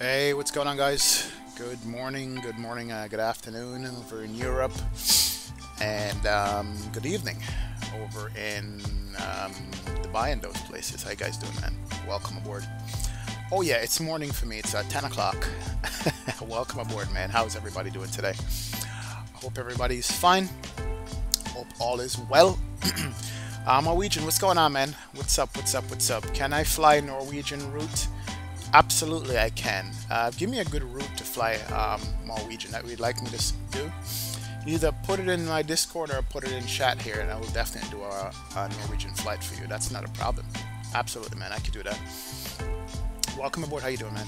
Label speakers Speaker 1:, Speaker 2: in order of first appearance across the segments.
Speaker 1: Hey, what's going on, guys? Good morning, good afternoon over in Europe, and good evening over in Dubai and those places. How you guys doing, man? Welcome aboard. Oh yeah, it's morning for me. It's 10 o'clock. Welcome aboard, man. How's everybody doing today? Hope everybody's fine. Hope all is well. Norwegian, what's going on, man? What's up? What's up? What's up? Can I fly Norwegian route? Absolutely, I can. Give me a good route to fly Norwegian that you'd like me to do. Either put it in my Discord or put it in chat here, and I will definitely do a Norwegian flight for you. That's not a problem. Absolutely, man. I could do that. Welcome aboard. How you doing, man?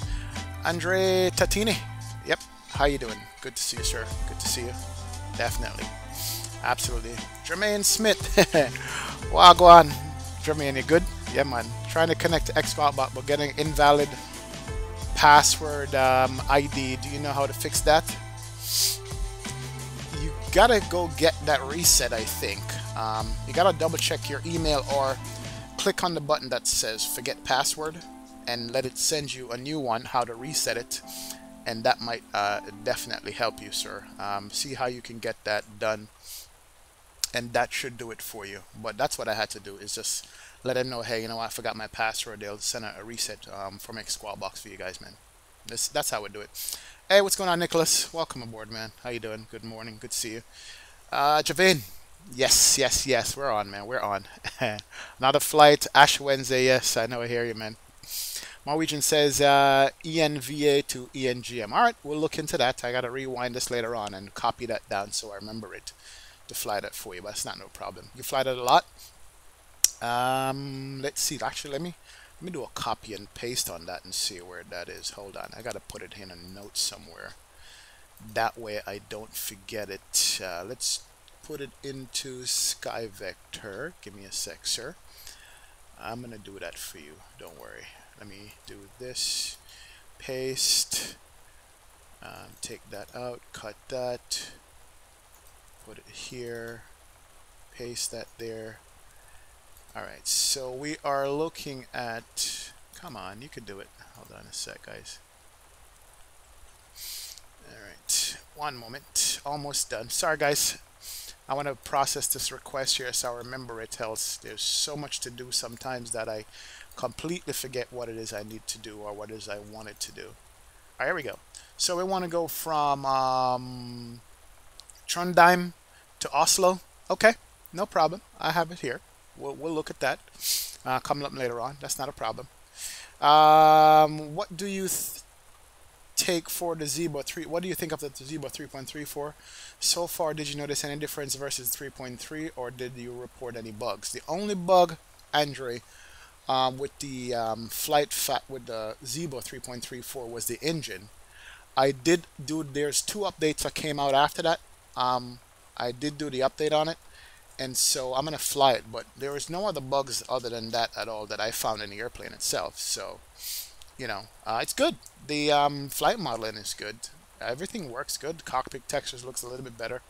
Speaker 1: Andre Tatini. Yep. How you doing? Good to see you, sir. Good to see you. Definitely. Absolutely. Jermaine Smith. Wow, go on. Jermaine, you good? Yeah, man. Trying to connect to Xbox, but getting invalid password ID. Do you know how to fix that? You gotta go get that reset, I think. You gotta double check your email or click on the button that says forget password and let it send you a new one, how to reset it, and that might definitely help you, sir. See how you can get that done, and that should do it for you. But that's what I had to do, is just let them know, hey, you know what, I forgot my password. They'll send a reset from X Squad Box for you guys, man. That's how I do it. Hey, what's going on, Nicholas? Welcome aboard, man. How you doing? Good morning. Good to see you. Javane. Yes, yes, yes. We're on, man. We're on. Another flight. Ash Wednesday. Yes, I know. I hear you, man. Norwegian says ENVA to ENGM. All right, we'll look into that. I got to rewind this later on and copy that down so I remember it to fly that for you, but that's not no problem. You fly that a lot? Let's see. Actually, let me do a copy and paste on that and see where that is. Hold on. I got to put it in a note somewhere. That way I don't forget it. Let's put it into SkyVector. Give me a sec, sir. I'm going to do that for you. Don't worry. Let me do this. Paste. Take that out. Cut that. Put it here. Paste that there. Alright, so we are looking at... Come on, you can do it. Hold on a sec, guys. Alright, one moment. Almost done. Sorry, guys. I want to process this request here so I remember it, else there's so much to do sometimes that I completely forget what it is I need to do or what it is I wanted to do. Alright, here we go. So we want to go from Trondheim to Oslo. Okay, no problem. I have it here. We'll look at that coming up later on. That's not a problem. What do you take for the Zebo 3? What do you think of the Zebo 3.34? So far, did you notice any difference versus 3.3, or did you report any bugs? The only bug, Andre, with the with the Zebo 3.34 was the engine. There's two updates that came out after that. I did do the update on it, and so I'm gonna fly it, but there is no other bugs other than that at all that I found in the airplane itself. So, you know, it's good. The flight modeling is good. Everything works good. The cockpit textures looks a little bit better.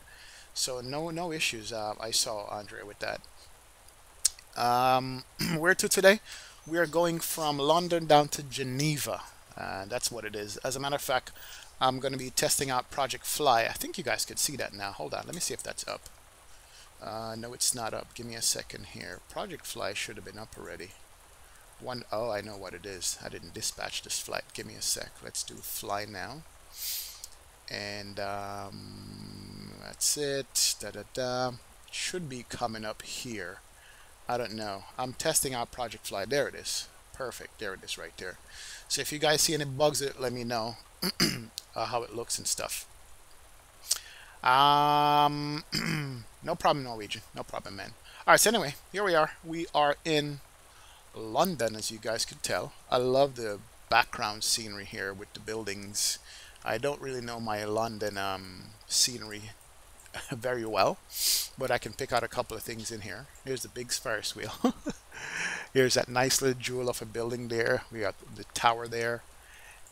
Speaker 1: So no issues I saw, Andre, with that. Where to today? We are going from London down to Geneva. That's what it is. As a matter of fact, I'm going to be testing out Project Fly. I think you guys could see that now. Hold on. Let me see if that's up. No, it's not up. Give me a second here. Project Fly should have been up already. Oh, I know what it is. I didn't dispatch this flight. Give me a sec. Let's do Fly now. And that's it. It should be coming up here. I don't know. I'm testing out Project Fly. There it is. Perfect. There it is right there. So if you guys see any bugs, let me know how it looks and stuff. No problem, Norwegian. No problem, man. Alright, so anyway, here we are. We are in London, as you guys can tell. I love the background scenery here with the buildings. I don't really know my London scenery very well, but I can pick out a couple of things in here. Here's the big Ferris wheel. Here's that nice little jewel of a building there. We got the tower there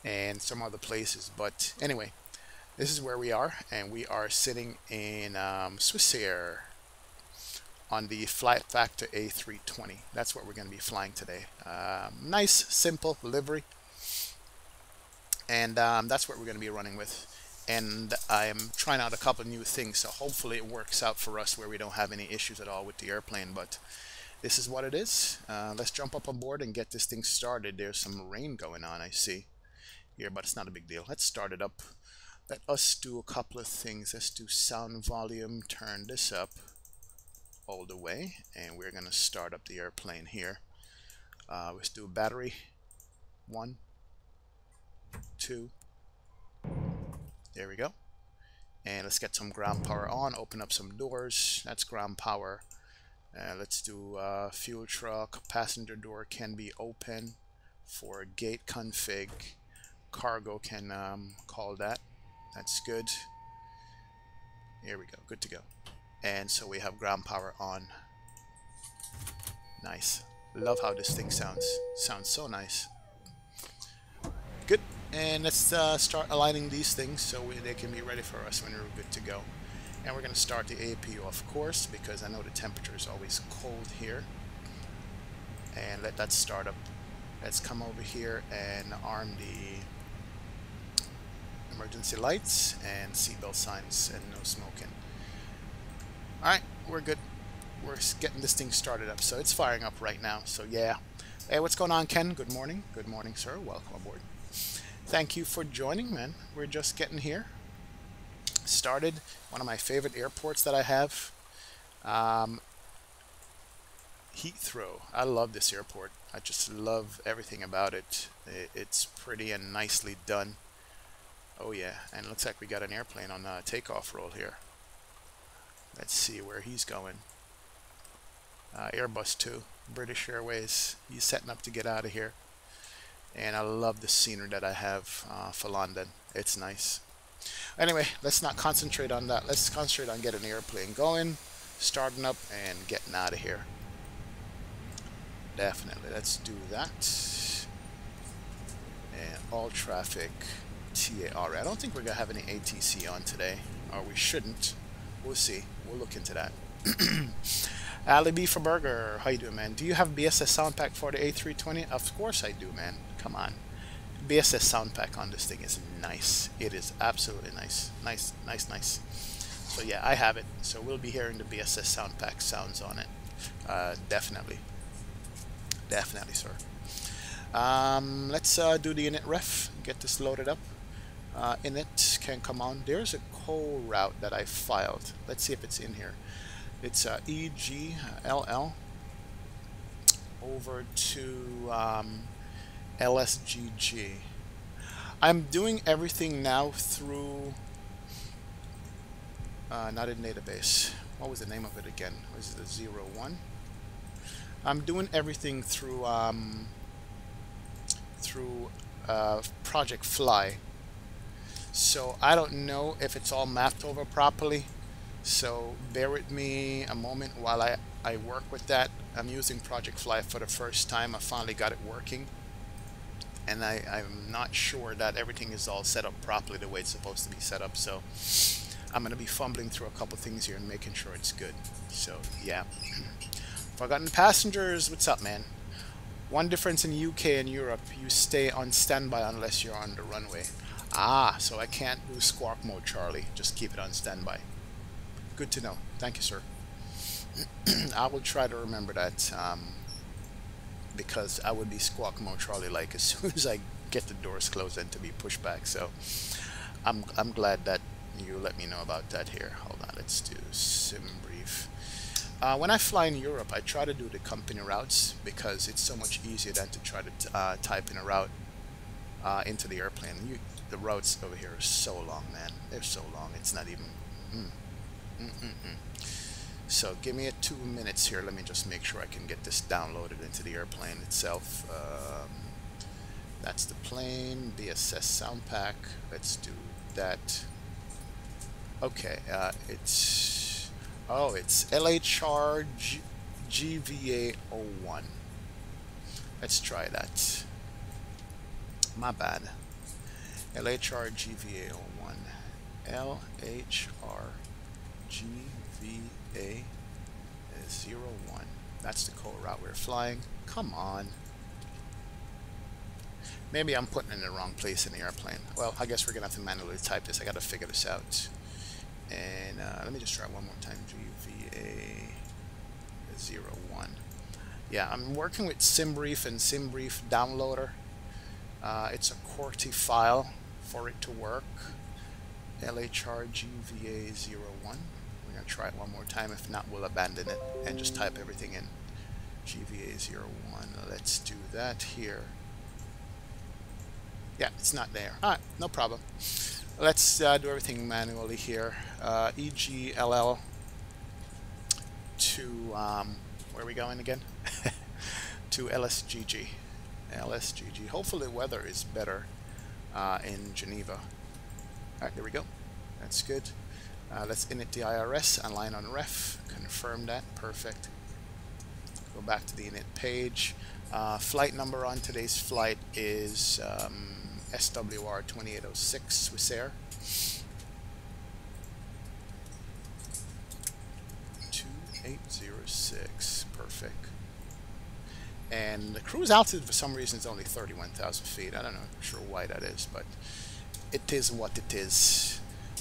Speaker 1: and some other places. But anyway, this is where we are, and we are sitting in Swissair on the Flight Factor A320. That's what we're going to be flying today. Nice, simple livery. And that's what we're going to be running with. And I'm trying out a couple new things, so hopefully it works out for us where we don't have any issues at all with the airplane. But this is what it is. Let's jump up on board and get this thing started. There's some rain going on, I see here, but it's not a big deal. Let's start it up. Let us do a couple of things. Let's do sound volume, turn this up all the way, and we're going to start up the airplane here. Let's do battery. 1, 2. There we go. And let's get some ground power on. Open up some doors. That's ground power. Let's do fuel truck. Passenger door can be open for gate config. Cargo can call that. That's good. Here we go. Good to go. And so we have ground power on. Nice. Love how this thing sounds. Sounds so nice. Good. And let's start aligning these things so they can be ready for us when we're good to go. And we're going to start the APU, of course, because I know the temperature is always cold here. And let that start up. Let's come over here and arm the emergency lights and seatbelt signs and no smoking. Alright, we're good. We're getting this thing started up, so it's firing up right now. So yeah. Hey, what's going on, Ken? Good morning. Good morning, sir. Welcome aboard. Thank you for joining, man. We're just getting here started. One of my favorite airports that I have, Heathrow. I love this airport. I just love everything about it. It's pretty and nicely done. Oh yeah, and it looks like we got an airplane on the takeoff roll here. Let's see where he's going. Airbus 2, British Airways. He's setting up to get out of here. And I love the scenery that I have for London. It's nice. Anyway, let's not concentrate on that. Let's concentrate on getting the airplane going, starting up, and getting out of here. Definitely. Let's do that. And all traffic TAR. I don't think we're going to have any ATC on today, or we shouldn't. We'll see. We'll look into that. Ali B for Burger. How you doing, man? Do you have BSS Soundpack for the A320? Of course I do, man. Come on. BSS Soundpack on this thing is nice. It is absolutely nice. Nice, nice, nice. So yeah, I have it. So we'll be hearing the BSS Soundpack sounds on it. Definitely. Definitely, sir. Let's do the init ref. Get this loaded up. Init can come on. There's a call route that I filed. Let's see if it's in here. It's EGLL over to LSGG. I'm doing everything now through not in database. What was the name of it again? Was it the 01? I'm doing everything through Project Fly. So I don't know if it's all mapped over properly. So bear with me a moment while I work with that. I'm using Project Fly for the first time. I finally got it working. And I'm not sure that everything is all set up properly the way it's supposed to be set up. So I'm going to be fumbling through a couple things here and making sure it's good. So yeah. Forgotten passengers, what's up, man? One difference in UK and Europe, you stay on standby unless you're on the runway. Ah, so I can't do squawk mode, Charlie. Just keep it on standby. Good to know. Thank you, sir. I will try to remember that because I would be squawk mode, Charlie, like as soon as I get the doors closed and to be pushed back. So I'm glad that you let me know about that here. Hold on, let's do sim brief. When I fly in Europe, I try to do the company routes because it's so much easier than to try to type in a route into the airplane. The routes over here are so long, man. They're so long. It's not even... So give me 2 minutes here. Let me just make sure I can get this downloaded into the airplane itself. That's the plane. BSS Soundpack. Let's do that. Okay. It's LHR GVA01. Let's try that. My bad. LHR GVA01. LHR GVA01. That's the code route we're flying. Come on. Maybe I'm putting it in the wrong place in the airplane. Well, I guess we're gonna have to manually type this. I gotta figure this out. And let me just try one more time. GVA01. Yeah, I'm working with SimBrief and SimBrief Downloader. It's a QWERTY file for it to work. LHR GVA01. We're gonna try it one more time. If not, we'll abandon it and just type everything in. GVA01. Let's do that here. Yeah, it's not there. Alright, no problem. Let's do everything manually here. EGLL to, where are we going again? To LSGG. LSGG. Hopefully the weather is better in Geneva. Alright, there we go. That's good. Let's init the IRS and line on ref. Confirm that. Perfect. Go back to the init page. Flight number on today's flight is SWR 2806 Swissair. 2806. Perfect. And the cruise altitude for some reason is only 31,000 feet. I don't know sure why that is, but it is what it is.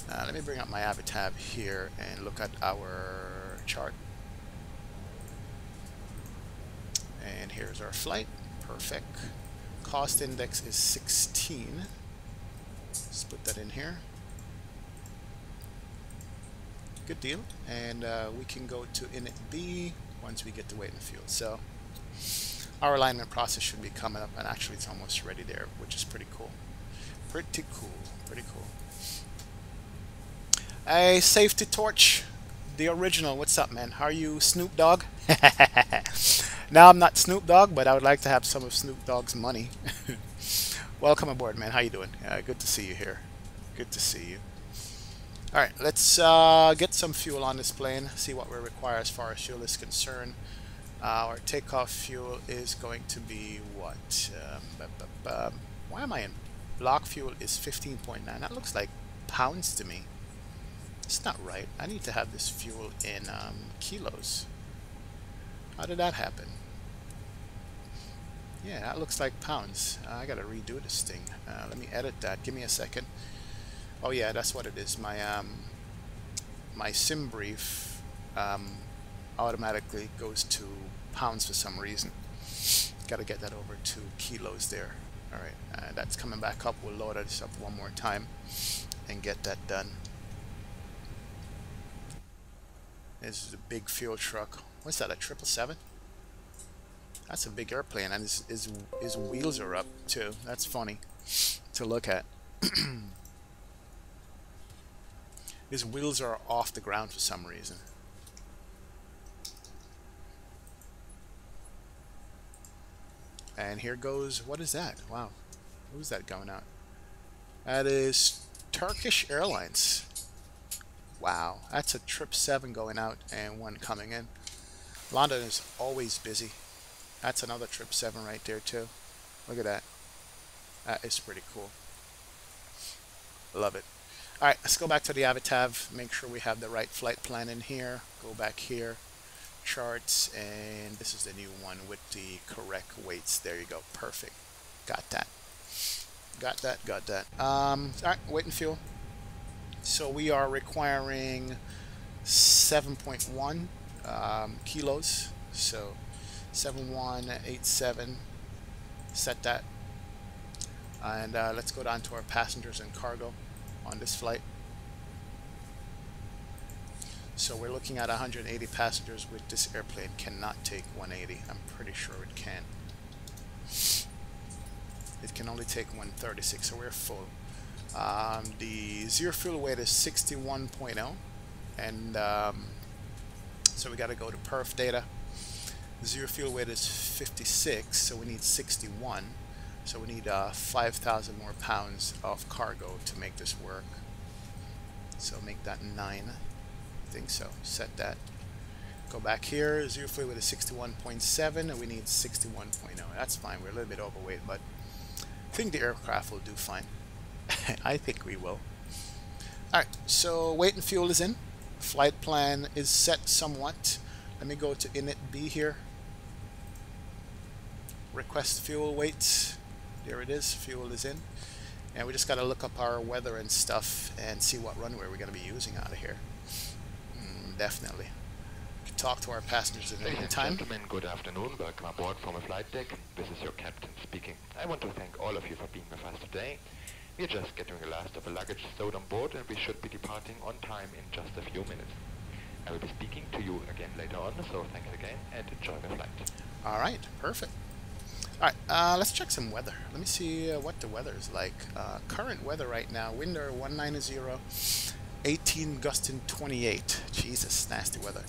Speaker 1: Let me bring up my Avatab here and look at our chart. And here's our flight. Perfect. Cost index is 16. Let's put that in here. Good deal. And we can go to init B once we get to weight and fuel. So our alignment process should be coming up, and actually it's almost ready there, which is pretty cool. Pretty cool. Pretty cool. A safety torch, the original. What's up, man? How are you, Snoop Dogg? Now I'm not Snoop Dogg, but I would like to have some of Snoop Dogg's money. Welcome aboard, man. How you doing? Good to see you here. Good to see you. All right, let's get some fuel on this plane. See what we require as far as fuel is concerned. Our takeoff fuel is going to be what? Why am I in? Block fuel is 15.9. That looks like pounds to me. It's not right. I need to have this fuel in kilos. How did that happen? Yeah, that looks like pounds. I gotta redo this thing. Let me edit that. Give me a second. Oh yeah, that's what it is. My my SimBrief automatically goes to pounds for some reason. Gotta get that over to kilos there. All right, that's coming back up. We'll load this up one more time and get that done. This is a big fuel truck. What's that, a 777? That's a big airplane, and his wheels are up too. That's funny to look at. His wheels are off the ground for some reason. And here goes, what is that? Wow, who's that going out? That is Turkish Airlines. Wow, that's a 777 going out and one coming in. London is always busy. That's another 777 right there too. Look at that. That is pretty cool. Love it. Alright, let's go back to the Avatab. Make sure we have the right flight plan in here. Go back here. Charts. And this is the new one with the correct weights. There you go. Perfect. Got that. Got that. Got that. Alright, weight and fuel. So we are requiring 7.1 kilos. So 7187. Set that. And let's go down to our passengers and cargo on this flight. So we're looking at 180 passengers with this airplane. Cannot take 180. I'm pretty sure it can. It can only take 136, so we're full. The zero fuel weight is 61.0, and so we got to go to perf data. Zero fuel weight is 56, so we need 61. So we need 5,000 more pounds of cargo to make this work. So make that 9. I think so. Set that. Go back here. Zero fuel weight is 61.7, and we need 61.0. That's fine. We're a little bit overweight, but I think the aircraft will do fine. I think we will. Alright, so weight and fuel is in. Flight plan is set somewhat. Let me go to init B here. Request fuel weights. There it is. Fuel is in. And we just got to look up our weather and stuff and see what runway we're going to be using out of here. Definitely. Talk to our passengers in the
Speaker 2: Ladies and
Speaker 1: meantime.
Speaker 2: gentlemen, good afternoon. Welcome aboard from a flight deck. This is your captain speaking. I want to thank all of you for being with us today. We're just getting the last of the luggage stowed on board, and we should be departing on time in just a few minutes. I will be speaking to you again later on, so thanks again and enjoy the flight.
Speaker 1: All right, perfect. All right, let's check some weather. Let me see what the weather is like. Current weather right now, wind 190, 18 gusting 28. Jesus, nasty weather.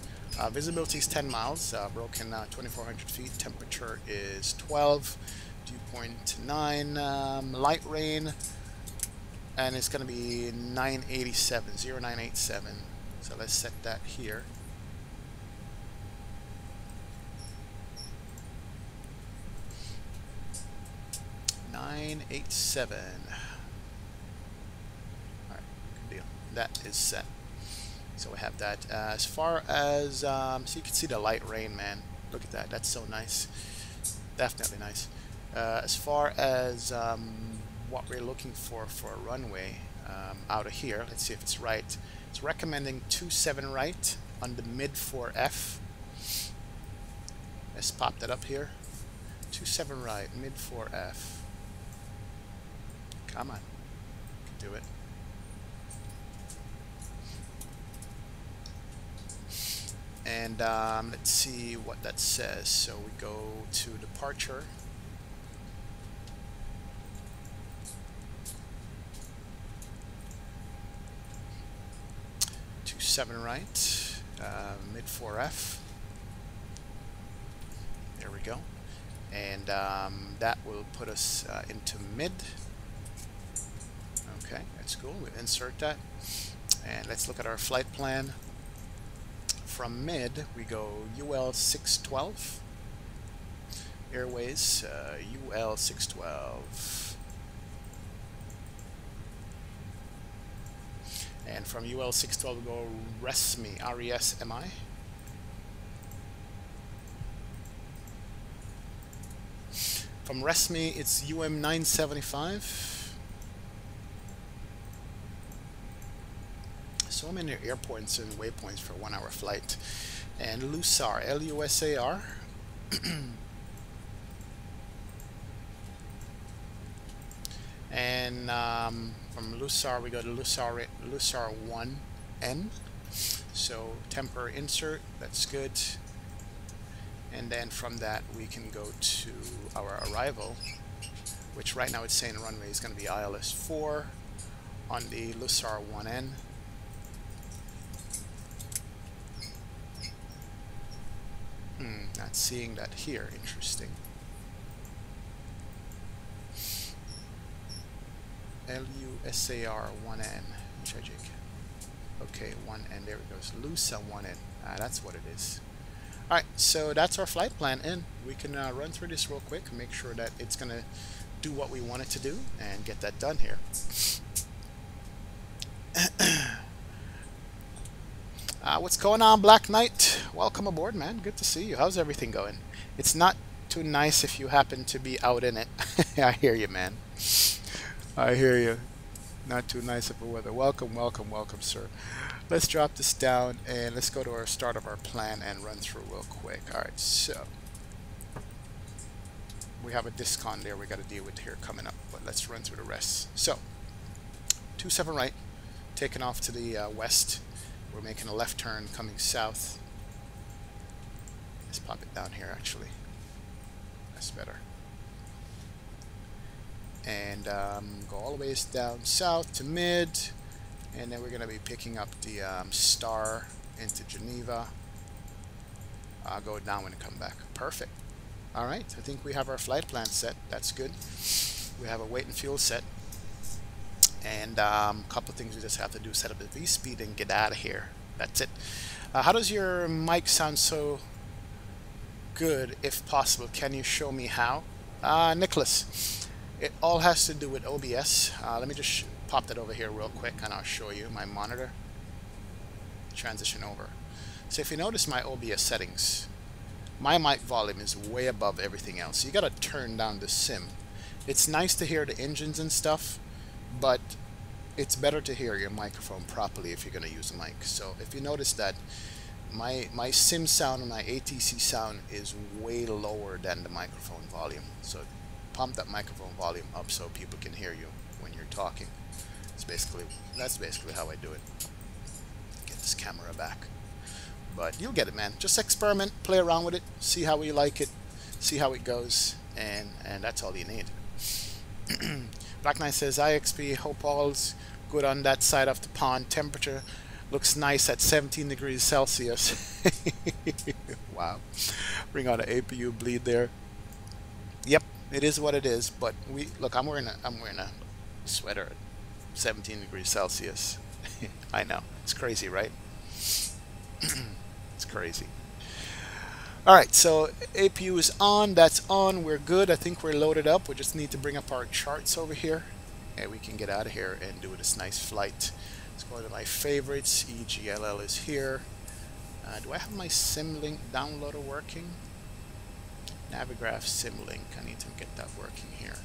Speaker 1: Visibility is 10 miles, broken 2,400 feet. Temperature is 12, dew point 9, light rain, and it's going to be 987, 0987. So let's set that here. $987. Alright, good deal. That is set. So we have that. As far as, so you can see the light rain, man. Look at that. That's so nice. Definitely nice. As far as what we're looking for a runway out of here, let's see if it's right. It's recommending 27 right on the mid 4F. Let's pop that up here. 27 right, mid 4F. Come on. You can do it. And let's see what that says. So we go to departure. To 7 right, mid 4F. There we go. And that will put us into mid. Okay, that's cool. We'll insert that. And let's look at our flight plan. From mid, we go UL 612. Airways, UL 612. And from UL 612, we go RESMI, R-E-S-M-I. From RESMI, it's UM 975. So many airports and waypoints for a 1 hour flight. And LUSAR, L-U-S-A-R. And from LUSAR we go to LUSAR 1N. So temper insert, that's good. And then from that we can go to our arrival, which right now it's saying runway is going to be ILS 4 on the LUSAR 1N. Not seeing that here. Interesting. LUSAR 1N. Tragic. Okay, 1N. There it goes. LUSA 1N. That's what it is. Alright, so that's our flight plan in. We can run through this real quick and make sure that it's going to do what we want it to do and get that done here. What's going on, Black Knight? Welcome aboard, man. Good to see you. How's everything going? It's not too nice if you happen to be out in it. I hear you, man. I hear you. Not too nice of a weather. Welcome, welcome, welcome, sir. Let's drop this down and let's go to our start of our plan and run through real quick. Alright, so we have a discon there we got to deal with here coming up, but let's run through the rest. So 27 right, taking off to the west. We're making a left turn coming south. Let's pop it down here actually. That's better. And go all the way down south to mid. And then we're going to be picking up the star into Geneva. I'll go down when I come back. Perfect. Alright, I think we have our flight plan set. That's good. We have a weight and fuel set. And a couple of things we just have to do, set up the V-speed and get out of here. That's it. How does your mic sound so good, if possible? Can you show me how? Nicholas, it all has to do with OBS. Let me just pop that over here real quick and I'll show you my monitor. Transition over. So if you notice my OBS settings, my mic volume is way above everything else. So you got to turn down the sim It's nice to hear the engines and stuff, but it's better to hear your microphone properly if you're going to use a mic. So if you notice that my sim sound and my ATC sound is way lower than the microphone volume. So pump that microphone volume up so people can hear you when you're talking. That's basically how I do it. Get this camera back. But you'll get it, man. Just experiment, play around with it, see how you like it, see how it goes, and that's all you need. Black Knight says, IXP, hope all's good on that side of the pond. Temperature looks nice at 17 degrees Celsius. Wow. Bring on an APU bleed there. Yep, it is what it is. But look, I'm wearing a sweater at 17 degrees Celsius. I know. It's crazy, right? It's crazy. Alright, so APU is on. That's on. We're good. I think we're loaded up. We just need to bring up our charts over here. And we can get out of here and do this nice flight. Let's go to my favorites. EGLL is here. Do I have my Simlink downloader working? Navigraph Simlink. I need to get that working here.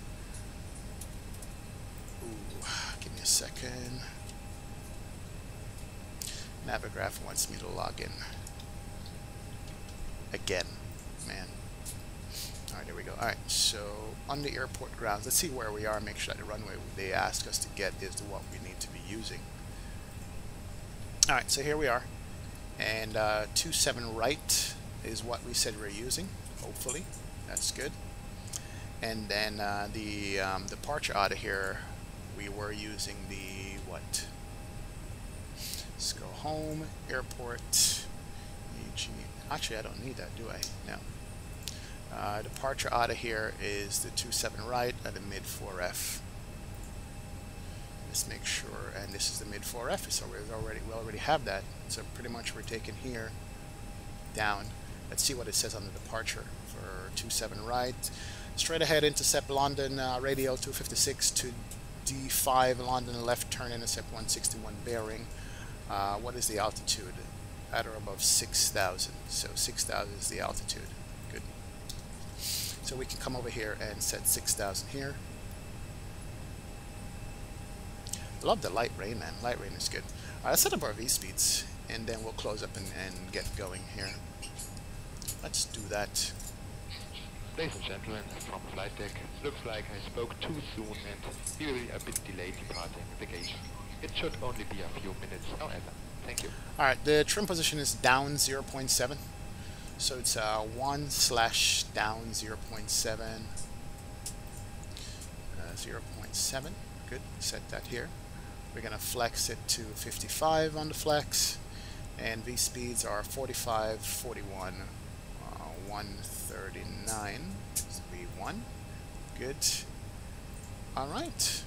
Speaker 1: Ooh, give me a second. Navigraph wants me to log in. Again, man. Alright, there we go. Alright, so on the airport grounds, let's see where we are, make sure that the runway they ask us to get is what we need to be using. Alright, so here we are. And 27 right is what we said we're using, hopefully. That's good. And then the departure out of here, we were using the what? Let's go home, airport, EG. Actually, I don't need that, do I? No. Departure out of here is the 27 right and the mid 4F. Let's make sure, and this is the mid 4F, so we already have that. So pretty much we're taking here down. Let's see what it says on the departure for 27 right. Straight ahead, intercept London, radial 256 to D5, London left turn, intercept 161 bearing. What is the altitude? At or above 6,000. So 6,000 is the altitude. Good. So we can come over here and set 6,000 here. Love the light rain, man. Light rain is good. Let's set up our V-speeds, and then we'll close up and get going here. Let's do that.
Speaker 2: Ladies and gentlemen, from flight deck, looks like I spoke too soon and we will be a bit delayed departing the gate. It should only be a few minutes, however. Thank you.
Speaker 1: Alright, the trim position is down 0.7. So it's 1/down 0.7. 0.7. Good. Set that here. We're going to flex it to 55 on the flex. And V speeds are 45, 41, 139. It's V1. Good. Alright.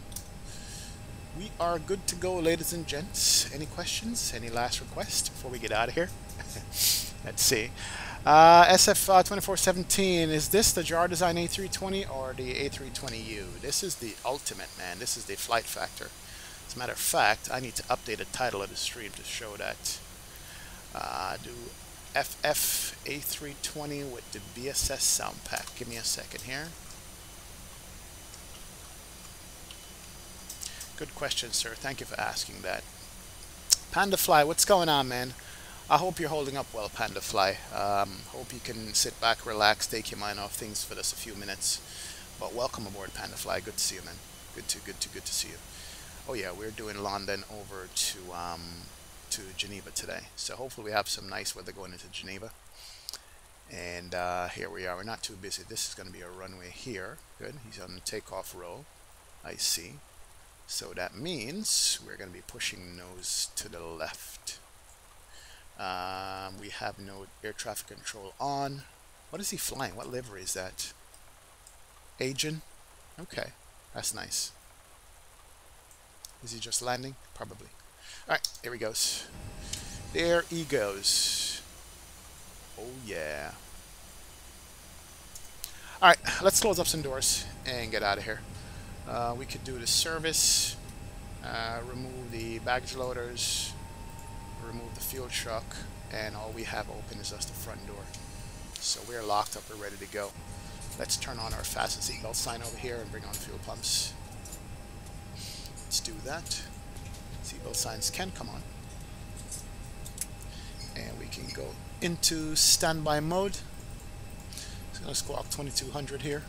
Speaker 1: We are good to go, ladies and gents. Any questions? Any last requests before we get out of here? Let's see. SF2417, is this the Jar Design A320 or the A320U? This is the ultimate, man. This is the flight factor. As a matter of fact, I need to update the title of the stream to show that. Do FFA320 with the BSS Soundpack. Give me a second here. Good question, sir. Thank you for asking that. Panda Fly, what's going on, man? I hope you're holding up well, Panda Fly. Hope you can sit back, relax, take your mind off things for just a few minutes. But welcome aboard, Panda Fly. Good to see you, man. Good to see you. Oh yeah, we're doing London over to Geneva today. So hopefully we have some nice weather going into Geneva. And here we are. We're not too busy. This is going to be a runway here. Good. He's on the takeoff roll. I see. So that means we're going to be pushing nose to the left. We have no air traffic control on. What is he flying? What livery is that? Agent? Okay, that's nice. Is he just landing? Probably. Alright, here he goes. There he goes. Oh yeah. Alright, let's close up some doors and get out of here. We could do the service, remove the baggage loaders, remove the fuel truck, and all we have open is just the front door. So we're locked up, we're ready to go. Let's turn on our fasten seatbelt sign over here and bring on the fuel pumps. Let's do that. Seatbelt signs can come on. And we can go into standby mode. It's going to squawk 2200 here.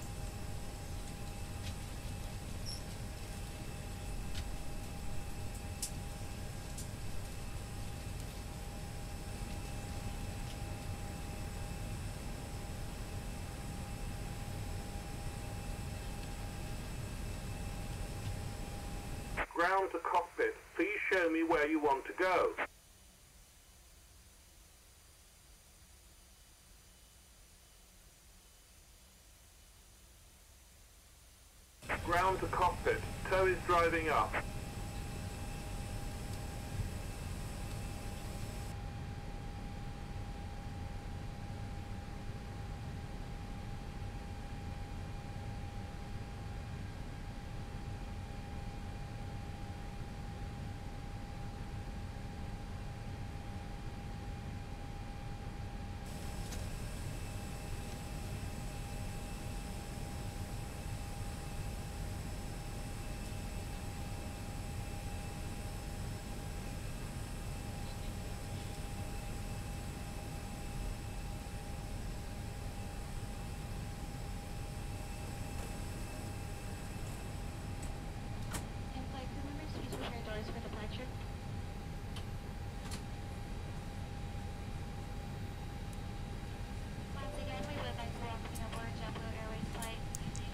Speaker 3: Ground to cockpit. Please show me where you want to go. Ground to cockpit. Tow is driving up.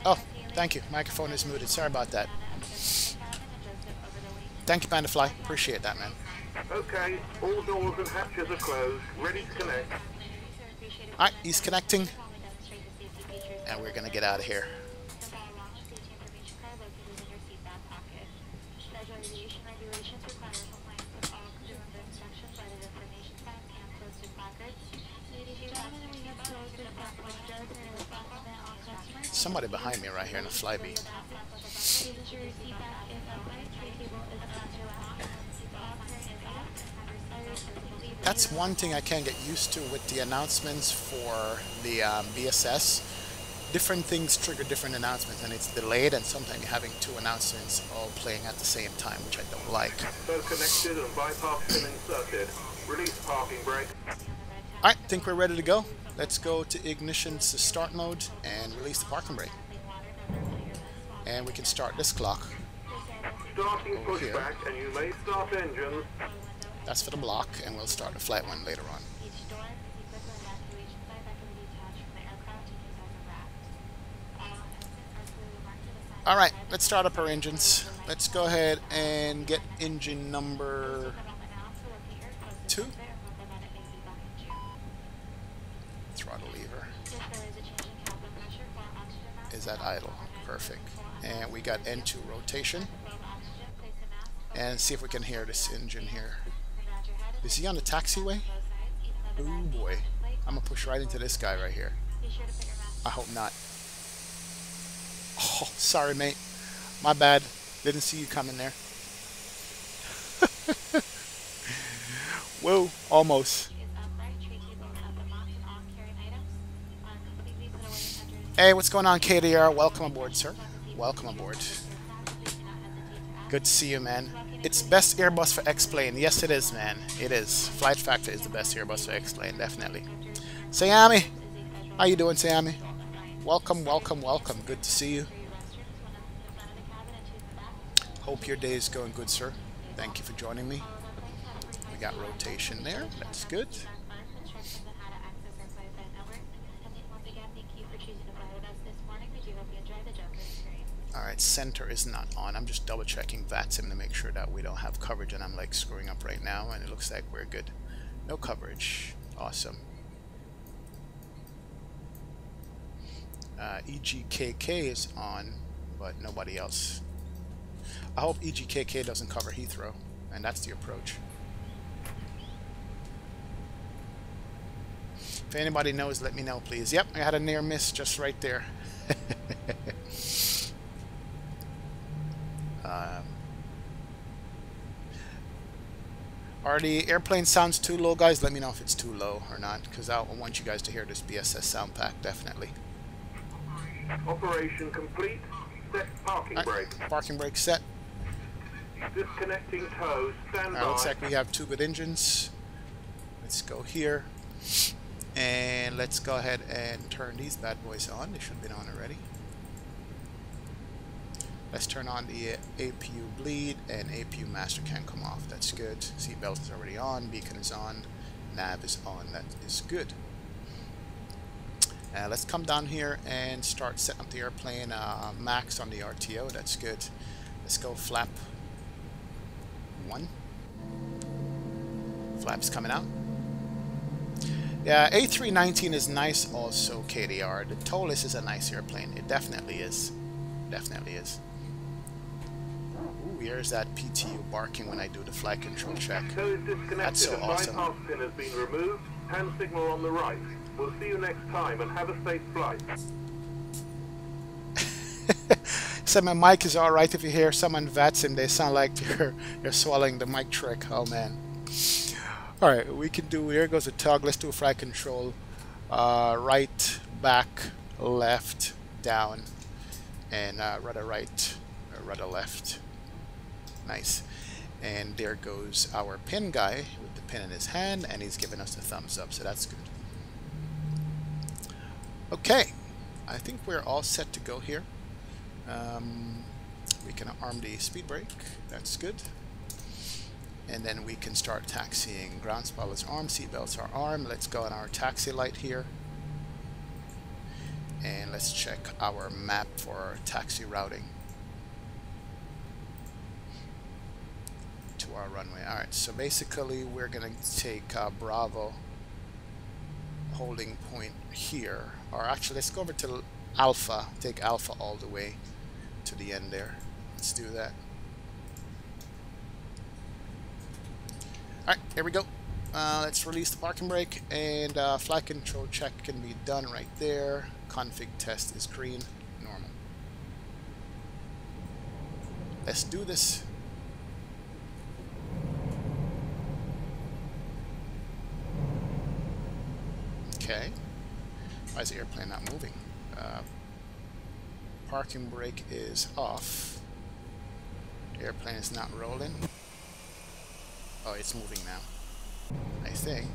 Speaker 1: Oh, thank you. Microphone is muted. Sorry about that. Thank you, Pandafly. Appreciate that, man.
Speaker 3: Okay, all doors and hatches are closed. Ready to connect.
Speaker 1: Alright, he's connecting. And we're going to get out of here. Somebody behind me right here in a flyby. That's one thing I can't get used to with the announcements for the BSS. Different things trigger different announcements, and it's delayed, and sometimes you're having two announcements all playing at the same time, which I don't like.
Speaker 3: So connected and bypass pin inserted. Release parking brake.
Speaker 1: Alright, think we're ready to go. Let's go to ignition to start mode and release the parking brake. And we can start this clock.
Speaker 3: Starting
Speaker 1: over here.
Speaker 3: pushback, and you may start engines.
Speaker 1: That's for the block, and we'll start the flight one later on. Alright, let's start up our engines. Let's go ahead and get engine number 2. Throttle lever. Is that idle? Perfect. And we got N2 rotation. And see if we can hear this engine here. Is he on the taxiway? Oh boy. I'm gonna push right into this guy right here. I hope not. Oh, sorry mate. My bad. Didn't see you coming there. Whoa, almost. Hey, what's going on, KDR? Welcome aboard, sir. Welcome aboard. Good to see you, man. It's best Airbus for X-Plane. Yes, it is, man. It is. Flight Factor is the best Airbus for X-Plane, definitely. Sayami! How you doing, Sayami? Welcome, welcome, welcome. Good to see you. Hope your day is going good, sir. Thank you for joining me. We got rotation there. That's good. Alright, center is not on. I'm just double checking VATSIM to make sure that we don't have coverage, and I'm like screwing up right now, and it looks like we're good. No coverage. Awesome. EGKK is on, but nobody else. I hope EGKK doesn't cover Heathrow, and that's the approach. If anybody knows, let me know, please. Yep, I had a near miss just right there. Are the airplane sounds too low, guys? Let me know if it's too low or not, because I want you guys to hear this BSS sound pack, definitely.
Speaker 3: Operation complete. Set parking brake.
Speaker 1: Parking brake set.
Speaker 3: Disconnecting tow. Stand by.
Speaker 1: Looks like we have 2 good engines. Let's go here. And let's go ahead and turn these bad boys on. They should have been on already. Let's turn on the APU bleed, and APU master can come off. That's good. Seatbelt is already on. Beacon is on. Nav is on. That is good. Let's come down here and start setting up the airplane max on the RTO. That's good. Let's go flap 1. Flaps coming out. Yeah, A319 is nice also, KDR. The Tolis is a nice airplane. It definitely is. Definitely is. Ooh, here's that PTU barking when I do the flight control check. That's so awesome.
Speaker 3: The bypass pin has been removed. Hand signal on the right. We'll see you next time and have a safe flight.
Speaker 1: So my mic is alright. If you hear someone VATSing, they sound like you're swallowing the mic trick. Oh man. Alright, we can do, here goes the tug. Let's do flight control. Right, back, left, down, and rudder right, rudder left. Nice. And there goes our pin guy with the pin in his hand, and he's giving us the thumbs up, so that's good. Okay, I think we're all set to go here. We can arm the speed brake. That's good. And then we can start taxiing. Ground spoilers armed, seatbelts are armed. Let's go on our taxi light here. And let's check our map for taxi routing to our runway. Alright, so basically we're going to take Bravo holding point here. Or actually, let's go over to Alpha. Take Alpha all the way to the end there. Let's do that. Alright, here we go. Let's release the parking brake, and flight control check can be done right there. Config test is green, normal. Let's do this. Okay. Why is the airplane not moving? Parking brake is off. The airplane is not rolling. Oh, it's moving now, I think.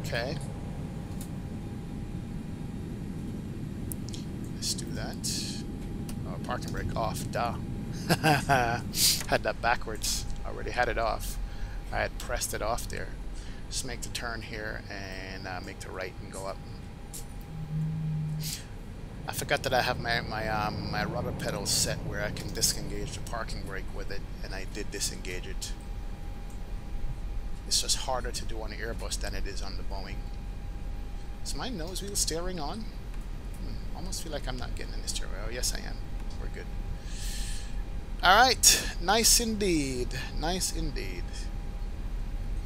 Speaker 1: Okay. Let's do that. Oh, parking brake off, duh. Had that backwards. Already had it off. I had pressed it off there. Just make the turn here and make the right and go up. I forgot that I have my rudder pedal set where I can disengage the parking brake with it, and I did disengage it. It's just harder to do on the Airbus than it is on the Boeing. Is my nose wheel steering on? Almost feel like I'm not getting in the steering wheel. Oh, yes I am. We're good. Alright, nice indeed. Nice indeed.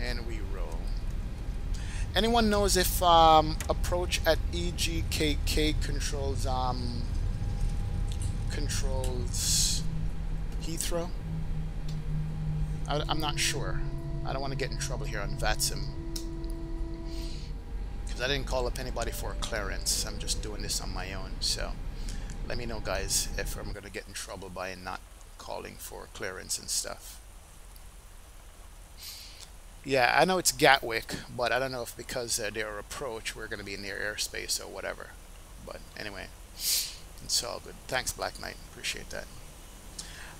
Speaker 1: And we roll. Anyone knows if approach at EGKK controls Heathrow? I'm not sure. I don't want to get in trouble here on VATSIM, because I didn't call up anybody for a clearance. I'm just doing this on my own. So let me know, guys, if I'm going to get in trouble by not calling for clearance and stuff. Yeah, I know it's Gatwick, but I don't know if because their approach we're going to be in their airspace or whatever. But anyway, it's all good. Thanks, Black Knight. Appreciate that.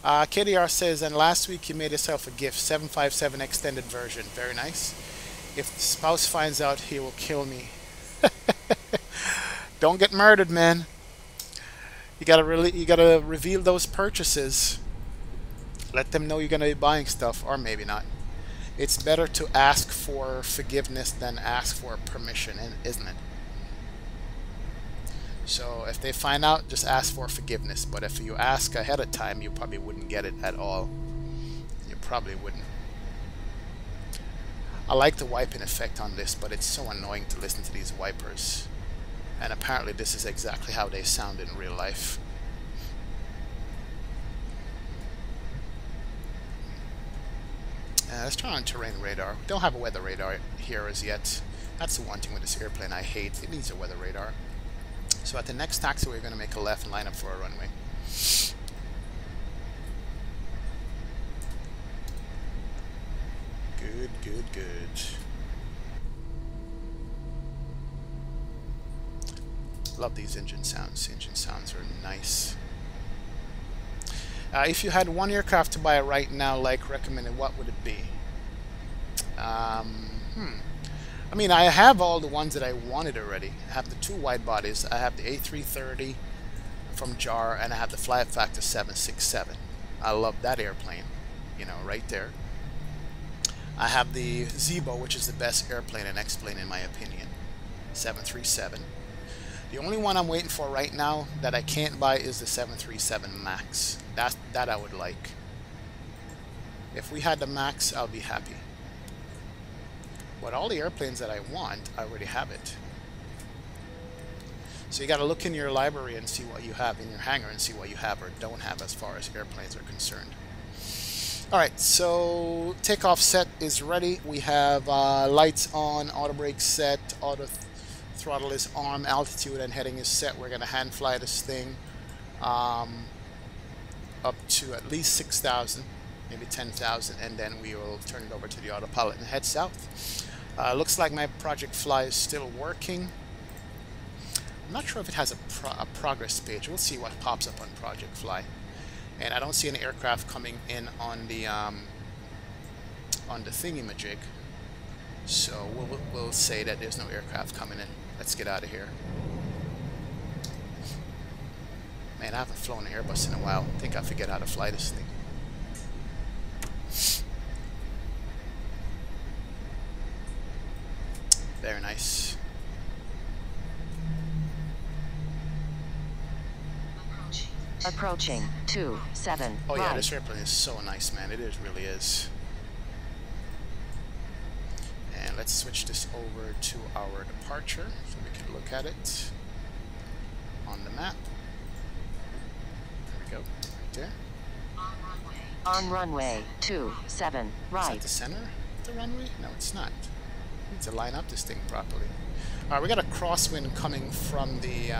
Speaker 1: KDR says, and last week you made yourself a gift, 757 extended version. Very nice. If the spouse finds out, he will kill me. Don't get murdered, man. You gotta reveal those purchases. Let them know you're gonna be buying stuff, or maybe not. It's better to ask for forgiveness than ask for permission, isn't it? So if they find out, just ask for forgiveness. But if you ask ahead of time, you probably wouldn't get it at all. You probably wouldn't. I like the wiping effect on this, but it's so annoying to listen to these wipers. And apparently this is exactly how they sound in real life. Let's turn on terrain radar. We don't have a weather radar here as yet. That's the one thing with this airplane I hate. It needs a weather radar. So at the next taxi, we're going to make a left and line up for a runway. Good, good, good. Love these engine sounds. Engine sounds are nice. If you had one aircraft to buy right now, like recommended, what would it be? I mean, I have all the ones that I wanted already. I have the 2 wide bodies. I have the A330 from JAR, and I have the Fly Factor 767. I love that airplane, you know, right there. I have the Zibo, which is the best airplane and X-plane in my opinion, 737. The only one I'm waiting for right now that I can't buy is the 737 MAX. That I would like. If we had the MAX, I'll be happy. But all the airplanes that I want, I already have it. So you got to look in your library and see what you have in your hangar and see what you have or don't have as far as airplanes are concerned. Alright, so takeoff set is ready. We have lights on, auto brake set, auto throttle is on, altitude and heading is set. We're going to hand fly this thing up to at least 6,000, maybe 10,000, and then we will turn it over to the autopilot and head south. Looks like my Project Fly is still working. I'm not sure if it has a progress page. We'll see what pops up on Project Fly. And I don't see any aircraft coming in on the thingy-majig. So we'll say that there's no aircraft coming in. Let's get out of here. Man, I haven't flown an Airbus in a while. I think I forget how to fly this thing. Very nice.
Speaker 4: Approaching 27.
Speaker 1: Oh yeah,
Speaker 4: right.
Speaker 1: this airplane is so nice, man. It is, really is. And let's switch this over to our departure so we can look at it on the map. There we go, right there.
Speaker 4: On runway 27. Right.
Speaker 1: Is that the center of the runway? No, it's not. We need to line up this thing properly. Alright, we got a crosswind coming from the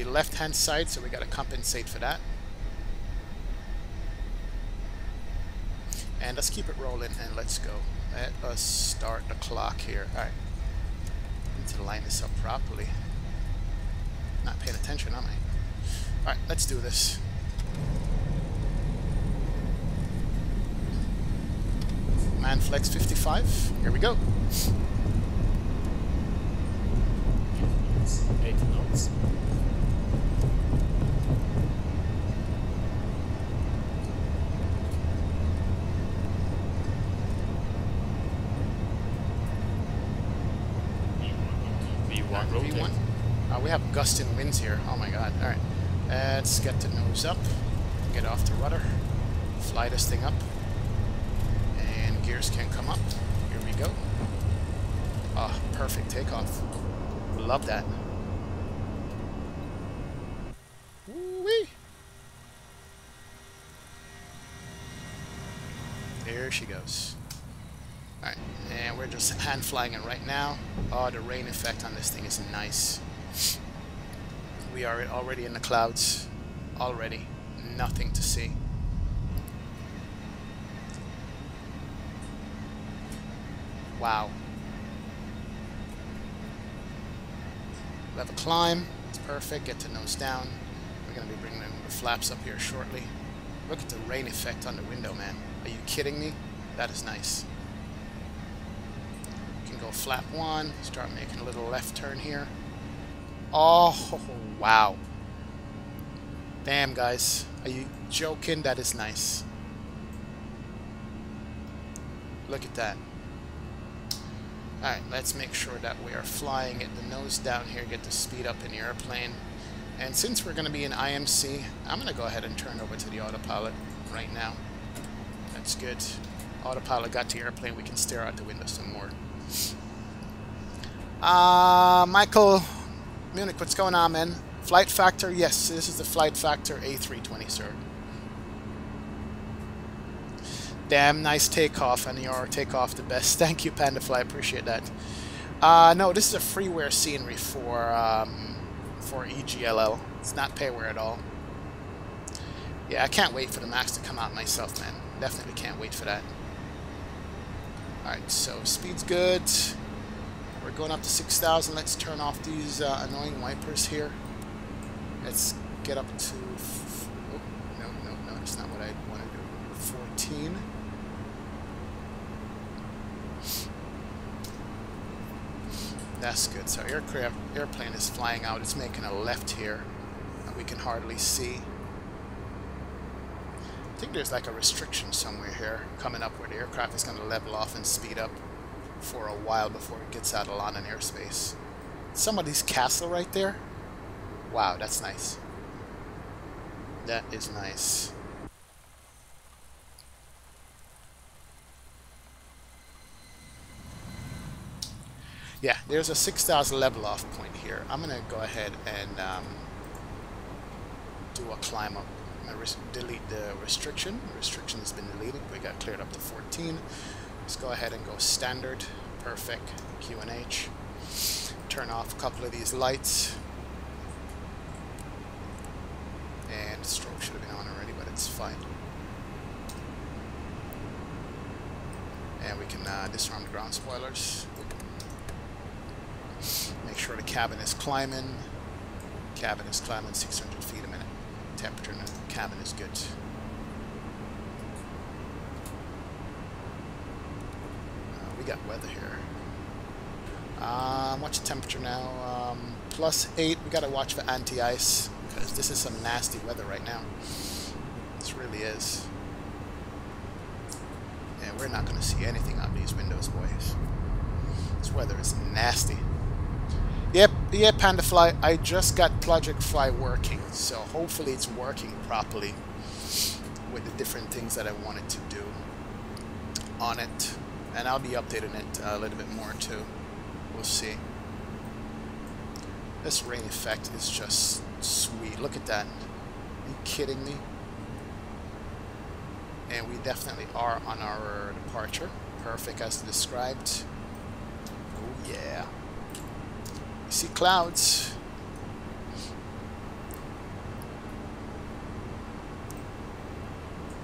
Speaker 1: left-hand side, so we got to compensate for that. And let's keep it rolling and let's go. Let us start the clock here. Alright. Need to line this up properly. Not paying attention, am I? Alright, let's do this. Manflex 55. Here we go.
Speaker 5: 8 knots.
Speaker 1: V1. We have gusting winds here. Oh my god. Alright. Let's get the nose up. Get off the rudder. Fly this thing up. And gears can come up. Here we go. Ah, perfect takeoff. Love that. Woo-wee. There she goes. Alright, and we're just hand flying it right now. Oh, the rain effect on this thing is nice. We are already in the clouds. Already. Nothing to see. Wow. Level climb. It's perfect. Get the nose down. We're going to be bringing the flaps up here shortly. Look at the rain effect on the window, man. Are you kidding me? That is nice. Go flap 1, start making a little left turn here. Oh, wow. Damn, guys. Are you joking? That is nice. Look at that. Alright, let's make sure that we are flying, get the nose down here, get the speed up in the airplane. And since we're going to be in IMC, I'm going to go ahead and turn over to the autopilot right now. That's good. Autopilot got the airplane, we can stare out the window some more. Michael Munich, what's going on, man? Flight Factor, yes, this is the Flight Factor A320, sir. Damn nice takeoff, and your takeoff the best. Thank you, Panda Fly, appreciate that. No, this is a freeware scenery for EGLL. It's not payware at all. Yeah, I can't wait for the max to come out myself, man. Definitely can't wait for that. Alright, so speed's good. We're going up to 6,000. Let's turn off these annoying wipers here. Let's get up to... Oh, no, that's not what I want to do. 14. That's good. So airplane is flying out. It's making a left here. And we can hardly see. I think there's like a restriction somewhere here coming up where the aircraft is going to level off and speed up for a while before it gets out of London airspace. Somebody's castle right there. Wow, that's nice. That is nice. Yeah, there's a 6,000 level off point here. I'm going to go ahead and do a climb up. I'm going to delete the restriction. The restriction has been deleted. We got cleared up to 14. Let's go ahead and go standard. Perfect. QNH. Turn off a couple of these lights. And strobe should have been on already, but it's fine. And we can disarm the ground spoilers. Make sure the cabin is climbing. Cabin is climbing 600 feet a minute. Temperature in the cabin is good. We got weather here. What's the temperature now? +8. We gotta watch for anti-ice because this is some nasty weather right now. This really is. And we're not gonna see anything out these windows, boys. This weather is nasty. Yep, yeah, Pandafly, I just got Project Fly working, so hopefully it's working properly with the different things that I wanted to do on it. And I'll be updating it a little bit more too. We'll see. This rain effect is just sweet. Look at that. Are you kidding me? And we definitely are on our departure. Perfect as described. Oh yeah. You see clouds.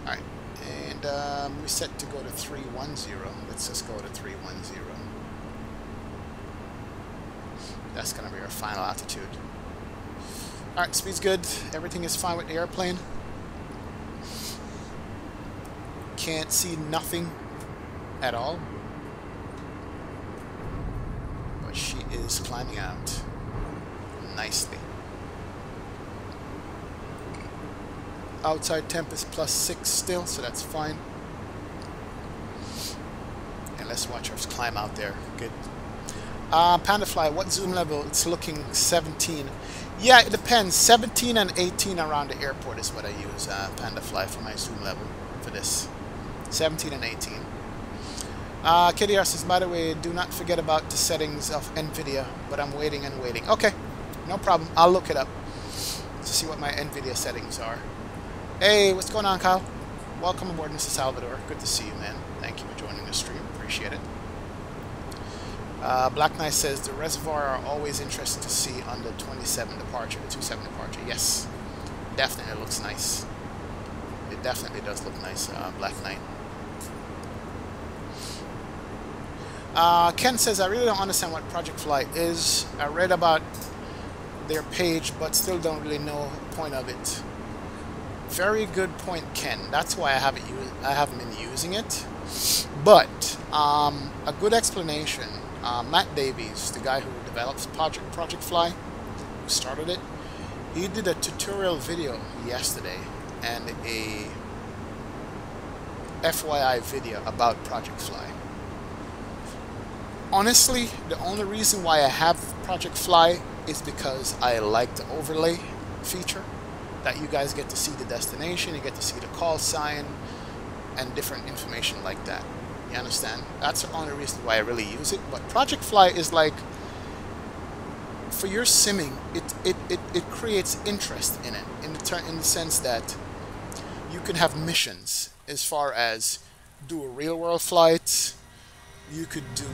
Speaker 1: Alright, and we're set to go to 310. Let's just go to 310. That's going to be our final altitude. Alright, speed's good. Everything is fine with the airplane. Can't see nothing at all. She is climbing out nicely. Outside temp is +6 still, so that's fine. And let's watch her climb out there. Good. Pandafly, what zoom level? It's looking 17. Yeah, it depends. 17 and 18 around the airport is what I use, Pandafly, for my zoom level for this. 17 and 18. KDR says, by the way, do not forget about the settings of NVIDIA, but I'm waiting and waiting. Okay, no problem. I'll look it up to see what my NVIDIA settings are. Hey, what's going on, Kyle? Welcome aboard, Mr. Salvador. Good to see you, man. Thank you for joining the stream. Appreciate it. Black Knight says, the reservoir are always interesting to see on the 27 departure, the 27 departure. Yes, definitely looks nice. It definitely does look nice, Black Knight. Ken says, I really don't understand what Project Fly is. I read about their page, but still don't really know the point of it. Very good point, Ken. That's why I haven't been using it. But a good explanation. Matt Davies, the guy who develops Project Fly, who started it, he did a tutorial video yesterday and a FYI video about Project Fly. Honestly, the only reason why I have Project Fly is because I like the overlay feature, that you guys get to see the destination, you get to see the call sign, and different information like that. You understand? That's the only reason why I really use it. But Project Fly is like, for your simming, it creates interest in it, in the sense that you can have missions as far as do a real world flight. You could do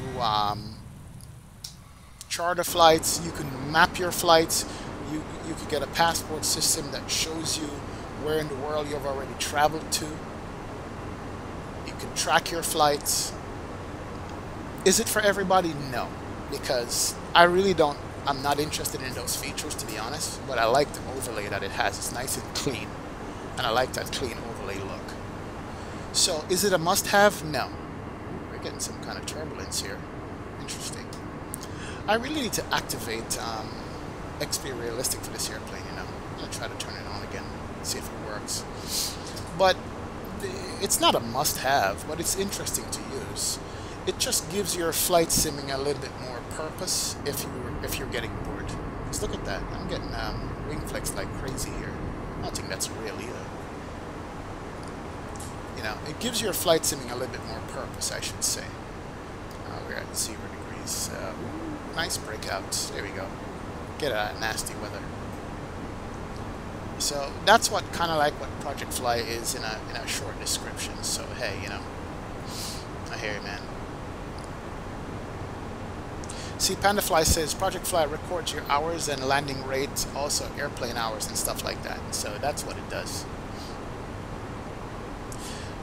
Speaker 1: charter flights. You can map your flights. You can get a passport system that shows you where in the world you've already traveled to. You can track your flights. Is it for everybody? No, because I'm not interested in those features, to be honest, but I like the overlay that it has. It's nice and clean, and I like that clean overlay look. So, is it a must-have? No. We're getting some kind of turbulence here. Interesting. I really need to activate XP Realistic for this airplane, you know. I'm going to try to turn it on again, see if it works. But it's not a must-have, but it's interesting to use. It just gives your flight simming a little bit more purpose if you're getting bored. Just look at that. I'm getting wing flex like crazy here. I don't think that's real either. You know, it gives your flight simming a little bit more purpose, I should say. We're at 0 degrees. Nice breakouts. There we go. Get out of nasty weather. So that's what kind of like what Project Fly is in a short description. So hey, you know, I hear you, man. See, PandaFly says Project Fly records your hours and landing rates, also airplane hours and stuff like that. So that's what it does.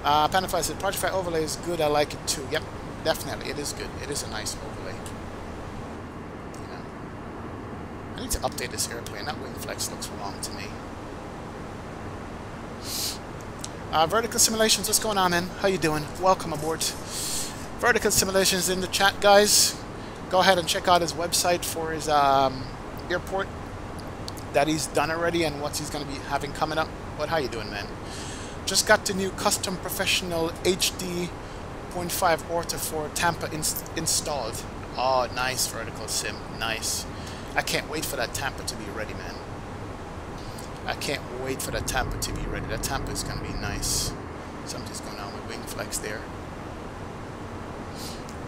Speaker 1: PandaFly says Project Fly overlay is good. I like it too. Yep, definitely, it is good. It is a nice overlay. You know, I need to update this airplane. That wing flex looks wrong to me. Vertical Simulations, what's going on, man? How you doing? Welcome aboard. Vertical Simulations in the chat, guys. Go ahead and check out his website for his airport that he's done already and what he's going to be having coming up. But how you doing, man? Just got the new custom professional HD 0.5 Orta for Tampa installed. Oh, nice Vertical Sim. Nice. I can't wait for that Tampa to be ready, man. I can't wait for that Tampa to be ready. That Tampa is going to be nice. Something's going on with wing flex there.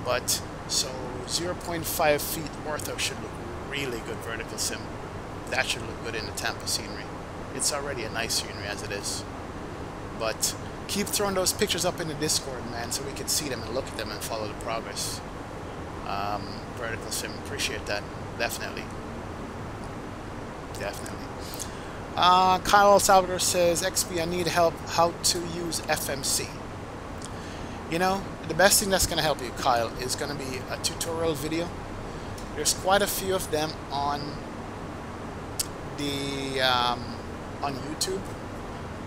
Speaker 1: But, so 0.5 feet ortho should look really good vertical sim. That should look good in the Tampa scenery. It's already a nice scenery as it is. But keep throwing those pictures up in the Discord, man, so we can see them and look at them and follow the progress. Vertical sim, appreciate that. Definitely. Definitely. Kyle Salvador says, XP, I need help how to use FMC. You know, the best thing that's going to help you, Kyle, is going to be a tutorial video. There's quite a few of them on the on YouTube.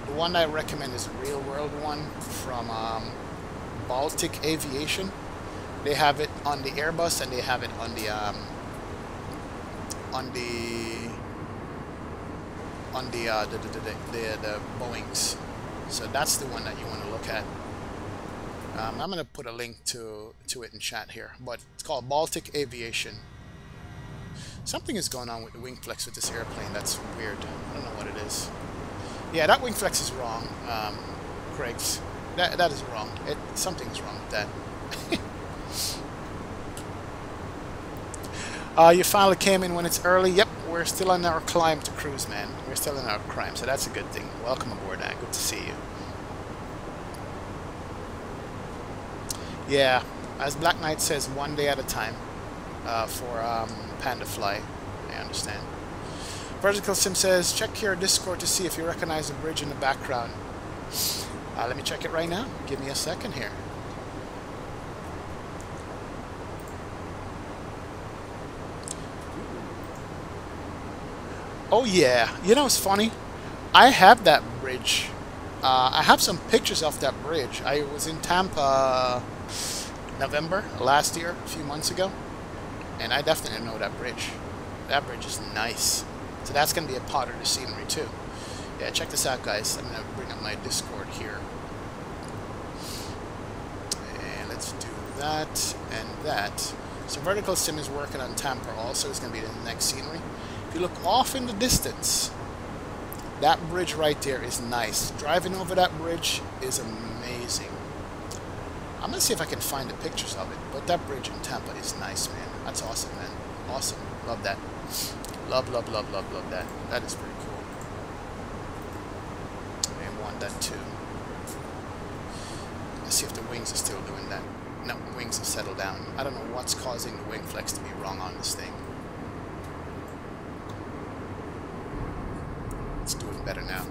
Speaker 1: The one I recommend is a real world one from Baltic Aviation. They have it on the Airbus and they have it on the Boeings. So that's the one that you want to look at. I'm going to put a link to it in chat here, but it's called Baltic Aviation. Something is going on with the wing flex with this airplane. That's weird. I don't know what it is. Yeah, that wing flex is wrong, Craig's. That is wrong. Something's wrong with that. You finally came in when it's early. Yep, we're still on our climb to cruise, man. We're still in our climb, so that's a good thing. Welcome aboard, man. Good to see you. Yeah, as Black Knight says, one day at a time for Panda Fly. I understand. Vertical Sim says, check your Discord to see if you recognize the bridge in the background. Let me check it right now. Give me a second here. Oh yeah, you know it's funny? I have that bridge. I have some pictures of that bridge. I was in Tampa November last year, a few months ago, and I definitely know that bridge. That bridge is nice. So that's going to be a part of the scenery too. Yeah, check this out, guys. I'm going to bring up my Discord here. And let's do that and that. So Vertical Sim is working on Tampa also. It's going to be the next scenery. If you look off in the distance, that bridge right there is nice. Driving over that bridge is amazing. I'm going to see if I can find the pictures of it. But that bridge in Tampa is nice, man. That's awesome, man. Awesome. Love that. Love, love, love, love, love that. That is pretty cool. I want that too. Let's see if the wings are still doing that. No, wings have settled down. I don't know what's causing the wing flex to be wrong on this thing. looking better now.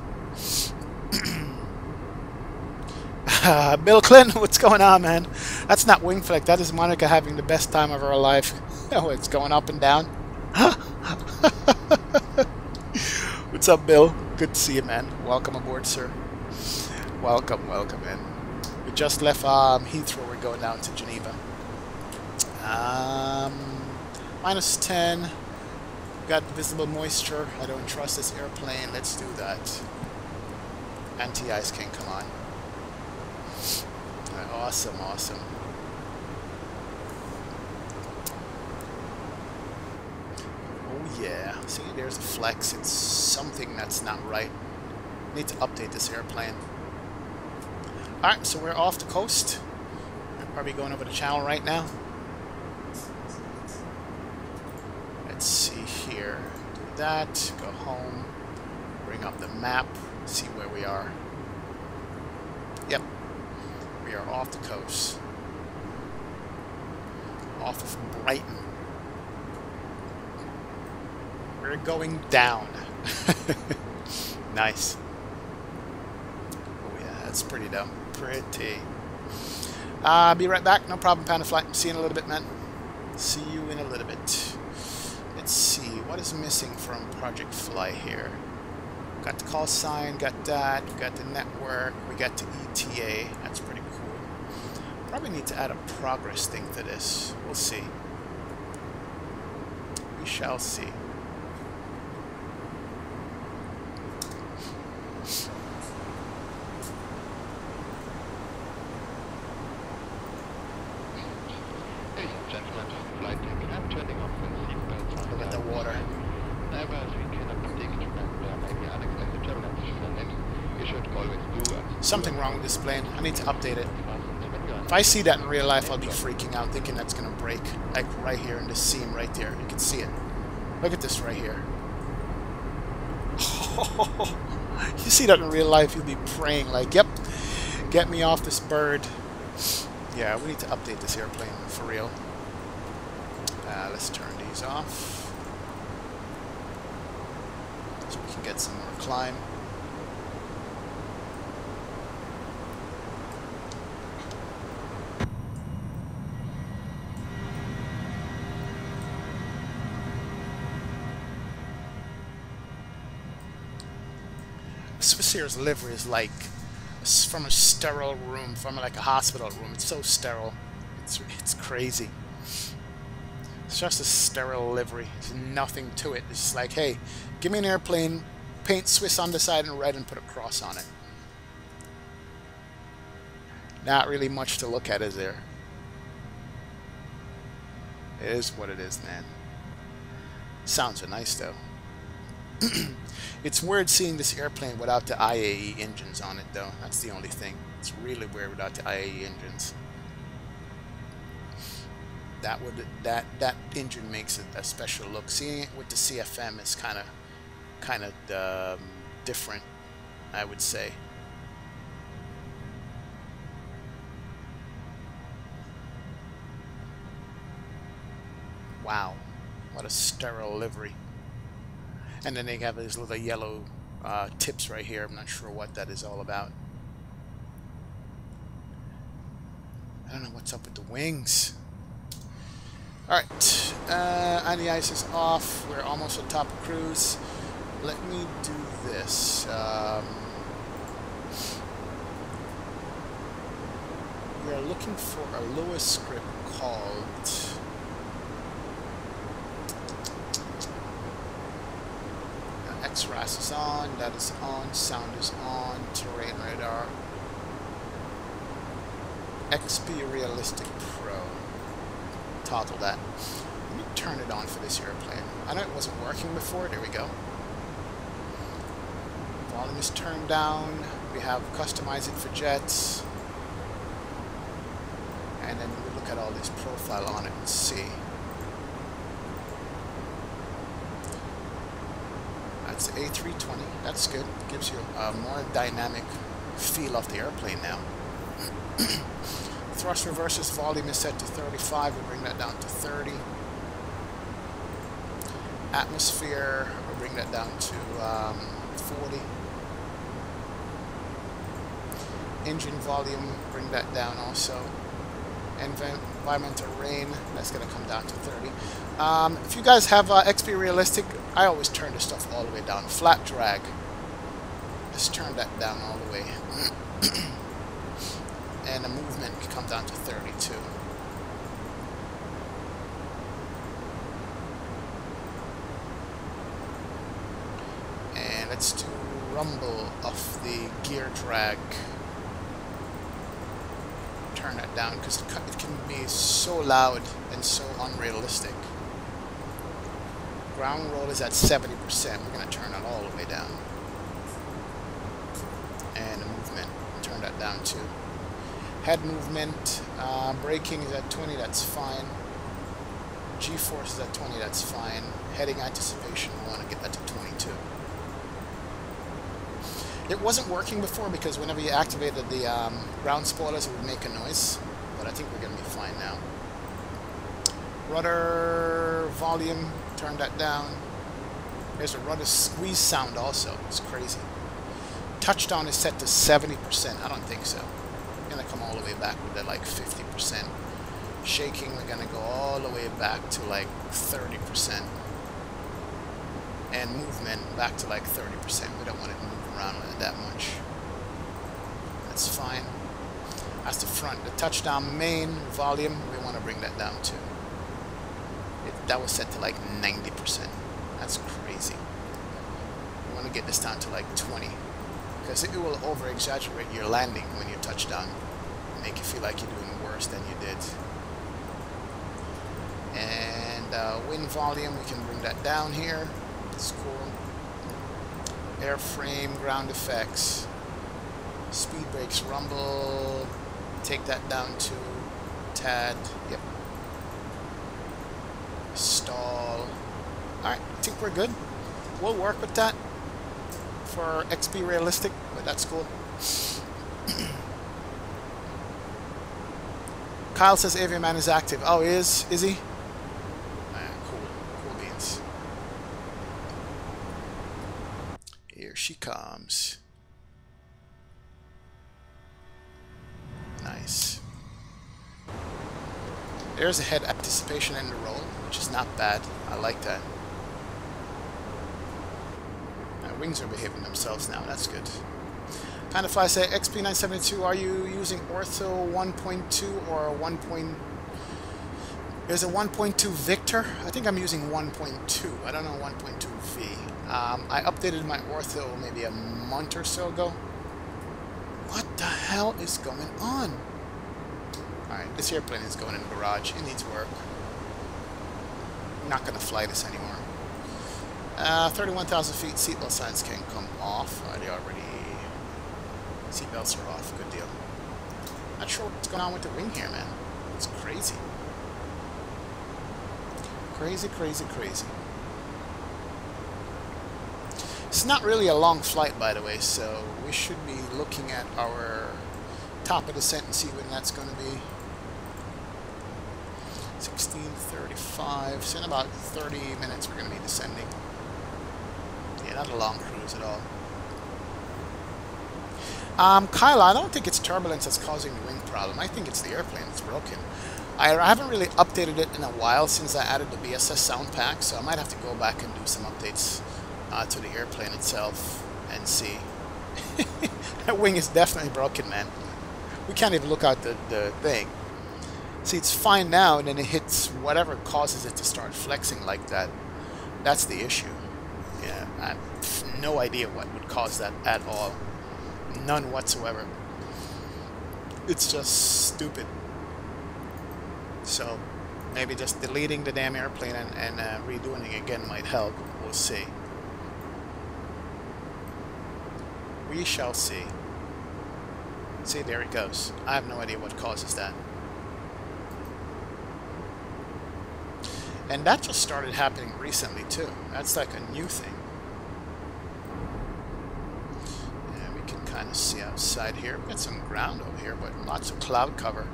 Speaker 1: Bill Clinton, what's going on, man? That's not wing flick. That is Monica having the best time of her life. Oh, it's going up and down. What's up, Bill? Good to see you, man. Welcome aboard, sir. Welcome, welcome, man. We just left Heathrow. We're going down to Geneva. -10. We got visible moisture. I don't trust this airplane. Let's do that. Anti-ice king, come on. Awesome, awesome. Oh yeah. See, there's a flex. It's something that's not right. Need to update this airplane. Alright, so we're off the coast. We're probably going over the channel right now. Let's see here. Do that. Go home. Bring up the map. See where we are. Yep. We are off the coast. Off of Brighton. We're going down. Nice. Oh yeah, that's pretty dumb. Pretty. Be right back. No problem, Panda Flight. See you in a little bit, man. See you in a little bit. Let's see. What is missing from Project Fly here? Got the call sign, got that, we got the network, we got the ETA. That's pretty cool. Probably need to add a progress thing to this. We'll see. We shall see.
Speaker 2: Ladies and gentlemen, flight deck, I'm turning off the seatbelts.
Speaker 1: Look at the water.
Speaker 2: Never as we cannot predict when there may be unexpected turbulence on it. You should always do
Speaker 1: something wrong with this plane. I need to update it. If I see that in real life, I'll be freaking out, thinking that's going to break. Like right here in this seam right there. You can see it. Look at this right here. You see that in real life, you'll be praying like, yep, get me off this bird. Yeah, we need to update this airplane for real. Let's turn these off. So we can get some more climb. Swissair's livery is like from a sterile room, from like a hospital room. It's so sterile. It's crazy. It's just a sterile livery. There's nothing to it. It's just like, hey, give me an airplane, paint Swiss on the side in red and put a cross on it. Not really much to look at, is there? It is what it is, man. Sounds nice, though. It's weird seeing this airplane without the IAE engines on it, though. That's the only thing. It's really weird without the IAE engines. That engine makes it a special look. Seeing it with the CFM is kind of different, I would say. Wow, what a sterile livery. And then they have these little yellow tips right here. I'm not sure what that is all about. I don't know what's up with the wings. Alright, anti-ice is off. We're almost at top of cruise. Let me do this. We are looking for a Lewis script called... XRAS is on, that is on, sound is on, terrain radar. XP Realistic Pro. Toggle that. Let me turn it on for this airplane. I know it wasn't working before. There we go. Volume is turned down. We have customize it for jets. And then we look at all this profile on it and see. That's the A320. That's good. Gives you a more dynamic feel of the airplane now. Thrust reverses volume is set to 35. We'll bring that down to 30. Atmosphere, we'll bring that down to 40. Engine volume, bring that down also. Environmental rain, that's going to come down to 30. If you guys have XP Realistic, I always turn this stuff all the way down. Flat drag, let's turn that down all the way. And the movement can come down to 32. And let's do rumble of the gear drag. Turn that down because it can be so loud and so unrealistic. Ground roll is at 70%. We're going to turn it all the way down. And the movement, turn that down too. Head movement, braking is at 20, that's fine. G-force is at 20, that's fine. Heading anticipation, we want to get that to 22. It wasn't working before because whenever you activated the ground spoilers, it would make a noise. But I think we're going to be fine now. Rudder volume, turn that down. There's a rudder squeeze sound also. It's crazy. Touchdown is set to 70%. I don't think so. We're going to come all the way back with like 50%. Shaking, we're going to go all the way back to like 30%. And movement back to like 30%. We don't want it to move around that much. That's fine. That's the front. The touchdown main volume, we want to bring that down too. That was set to like 90%. That's crazy. We want to get this down to like 20. Because it will over-exaggerate your landing when you touch down. Make you feel like you're doing worse than you did. And wind volume, we can bring that down here. It's cool. Airframe, ground effects, speed brakes, rumble, take that down to tad. Yep. Stall. Alright, I think we're good. We'll work with that for XP Realistic, but that's cool. Kyle says Aviaman is active. Oh, is he? Cool beans. Here she comes. Nice. There's a head anticipation in the roll, which is not bad. I like that. My wings are behaving themselves now. That's good. Pandafly say, XP972, are you using Ortho 1.2 or 1. There's a 1.2 Victor? I think I'm using 1.2. I don't know 1.2 V. I updated my Ortho maybe a month or so ago. What the hell is going on? Alright, this airplane is going in the garage. It needs work. I'm not going to fly this anymore. 31,000 feet, seatbelt signs can come off. They already... Seatbelts are off. Good deal. Not sure what's going on with the wing here, man. It's crazy. Crazy, crazy, crazy. It's not really a long flight, by the way, so we should be looking at our top of descent and see when that's going to be. 16:35. So in about 30 minutes we're going to be descending. Yeah, not a long cruise at all. Kyle, I don't think it's turbulence that's causing the wing problem. I think it's the airplane that's broken. I haven't really updated it in a while since I added the BSS Soundpack, so I might have to go back and do some updates to the airplane itself and see. That wing is definitely broken, man. We can't even look out the thing. See, it's fine now, and then it hits whatever causes it to start flexing like that. That's the issue. Yeah, I have no idea what would cause that at all. None whatsoever. It's just stupid. So, maybe just deleting the damn airplane and redoing it again might help. We'll see. We shall see. See, there it goes. I have no idea what causes that. And that just started happening recently too. That's like a new thing. And we can kind of see outside here. We've got some ground over here, but lots of cloud cover.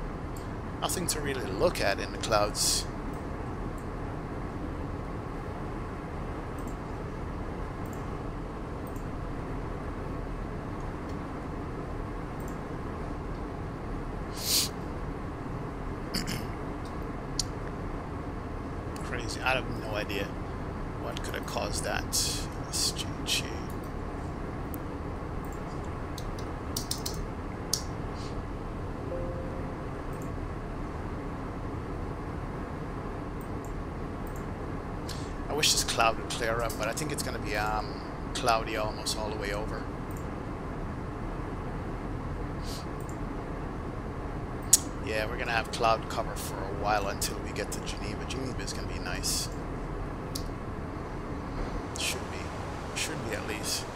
Speaker 1: Nothing to really look at in the clouds. crazy. I have no idea what could have caused that. SGG. I wish this cloud would clear up, but I think it's going to be cloudy almost all the way over. Yeah, we're going to have cloud cover for a while until we get to Geneva. Geneva is going to be nice. Should be at least.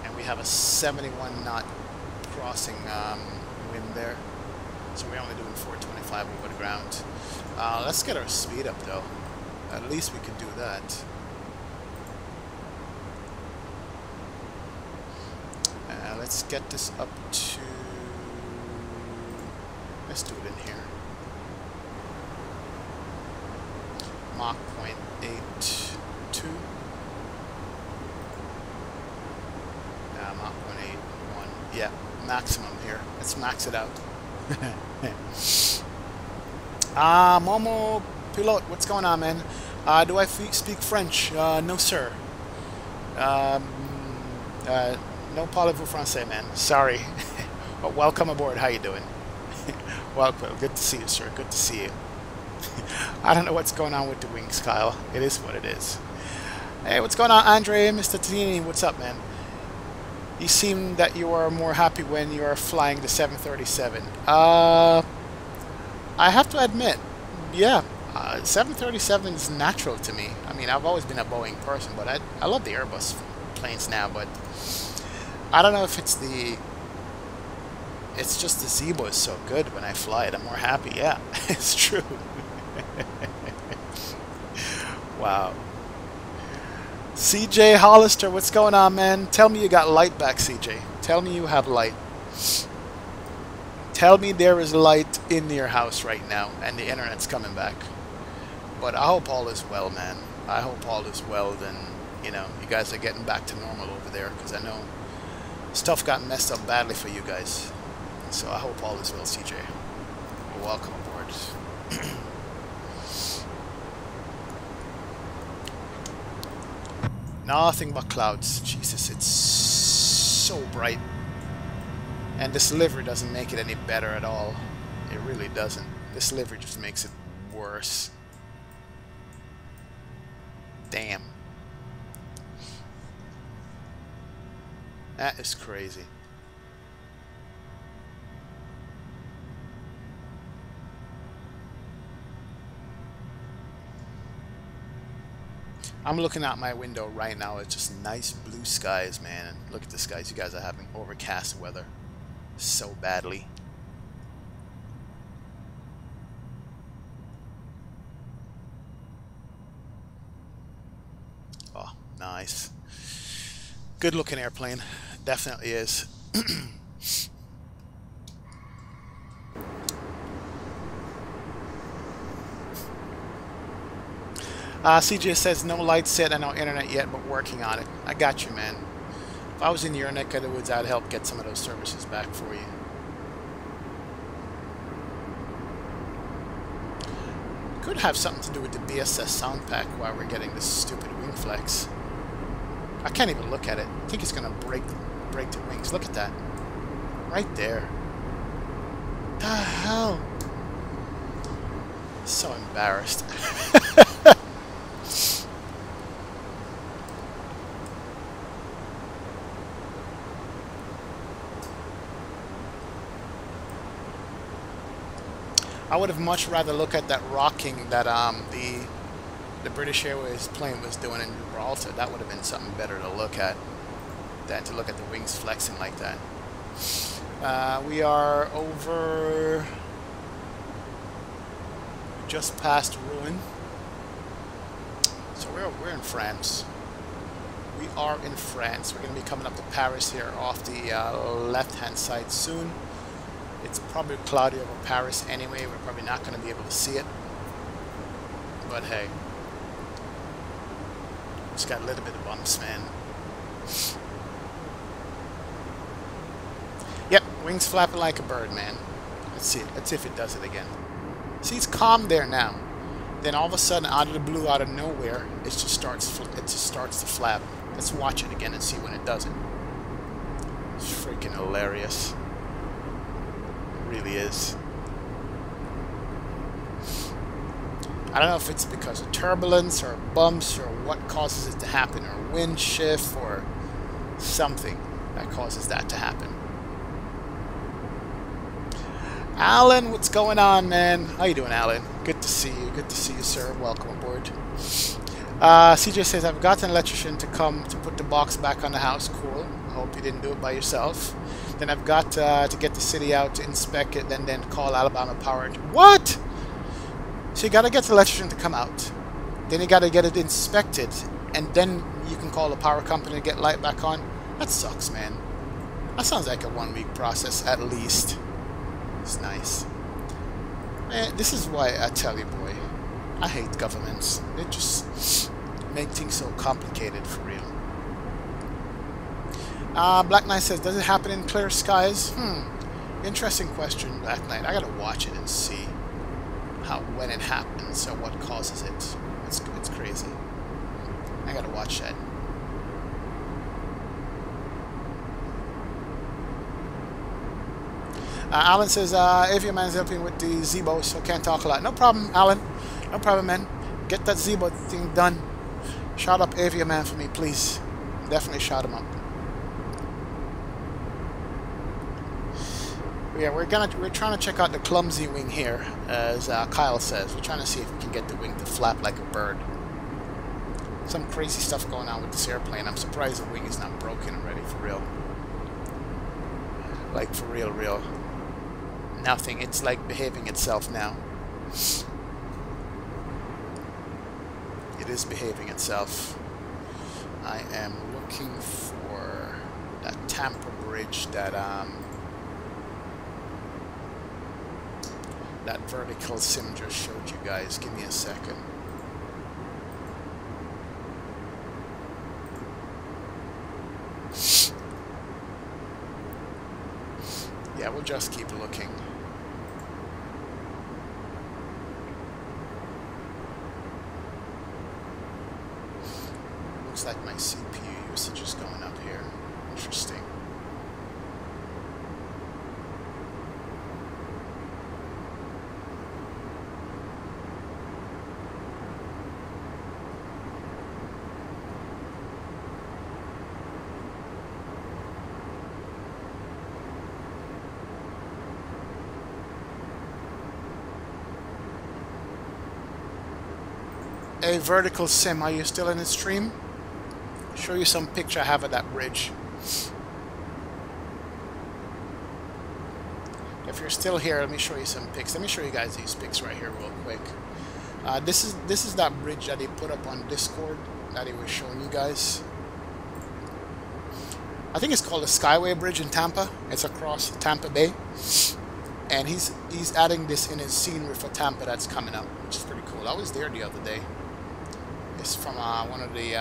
Speaker 1: And we have a 71 knot crossing wind there. So we're only doing 425 over the ground. Let's get our speed up though. At least we can do that. Let's get this up to... Let's do it in here. Mach 0.82. Mach 0.81. Yeah, maximum here. Let's max it out. Momo Pilot, what's going on, man? Do I speak French? No, sir. No parlez-vous français, man. Sorry. But welcome aboard. How you doing? Welcome. Good to see you, sir. Good to see you. I don't know what's going on with the wings, Kyle. It is what it is. Hey, what's going on, Andre? Mr. Tini, what's up, man? You seem that you are more happy when you are flying the 737. I have to admit, yeah, 737 is natural to me. I mean, I've always been a Boeing person, but I love the Airbus planes now, but I don't know if it's the... It's just the Zebo is so good when I fly it. I'm more happy. Yeah, it's true. Wow. CJ Hollister, what's going on, man? Tell me you got light back, CJ. Tell me you have light. Tell me there is light in your house right now and the internet's coming back. But I hope all is well, man. I hope all is well. Then, you know, you guys are getting back to normal over there, because I know stuff got messed up badly for you guys. So I hope all is well, CJ. You're welcome aboard. Nothing but clouds. Jesus, it's so bright. And this livery doesn't make it any better at all. It really doesn't. This livery just makes it worse. Damn. That is crazy. I'm looking out my window right now. It's just nice blue skies, man. And look at the skies. You guys are having overcast weather so badly. Oh, nice. Good looking airplane. Definitely is. CJ says no light set and no internet yet, but working on it. I got you, man. If I was in your neck of the woods, I'd help get some of those services back for you. Could have something to do with the BSS Soundpack while we're getting this stupid wing flex. I can't even look at it. I think it's gonna break the wings. Look at that. Right there. The hell? So embarrassed. I would have much rather look at that rocking that the British Airways plane was doing in Gibraltar. That would have been something better to look at than to look at the wings flexing like that. We are over just past Rouen. So we're in France. We are in France. We're going to be coming up to Paris here off the left-hand side soon. It's probably cloudy over Paris anyway. We're probably not going to be able to see it. But hey. Just got a little bit of bumps, man. Yep, wings flapping like a bird, man. Let's see it. Let's see if it does it again. See, it's calm there now. then all of a sudden, out of the blue, out of nowhere, it just starts to flap. Let's watch it again and see when it does it. It's freaking hilarious. It really is. I don't know if it's because of turbulence or bumps or what causes it to happen, or wind shift or something that causes that to happen. Alan, what's going on, man? How you doing, Alan? Good to see you. Good to see you, sir. Welcome aboard. CJ says, I've got an electrician to come to put the box back on the house. Cool. I hope you didn't do it by yourself. Then I've got to get the city out to inspect it, then call Alabama Power. What? So you got to get the electrician to come out. Then you got to get it inspected, and then you can call the power company to get light back on. That sucks, man. That sounds like a 1 week process at least. It's nice. Man, this is why I tell you, boy, I hate governments. They just make things so complicated for real. Black Knight says, does it happen in clear skies? Interesting question, Black Knight. I gotta watch it and see when it happens or what causes it. It's crazy. I gotta watch that. Alan says, if your man's helping with the Zebo, so can't talk a lot. No problem, Alan. No problem, man. Get that Zebo thing done. Shout up Avia Man for me, please. Definitely shout him up. Yeah, we're trying to check out the clumsy wing here, as Kyle says. We're trying to see if we can get the wing to flap like a bird. Some crazy stuff going on with this airplane. I'm surprised the wing is not broken already, for real. Like, for real. Nothing. It's like behaving itself now. It is behaving itself. I am looking for that Tampa bridge that that vertical sim just showed you guys. Give me a second. Yeah, we'll just keep looking. Looks like my CPU usage is going up here. Interesting. A vertical sim, are you still in the stream? Show you some picture I have of that bridge. If you're still here, let me show you some pics. Let me show you guys these pics right here real quick. This is that bridge that he put up on Discord that he was showing you guys. I think it's called the Skyway Bridge in Tampa. It's across Tampa Bay. And he's adding this in his scenery for Tampa that's coming up, which is pretty cool. I was there the other day. It's from one of the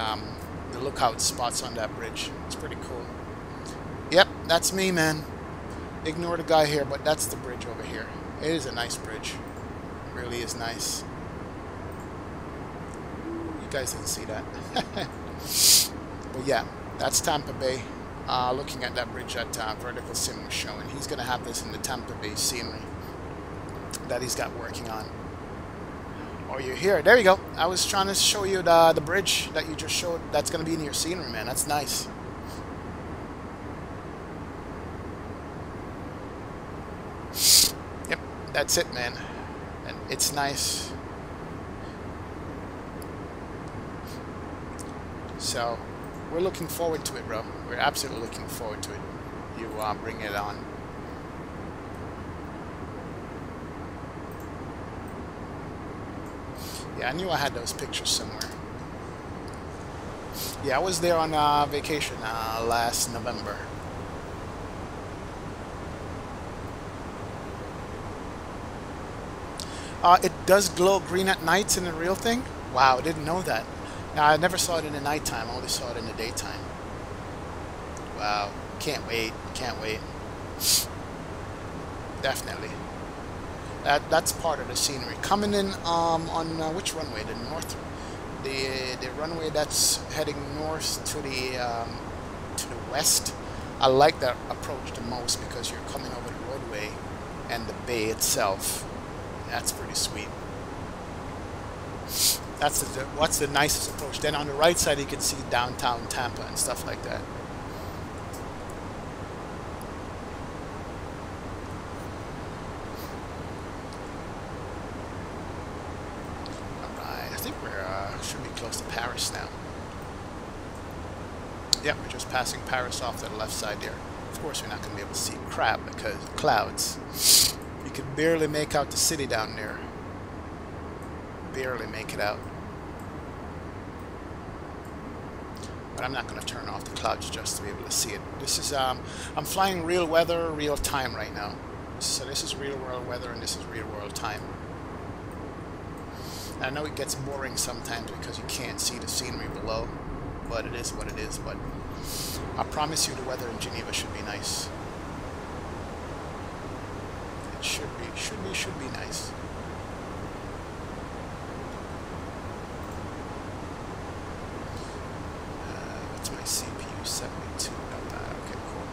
Speaker 1: lookout spots on that bridge. It's pretty cool. Yep, that's me, man. Ignore the guy here, but that's the bridge over here. It is a nice bridge. It really is nice. You guys didn't see that. But yeah, that's Tampa Bay. Looking at that bridge that Vertical Sim was showing. He's going to have this in the Tampa Bay scenery that he's got working on. Oh, you're here. There you go. I was trying to show you the bridge that you just showed. That's going to be in your scenery, man. That's nice. Yep, that's it, man. And it's nice. So, we're looking forward to it, bro. We're absolutely looking forward to it. You bring it on. Yeah, I knew I had those pictures somewhere. Yeah, I was there on vacation last November. It does glow green at nights in the real thing? Wow, I didn't know that. Now, I never saw it in the nighttime. I only saw it in the daytime. Wow. Can't wait. Can't wait. Definitely. That's part of the scenery. Coming in on which runway? The north, the runway that's heading north to the west. I like that approach the most because you're coming over the roadway and the bay itself. That's pretty sweet. What's the nicest approach. Then on the right side you can see downtown Tampa and stuff like that. Alright, I think we're should be close to Paris now. Yep, we're just passing Paris off to the left side there. Of course we're not going to be able to see crap because of clouds. You can barely make out the city down there. Barely make it out. But I'm not going to turn off the clouds just to be able to see it. This is I'm flying real weather, real time right now. So this is real world weather and this is real world time. And I know it gets boring sometimes because you can't see the scenery below, but it is what it is. But I promise you the weather in Geneva should be nice. It should be nice. What's my CPU? 72. Not bad. Okay, cool.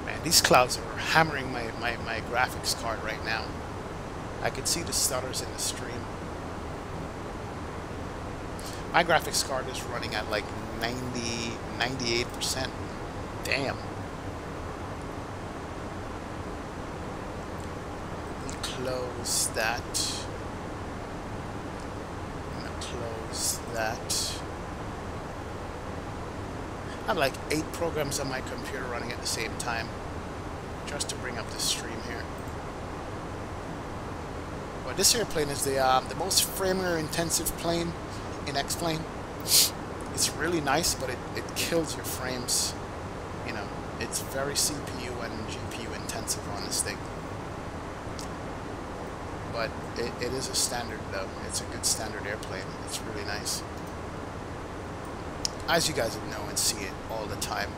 Speaker 1: Man, these clouds are hammering my graphics card right now. I can see the stutters in the stream. My graphics card is running at like 98%. Damn. Let me close that. I'm gonna close that. I have like 8 programs on my computer running at the same time, just to bring up the stream here. Well, this airplane is the most firmware intensive plane in X-Plane. It's really nice, but it kills your frames. You know, it's very CPU and GPU intensive on this thing. But it is a standard though. It's a good standard airplane. It's really nice. As you guys know and see it all the time.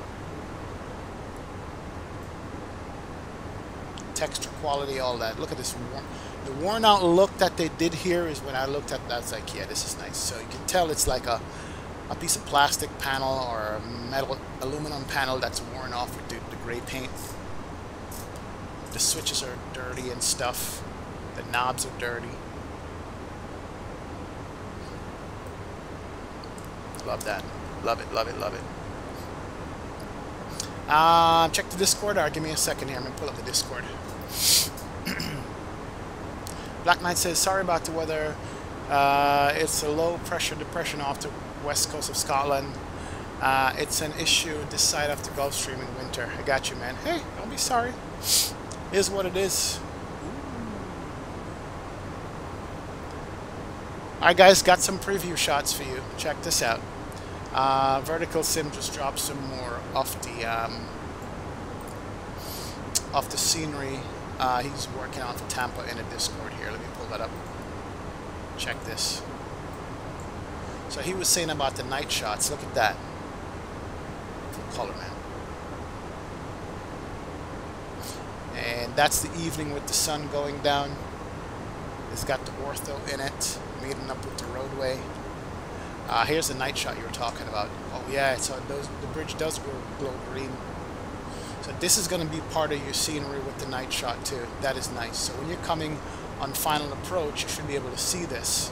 Speaker 1: Texture quality, all that. Look at this. The worn out look that they did here is when I looked at that, I was like, yeah, this is nice. So you can tell it's like a piece of plastic panel or a metal aluminum panel that's worn off with the gray paint. The switches are dirty and stuff. The knobs are dirty. Love that. Love it, love it, love it. Check the Discord. Give me a second here. I'm going to pull up the Discord. Black Knight says, sorry about the weather. It's a low pressure depression off the west coast of Scotland. It's an issue this side of the Gulf Stream in winter. I got you, man. Hey, don't be sorry. It is what it is. Alright guys, got some preview shots for you. Check this out. Vertical Sim just dropped some more off the scenery. He's working on for Tampa in a Discord here. Let me pull that up. Check this. So he was saying about the night shots. Look at that. Full color, man. And that's the evening with the sun going down. It's got the ortho in it, meeting up with the roadway. Here's the night shot you were talking about. Oh yeah, so the bridge does glow green. So this is going to be part of your scenery with the night shot too. That is nice. So when you're coming on final approach, you should be able to see this.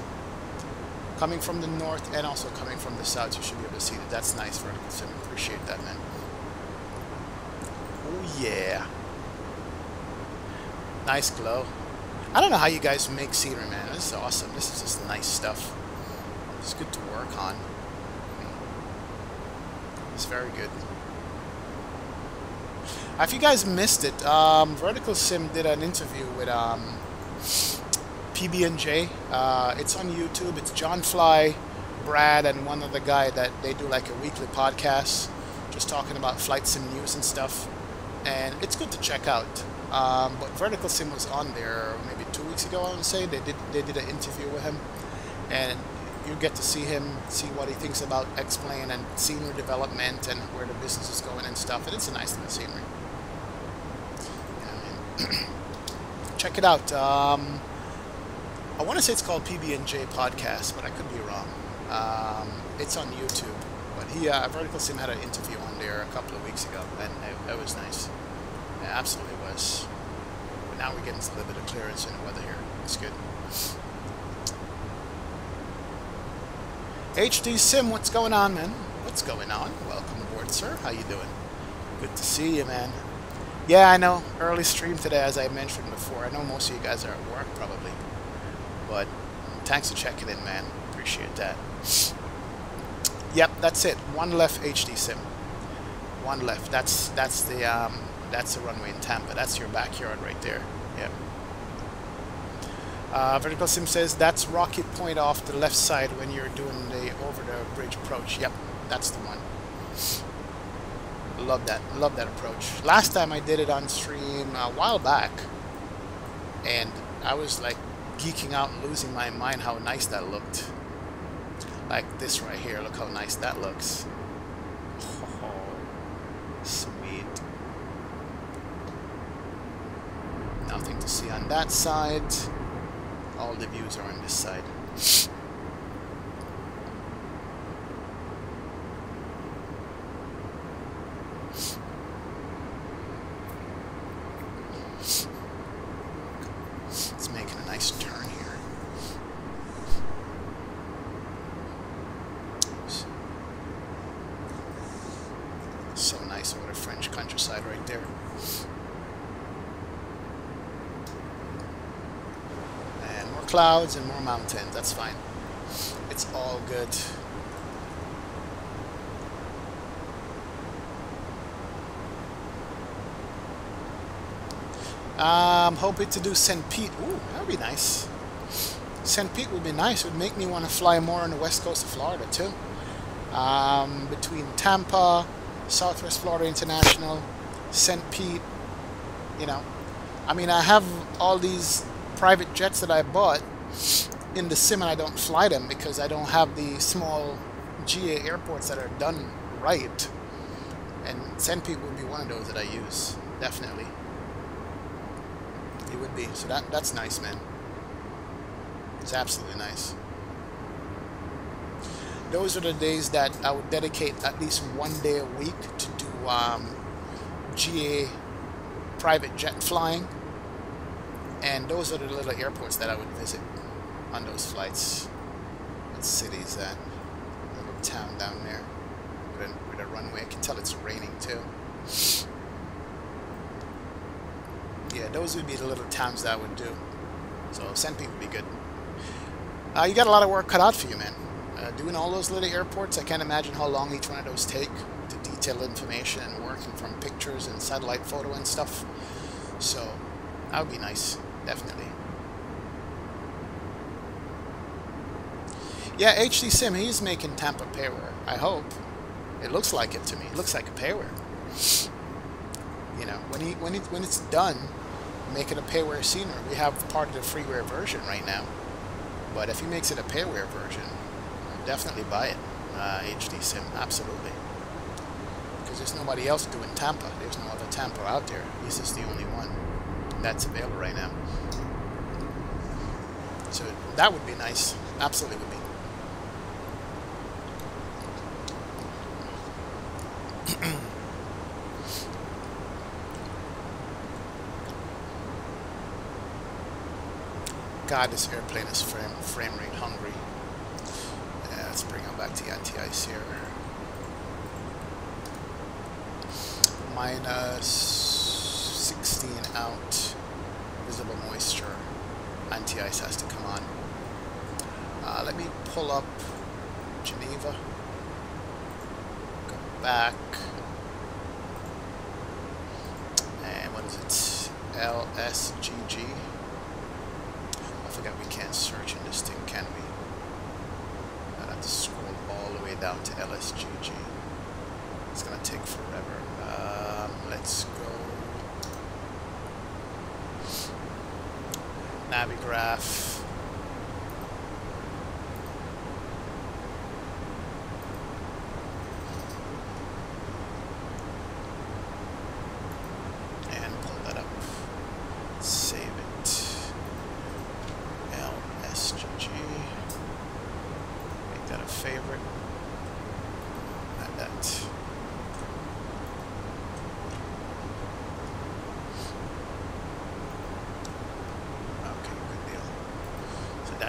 Speaker 1: Coming from the north and also coming from the south, you should be able to see that. That's nice, Vertical Sim. Appreciate that, man. Oh yeah. Nice glow. I don't know how you guys make scenery, man. This is awesome. This is just nice stuff. It's good to work on. It's very good. If you guys missed it, Vertical Sim did an interview with PB&J. It's on YouTube. It's John Fly, Brad, and one other guy that they do like a weekly podcast, just talking about flight sim news and stuff. And it's good to check out. But Vertical Sim was on there maybe 2 weeks ago, I would say. They did an interview with him, and you get to see him, see what he thinks about X-Plane and scenery development and where the business is going and stuff. And it's a nice little scenery. Yeah, check it out. I want to say it's called PB&J Podcast, but I could be wrong. It's on YouTube. But Vertical Sim had an interview on there a couple of weeks ago, and it was nice. It absolutely was. But now we're getting a little bit of clearance in the weather here. It's good. HD Sim, what's going on, man? What's going on? Welcome aboard, sir. How you doing? Good to see you, man. Yeah, I know. Early stream today, as I mentioned before. I know most of you guys are at work, probably. But thanks for checking in, man. Appreciate that. Yep, that's it. One left, HD Sim. One left. That's the runway in Tampa. That's your backyard right there. Yep. Vertical Sim says that's Rocket Point off the left side when you're doing the over the bridge approach. Yep, that's the one. Love that. Love that approach. Last time I did it on stream a while back, and I was like geeking out and losing my mind how nice that looked. Like this right here. Look how nice that looks. Oh, sweet. Nothing to see on that side. All the views are on this side. It's making a nice turn here. So nice over the French countryside right there. Clouds and more mountains. That's fine. It's all good. I'm hoping to do St. Pete. Ooh, that would be nice. St. Pete would be nice. It would make me want to fly more on the west coast of Florida too. Between Tampa, Southwest Florida International, St. Pete. You know, I mean, I have all these private jets that I bought in the sim, and I don't fly them because I don't have the small GA airports that are done right. And St. Pete would be one of those that I use, definitely. It would be. So that's nice, man. It's absolutely nice. Those are the days that I would dedicate at least one day a week to do GA private jet flying. And those are the little airports that I would visit on those flights. What city is that? A little town down there with a runway. I can tell it's raining too. Yeah, those would be the little towns that I would do. So St. Pete would be good. You got a lot of work cut out for you, man. Doing all those little airports, I can't imagine how long each one of those take to detail information and working from pictures and satellite photo and stuff. So that would be nice. Definitely. Yeah, HD Sim, he's making Tampa payware. I hope. It looks like it to me. It looks like a payware. You know, when it's done, make it a payware scenery. We have part of the freeware version right now. But if he makes it a payware version, I'll definitely buy it. HD Sim, absolutely. Because there's nobody else doing Tampa. There's no other Tampa out there. This is the only one that's available right now. So that would be nice. Absolutely would be. God, this airplane is frame rate hungry. Yeah, let's bring it back to anti-ice here. Minus 16 out. Visible moisture. Anti-ice has to come on. Let me pull up Geneva. Go back. And what is it? LSGG. I forgot we can't search in this thing, can we? I have to scroll all the way down to LSGG. It's gonna take forever. Let's go. Navigraph.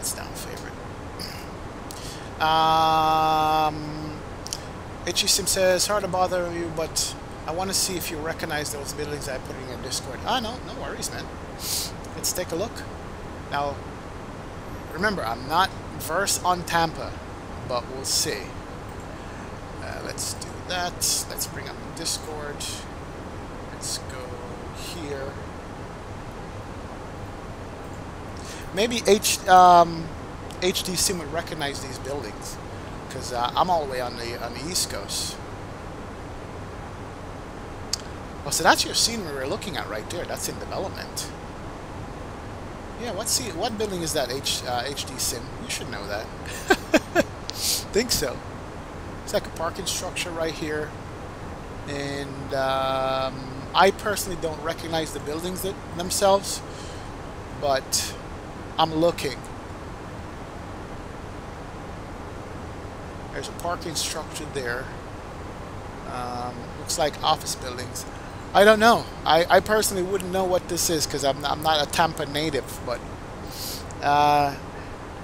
Speaker 1: That's down favorite. Itchy Sim says, sorry to bother you, but I want to see if you recognize those buildings I put in your Discord. Ah, no worries, man. Let's take a look. Now, remember, I'm not versed on Tampa, but we'll see. Let's do that. Let's bring up the Discord. Let's go here. Maybe HD Sim would recognize these buildings, because I'm all the way on the East Coast. Oh, so that's your scenery we're looking at right there. That's in development. Yeah, what building is that, HD Sim? You should know that. Think so. It's like a parking structure right here. And I personally don't recognize the buildings themselves, but I'm looking. There's a parking structure there. Looks like office buildings. I don't know. I personally wouldn't know what this is because I'm not a Tampa native. But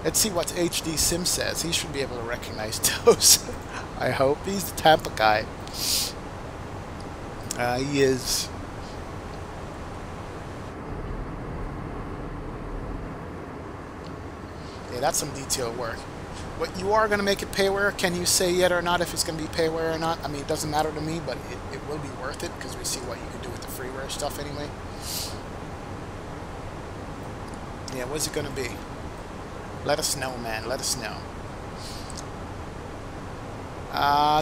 Speaker 1: let's see what HD Sim says. He should be able to recognize those. I hope. He's the Tampa guy. He is. Yeah, that's some detailed work. What you are going to make it payware, can you say yet or not if it's going to be payware or not? I mean, it doesn't matter to me, but it will be worth it because we see what you can do with the freeware stuff anyway. Yeah, what's it going to be? Let us know, man. Let us know.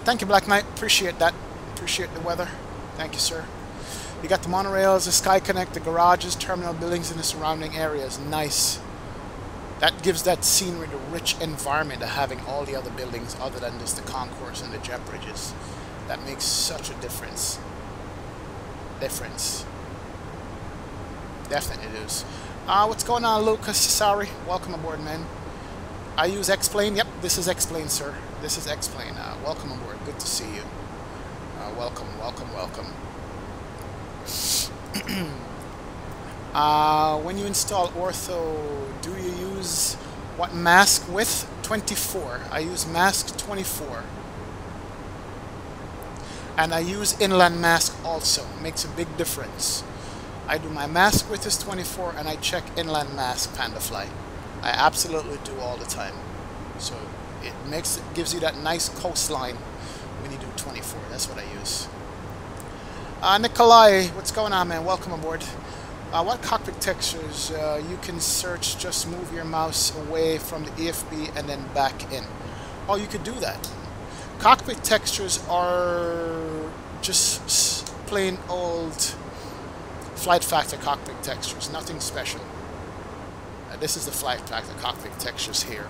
Speaker 1: Thank you, Black Knight. Appreciate that. Appreciate the weather. Thank you, sir. You got the monorails, the Sky Connect, the garages, terminal buildings in the surrounding areas. Nice. That gives that scenery the rich environment of having all the other buildings other than just the concourse and the jet bridges. That makes such a difference. Definitely is. What's going on, Lucas? Sorry. Welcome aboard, man. I use X-Plane. Yep, this is X-Plane, sir. This is X-Plane. Welcome aboard. Good to see you. Welcome. When you install Ortho, do you use what mask width? 24. I use mask 24. And I use inland mask also. Makes a big difference. I do my mask width is 24 and I check inland mask Pandafly. I absolutely do all the time. So it gives you that nice coastline when you do 24. That's what I use. Nikolai, what's going on, man? Welcome aboard. What cockpit textures you can search? Just move your mouse away from the EFB and then back in. Oh, you could do that. Cockpit textures are just plain old flight factor cockpit textures, nothing special. This is the flight factor cockpit textures here.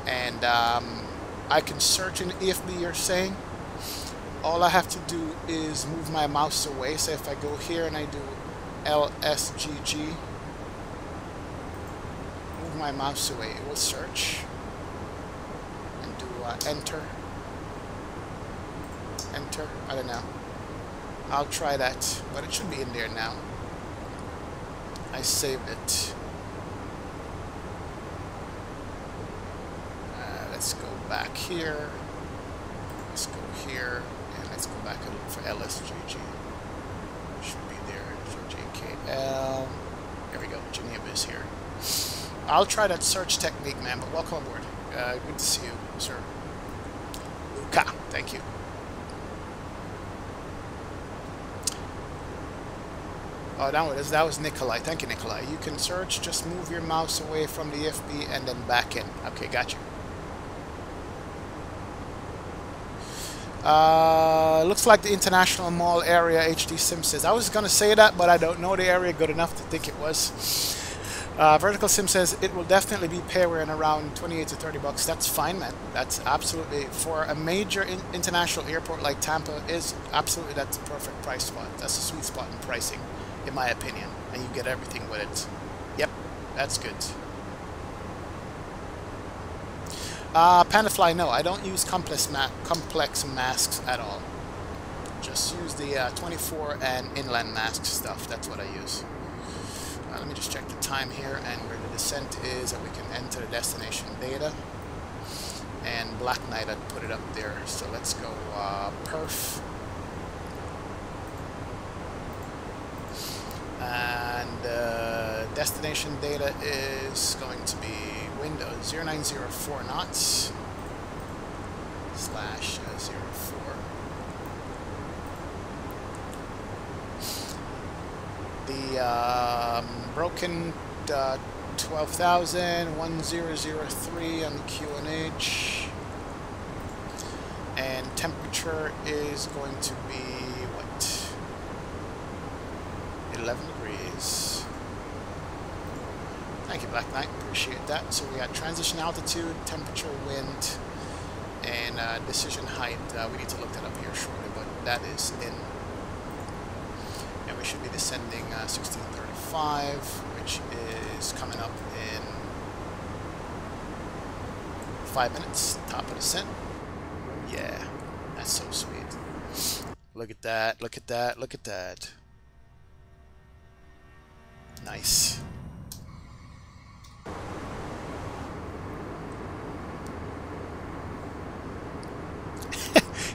Speaker 1: And I can search in the EFB, you're saying? All I have to do is move my mouse away. So if I go here and I do LSGG, move my mouse away, it will search. And do enter. Enter, I don't know. I'll try that, but it should be in there now. I saved it. Let's go back here. Let's go here. And let's go back and look for LSGG. Should be there. So JKL. There we go. Geneva is here. I'll try that search technique, man, but welcome aboard. Good to see you, sir. Luca, thank you. Oh, that was Nikolai. Thank you, Nikolai. You can search, just move your mouse away from the FB and then back in. Okay, got you. Looks like the International Mall area, HD Sim says. I was going to say that, but I don't know the area good enough to think it was. Vertical Sim says it will definitely be payware in around 28 to 30 bucks. That's fine, man. That's absolutely, for a major international airport like Tampa, is absolutely, that's a perfect price spot. That's a sweet spot in pricing, in my opinion. And you get everything with it. Yep, that's good. Pandafly, no, I don't use complex masks at all. Just use the 24 and inland mask stuff. That's what I use. Let me just check the time here and where the descent is, and we can enter the destination data. And Black Knight, I'd put it up there. So let's go perf. And destination data is going to be Windows 0904 knots slash 04. The broken 12,000, 1003 on the QNH, and temperature is going to be what? 11 degrees. Thank you, Black Knight, appreciate that. So we got transition altitude, temperature, wind, and decision height. We need to look that up here shortly, but that is in. And we should be descending 1635, which is coming up in 5 minutes. Top of descent. Yeah, that's so sweet. Look at that, look at that, look at that. Nice.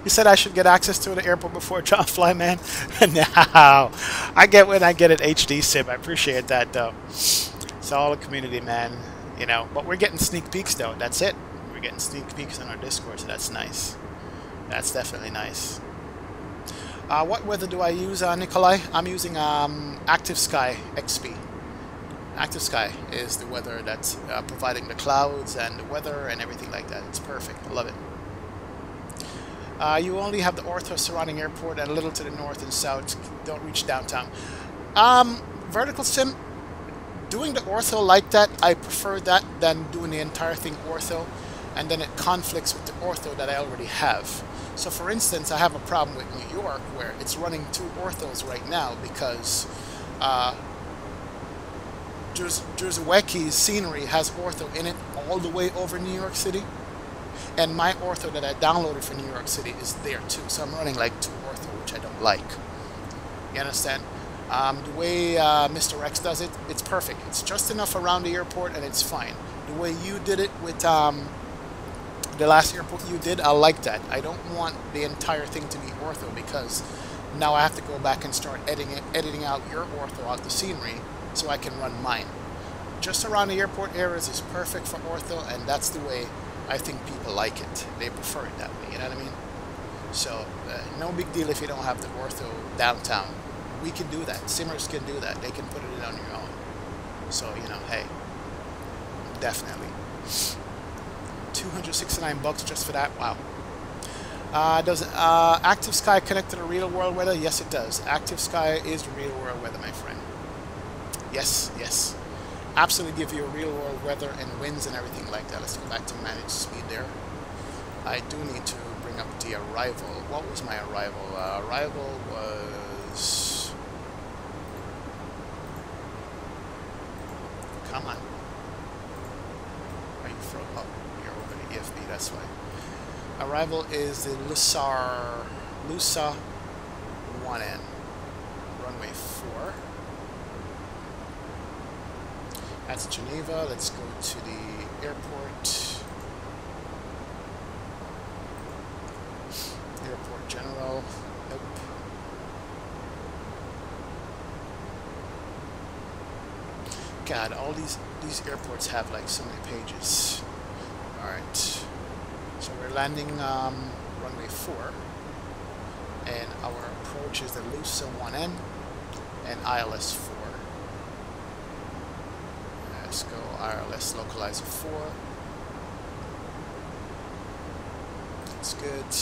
Speaker 1: You said I should get access to the airport before John Fly, man. No, I get when I get an HD sim. I appreciate that, though. It's all a community, man. You know, but we're getting sneak peeks, though. That's it. We're getting sneak peeks on our Discord, so that's nice. That's definitely nice. What weather do I use, Nikolai? I'm using Active Sky XP. Active Sky is the weather that's providing the clouds and the weather and everything like that. It's perfect. I love it. You only have the ortho surrounding airport and a little to the north and south. Don't reach downtown. Vertical sim, doing the ortho like that, I prefer that than doing the entire thing ortho, and then it conflicts with the ortho that I already have. So for instance, I have a problem with New York where it's running 2 orthos right now because Jersey's scenery has ortho in it all the way over New York City. And my ortho that I downloaded for New York City is there too. So I'm running like 2 ortho, which I don't like. You understand? The way Mr. X does it, it's perfect. It's just enough around the airport and it's fine. The way you did it with the last airport you did, I like that. I don't want the entire thing to be ortho because now I have to go back and start editing out your ortho out the scenery so I can run mine. Just around the airport areas is perfect for ortho, and that's the way I think people like it. They prefer it that way, you know what I mean? So, no big deal if you don't have the ortho downtown. We can do that. Simmers can do that. They can put it in on your own. So, you know, hey, definitely. $269 just for that? Wow. Does Active Sky connect to the real world weather? Yes, it does. Active Sky is the real world weather, my friend. Yes, yes. Absolutely give you a real world weather and winds and everything like that. Let's go back to manage speed there. I do need to bring up the arrival. What was my arrival? Arrival was... Come on. Are you from? Oh, you're over the EFB, that's why. Arrival is the Lusa 1N. Runway 4. That's Geneva. Let's go to the airport. Airport General. Nope. God, all these airports have like so many pages. Alright. So we're landing runway 4. And our approach is the Lusa 1N and ILS 4. Let's go ILS localizer 4. That's good.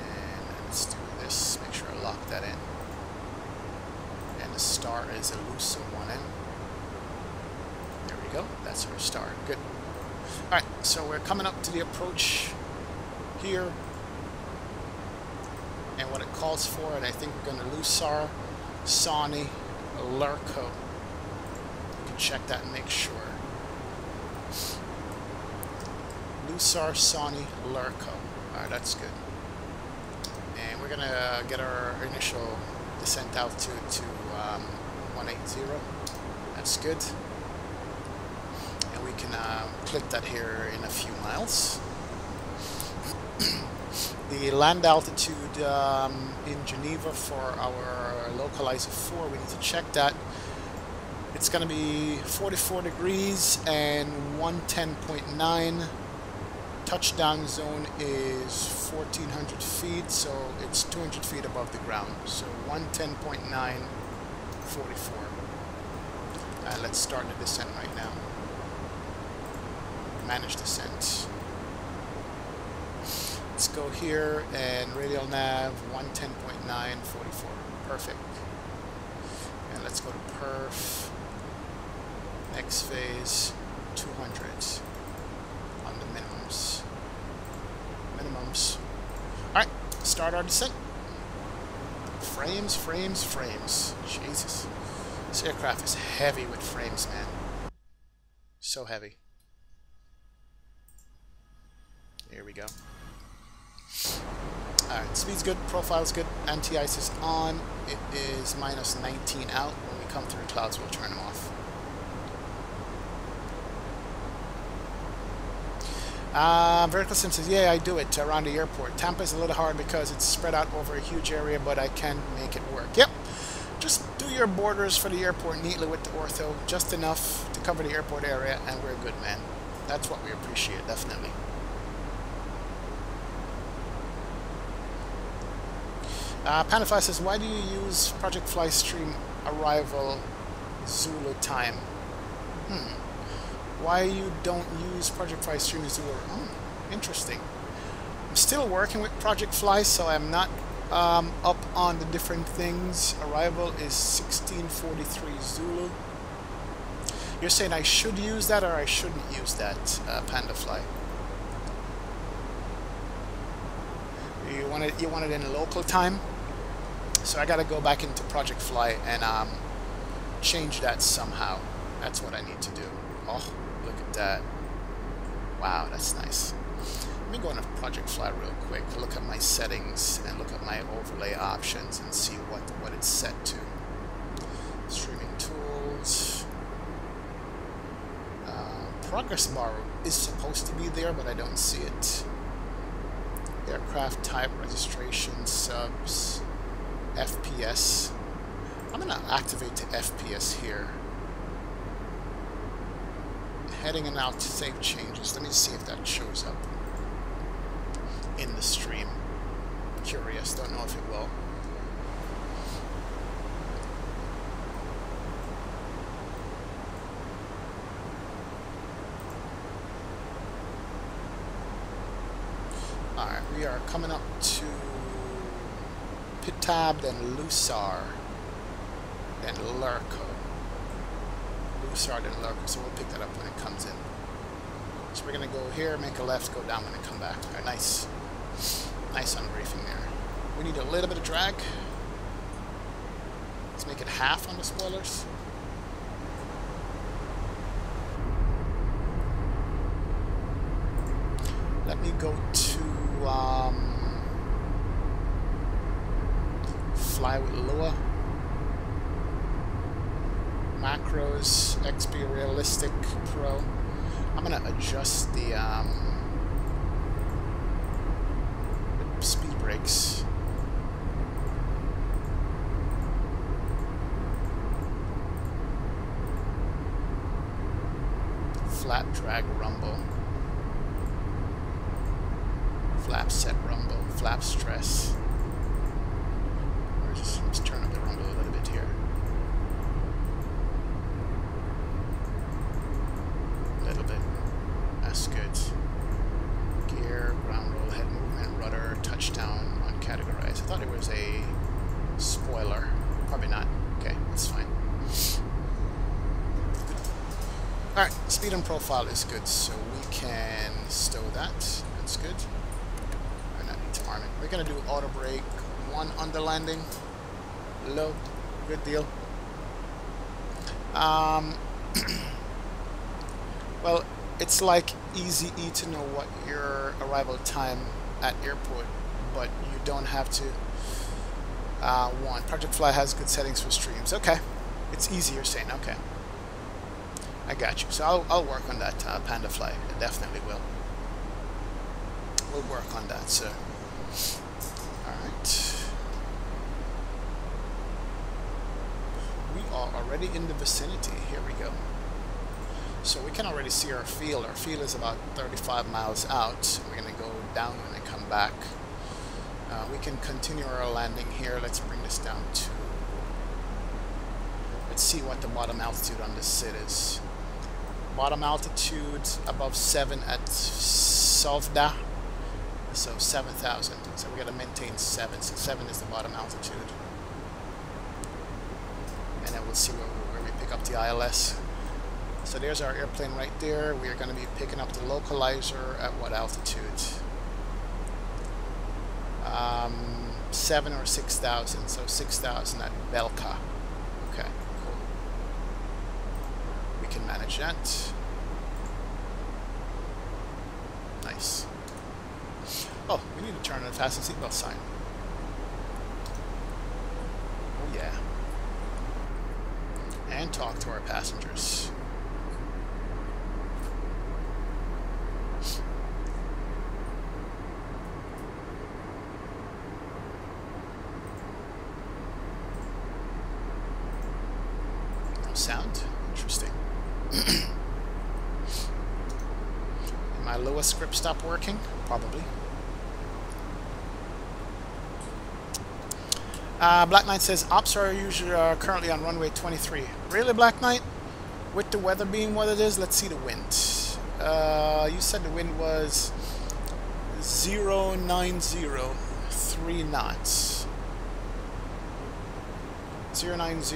Speaker 1: And let's do this. Make sure I lock that in. And the star is a Lusa 1N. There we go. That's our star. Good. Alright, so we're coming up to the approach here. And what it calls for, and I think we're going to Lusar, Sawney, Lurko. Check that and make sure. Lusar, Sawney, Lurko. Alright, that's good. And we're gonna get our initial descent altitude to 180. That's good. And we can click that here in a few miles. The land altitude in Geneva for our localizer 4, we need to check that. It's going to be 44 degrees and 110.9. Touchdown zone is 1,400 feet, so it's 200 feet above the ground. So 110.9, 44. Let's start the descent right now. Manage descent. Let's go here and radial nav 110.9, 44. Perfect. And let's go to perf. Next phase 200 on the minimums. Alright, start our descent. Frames, frames, frames. Jesus. This aircraft is heavy with frames, man. So heavy. Here we go. Alright, speed's good, profile's good, anti-ice is on. It is minus 19 out. When we come through clouds, we'll turn them off. Vertical sim says, yeah, I do it around the airport. Tampa is a little hard because it's spread out over a huge area, but I can make it work. Yep, just do your borders for the airport neatly with the ortho, just enough to cover the airport area, and we're good, man. That's what we appreciate, definitely. Panafly says, why do you use Project Flystream arrival Zulu time? Why you don't use Project Flystream Zulu? Oh, interesting. I'm still working with Project Fly, so I'm not up on the different things. Arrival is 1643 Zulu. You're saying I should use that or I shouldn't use that, Pandafly? You want it in local time? So I gotta go back into Project Fly and change that somehow. That's what I need to do. Oh, look at that. Wow, that's nice. Let me go into Project Fly real quick, look at my settings and look at my overlay options and see what it's set to. Streaming tools. Progress bar is supposed to be there, but I don't see it. Aircraft type, registration, subs, FPS. I'm going to activate the FPS here. Heading and out, save changes. Let me see if that shows up in the stream. Curious, don't know if it will. Alright, we are coming up to Pitab, then Lusar, then Lurko. Lusar, then Lurko, so we'll pick that up when it comes in. So we're going to go here, make a left, go down when it come back. Alright, nice. Nice unbriefing there. We need a little bit of drag. Let's make it half on the spoilers. Let me go to fly with Lua. Macros, XP Realistic Pro. I'm going to adjust the speed brakes. Flat drag rumble. Flap set rumble. Flap stress. Let's turn up the rumble a little bit here. A little bit. That's good. Gear, ground roll, head movement, rudder, touchdown, uncategorized. I thought it was a spoiler. Probably not. Okay, that's fine. Alright, speed and profile is good, so we can stow that. That's good. I not need to arm it. We're going to do auto brake, 1 under landing, low, good deal. Well, it's like easy to know what your arrival time at airport, but you don't have to want. Project Fly has good settings for streams. Okay, it's easy, you're saying. Okay. I got you. So I'll work on that, Panda Fly. I definitely will. We'll work on that, sir. Alright. We are already in the vicinity. Here we go. So we can already see our field. Our field is about 35 miles out. We're going to go down when I come back. We can continue our landing here. Let's bring this down to... Let's see what the bottom altitude on this SID is. Bottom altitude above 7 at Sovda. So 7,000. So we got to maintain 7. So 7 is the bottom altitude. And then we'll see where we pick up the ILS. So there's our airplane right there. We are going to be picking up the localizer at what altitude? 7 or 6,000. So 6,000 at Belka. Okay, cool. We can manage that. Nice. Oh, we need to turn on the fasten seatbelt sign. Oh yeah. And talk to our passengers. No sound? Interesting. Did my Lewis script stop working? Probably. Black Knight says, ops are usually currently on runway 23. Really, Black Knight? With the weather being what it is, let's see the wind. You said the wind was 090, 3 knots. 090.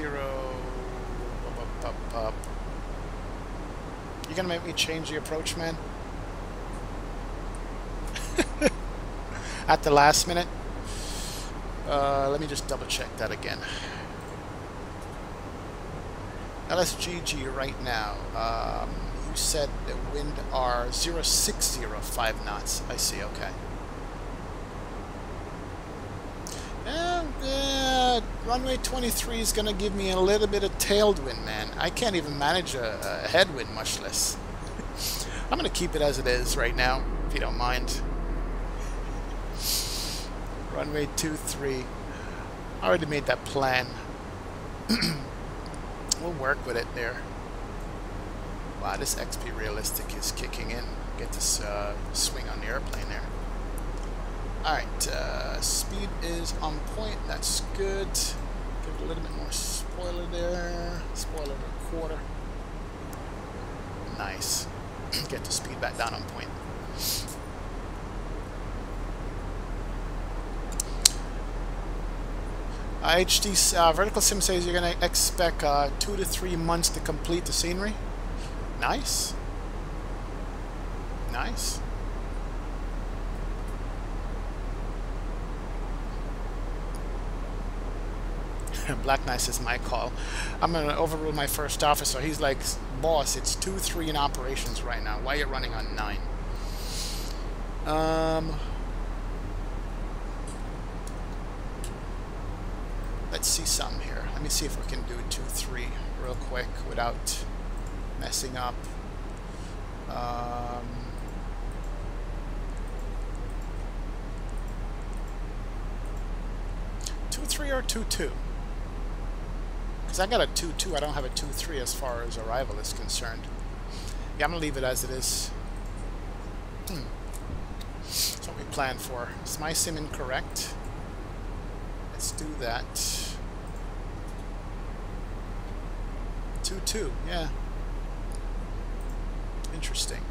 Speaker 1: You gonna make me change the approach, man? At the last minute? Let me just double check that again. LSGG right now. You said the wind are 060, 5 knots. I see, okay. Runway 23 is going to give me a little bit of tailwind, man. I can't even manage a headwind, much less. I'm going to keep it as it is right now, if you don't mind. Runway 23. I already made that plan. We'll work with it there. Wow, this XP Realistic is kicking in. Get this swing on the airplane there. Alright, speed is on point. That's good. Give it a little bit more spoiler there. Spoiler a quarter. Nice. Get the speed back down on point. HD Vertical Sim says you're going to expect 2 to 3 months to complete the scenery. Nice. Nice. Black Knight is my call. I'm going to overrule my first officer. He's like, boss, it's 2-3 in operations right now. Why are you running on 9? Let's see something here. Let me see if we can do 2-3 real quick without messing up. 2-3 or 2-2? Because I got a 2-2. I don't have a 2-3 as far as arrival is concerned. Yeah, I'm going to leave it as it is. That's what we planned for. Is my sim incorrect? Let's do that. 2-2, yeah. Interesting.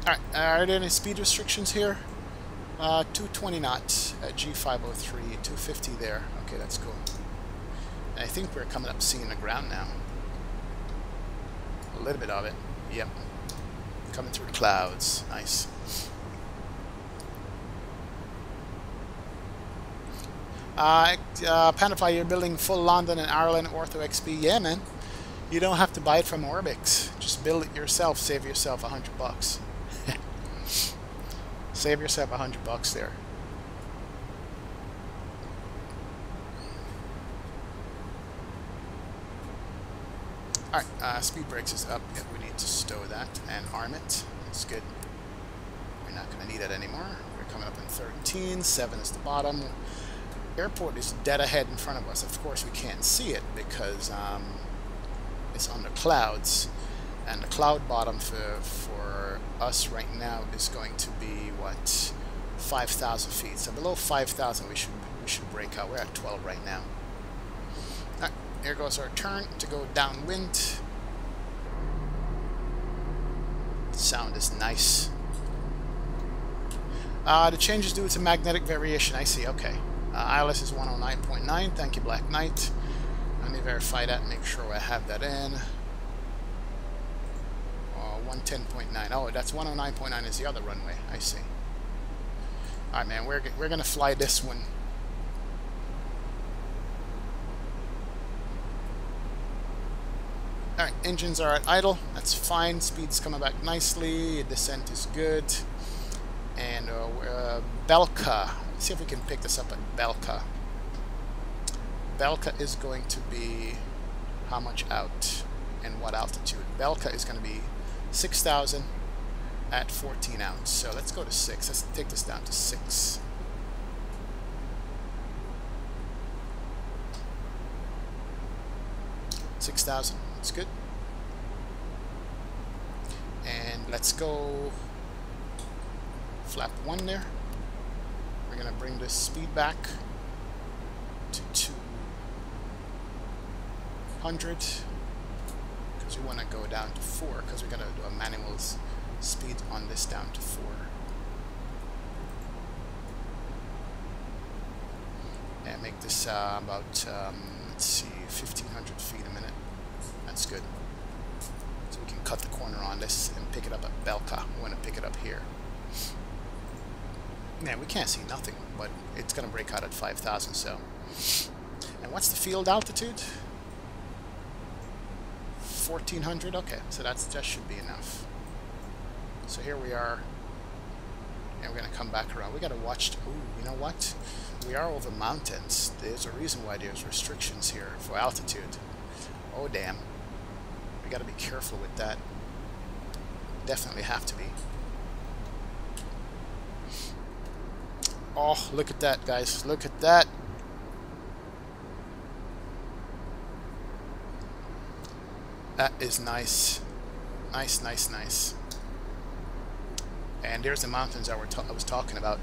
Speaker 1: Alright, are there any speed restrictions here? 220 knots at G503, 250 there. Okay, that's cool. I think we're coming up seeing the ground now. A little bit of it. Yep. Coming through the clouds. Nice. Panify, you're building full London and Ireland Ortho XP. Yeah, man. You don't have to buy it from Orbix. Just build it yourself. Save yourself $100. Save yourself $100 there. Alright, speed brakes is up. Yeah, we need to stow that and arm it. That's good. We're not going to need it anymore. We're coming up in 13. 7 is the bottom. Airport is dead ahead in front of us. Of course, we can't see it because it's under clouds. And the cloud bottom for us right now is going to be, what, 5,000 feet. So below 5,000 we should break out. We're at 12 right now. Alright, here goes our turn to go downwind. Sound is nice. The change is due to magnetic variation. I see, okay. ILS is 109.9. Thank you, Black Knight. Let me verify that, make sure I have that in. 110.9. Oh, that's 109.9 is the other runway. I see. Alright, man, we're going to fly this one. Alright, engines are at idle. That's fine. Speed's coming back nicely. Descent is good. And Belka. Let's see if we can pick this up at Belka. Belka is going to be how much out and what altitude? Belka is going to be 6,000 at 14 ounce. So let's go to 6. Let's take this down to 6. $6,000. That's good. And let's go flap 1 there. We're going to bring the speed back to 200 because we want to go down to 4 because we're going to do a manual speed on this down to 4. And make this about, let's see, 1,500 feet a minute. That's good. So we can cut the corner on this and pick it up at Belka. We want to pick it up here. Man, we can't see nothing, but it's going to break out at 5,000, so. And what's the field altitude? 1,400? Okay, so that should be enough. So here we are, and we're going to come back around. We got to watch. Ooh, you know what? We are over mountains. There's a reason why there's restrictions here for altitude. Oh, damn. We got to be careful with that. Definitely have to be. Oh, look at that, guys. Look at that. That is nice. Nice, nice, nice. And there's the mountains I was talking about.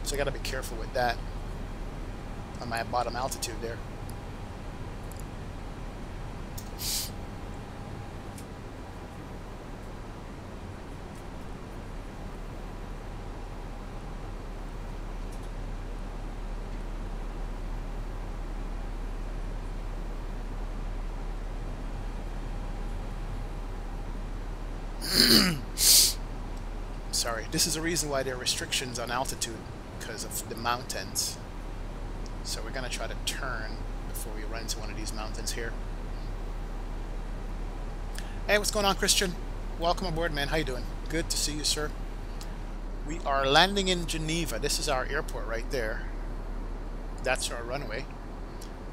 Speaker 1: So I got to be careful with that on my bottom altitude there. Sorry, this is the reason why there are restrictions on altitude, because of the mountains. So we're going to try to turn before we run into one of these mountains here. Hey, what's going on, Christian? Welcome aboard, man. How you doing? Good to see you, sir. We are landing in Geneva. This is our airport right there. That's our runway.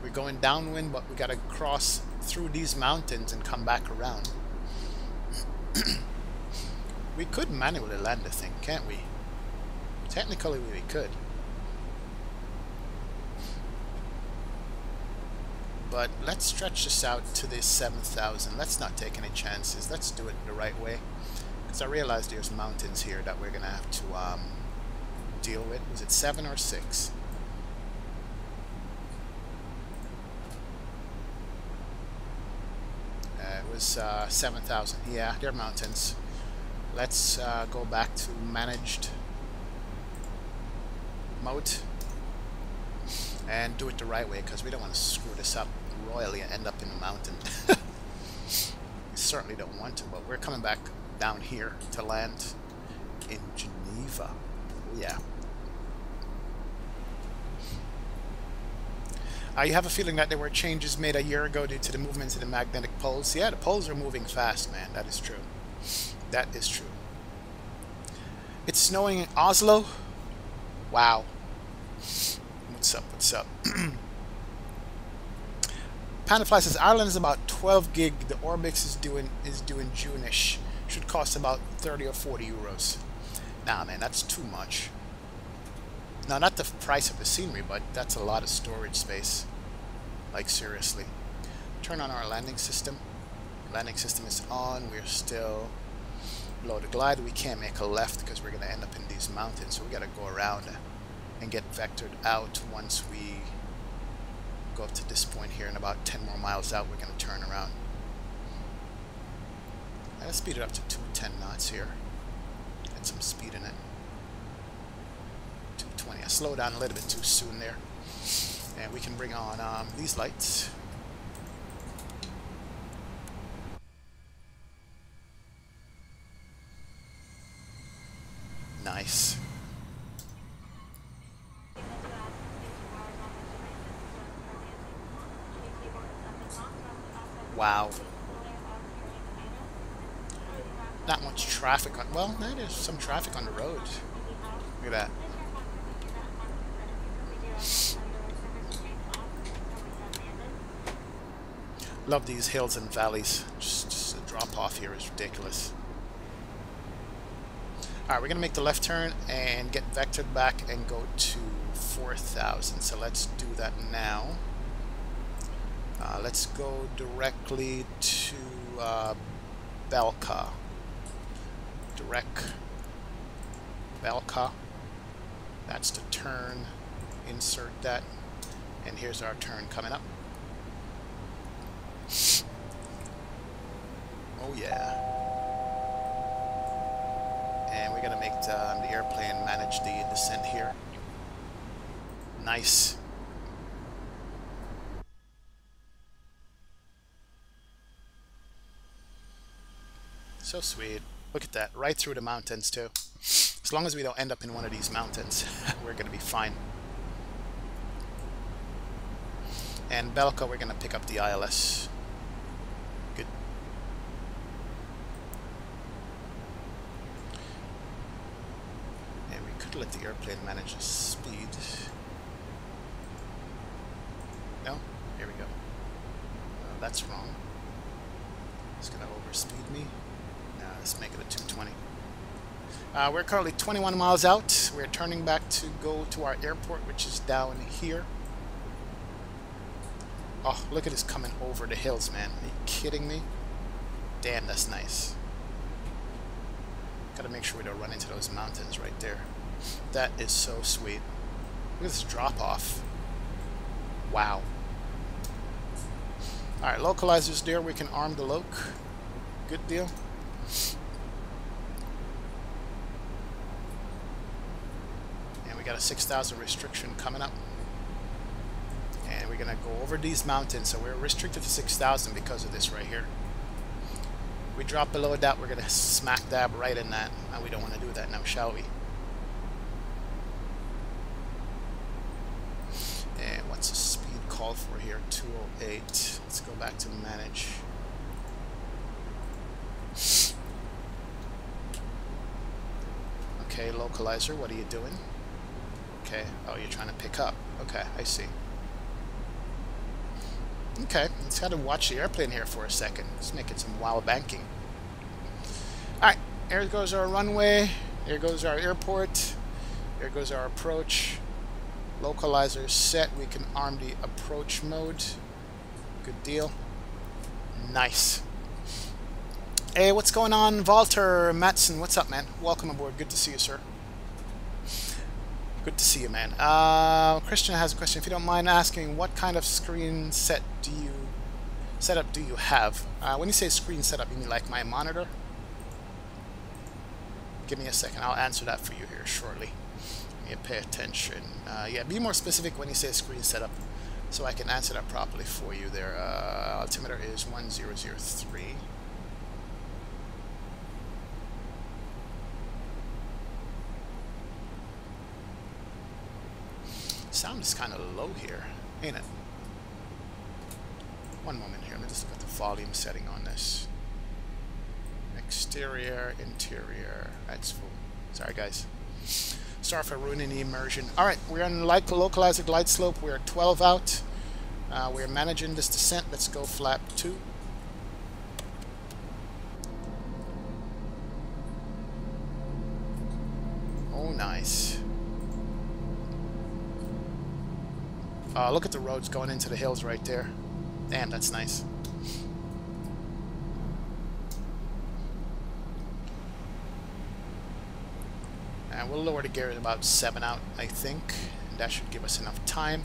Speaker 1: We're going downwind, but we got to cross through these mountains and come back around. We could manually land the thing, can't we? Technically, we could. But let's stretch this out to this 7,000. Let's not take any chances. Let's do it the right way. Because I realize there's mountains here that we're going to have to deal with. Was it 7 or 6? It was 7,000. Yeah, they're mountains. Let's go back to managed mode and do it the right way, because we don't want to screw this up royally and end up in the mountain. We certainly don't want to, but we're coming back down here to land in Geneva. Oh, yeah. You have a feeling that there were changes made a year ago due to the movements of the magnetic poles? Yeah, the poles are moving fast, man. That is true. That is true. It's snowing in Oslo? Wow. What's up? What's up? Panafly says Ireland is about 12 gig. The Orbix is doing June-ish. Should cost about 30 or 40 euros. Nah, man, that's too much. Now, not the price of the scenery, but that's a lot of storage space. Like, seriously. Turn on our landing system. Landing system is on. We're still below the glide. We can't make a left because we're going to end up in these mountains. So we got to go around and get vectored out. Once we go up to this point here, and about 10 more miles out, we're going to turn around. Let's speed it up to 210 knots here. Get some speed in it. 220. I slowed down a little bit too soon there. And we can bring on these lights. Nice. Wow. Not much traffic on, well, there's some traffic on the road. Look at that. Love these hills and valleys. Just the drop off here is ridiculous. Alright, we're going to make the left turn and get vectored back and go to 4,000. So let's do that now. Let's go directly to Belka. Direct Belka. That's the turn. Insert that. And here's our turn coming up. Oh yeah. And we're going to make the airplane manage the descent here. Nice. So sweet. Look at that. Right through the mountains too. As long as we don't end up in one of these mountains, we're going to be fine. And Belka, we're going to pick up the ILS. Good. And we could let the airplane manage the speed. No? Here we go. That's wrong. It's going to overspeed me. Let's make it a 220. We're currently 21 miles out. We're turning back to go to our airport, which is down here. Oh, look at this coming over the hills, man. Are you kidding me? Damn, that's nice. Gotta make sure we don't run into those mountains right there. That is so sweet. Look at this drop off. Wow. Alright, localizers there. We can arm the loc. Good deal. And we got a 6,000 restriction coming up. And we're going to go over these mountains. So we're restricted to 6,000 because of this right here. We drop below that, we're going to smack dab right in that. And we don't want to do that now, shall we? And what's the speed called for here? 208. Let's go back to manage. Okay, localizer, what are you doing? Okay, oh, you're trying to pick up. Okay, I see. Okay, let's have to watch the airplane here for a second. Let's make it some wild banking. Alright, there goes our runway. There goes our airport. There goes our approach. Localizer set. We can arm the approach mode. Good deal. Nice. Hey, what's going on, Walter Matson? What's up, man? Welcome aboard. Good to see you, sir. Good to see you, man. Christian has a question. If you don't mind asking, what kind of screen setup do you have? When you say screen setup, you mean like my monitor? Give me a second. I'll answer that for you here shortly. Yeah, pay attention. Yeah, be more specific when you say screen setup, so I can answer that properly for you. There, altimeter is 1003. Sound is kind of low here, ain't it? One moment here. Let me just look at the volume setting on this. Exterior, interior. That's full. Sorry, guys. Sorry for ruining the immersion. Alright, we're on localizer glide slope. We're 12 out. We're managing this descent. Let's go flap 2. Oh, nice. Look at the roads going into the hills right there. Damn, that's nice. And we'll lower the gear at about 7 out, I think. And that should give us enough time.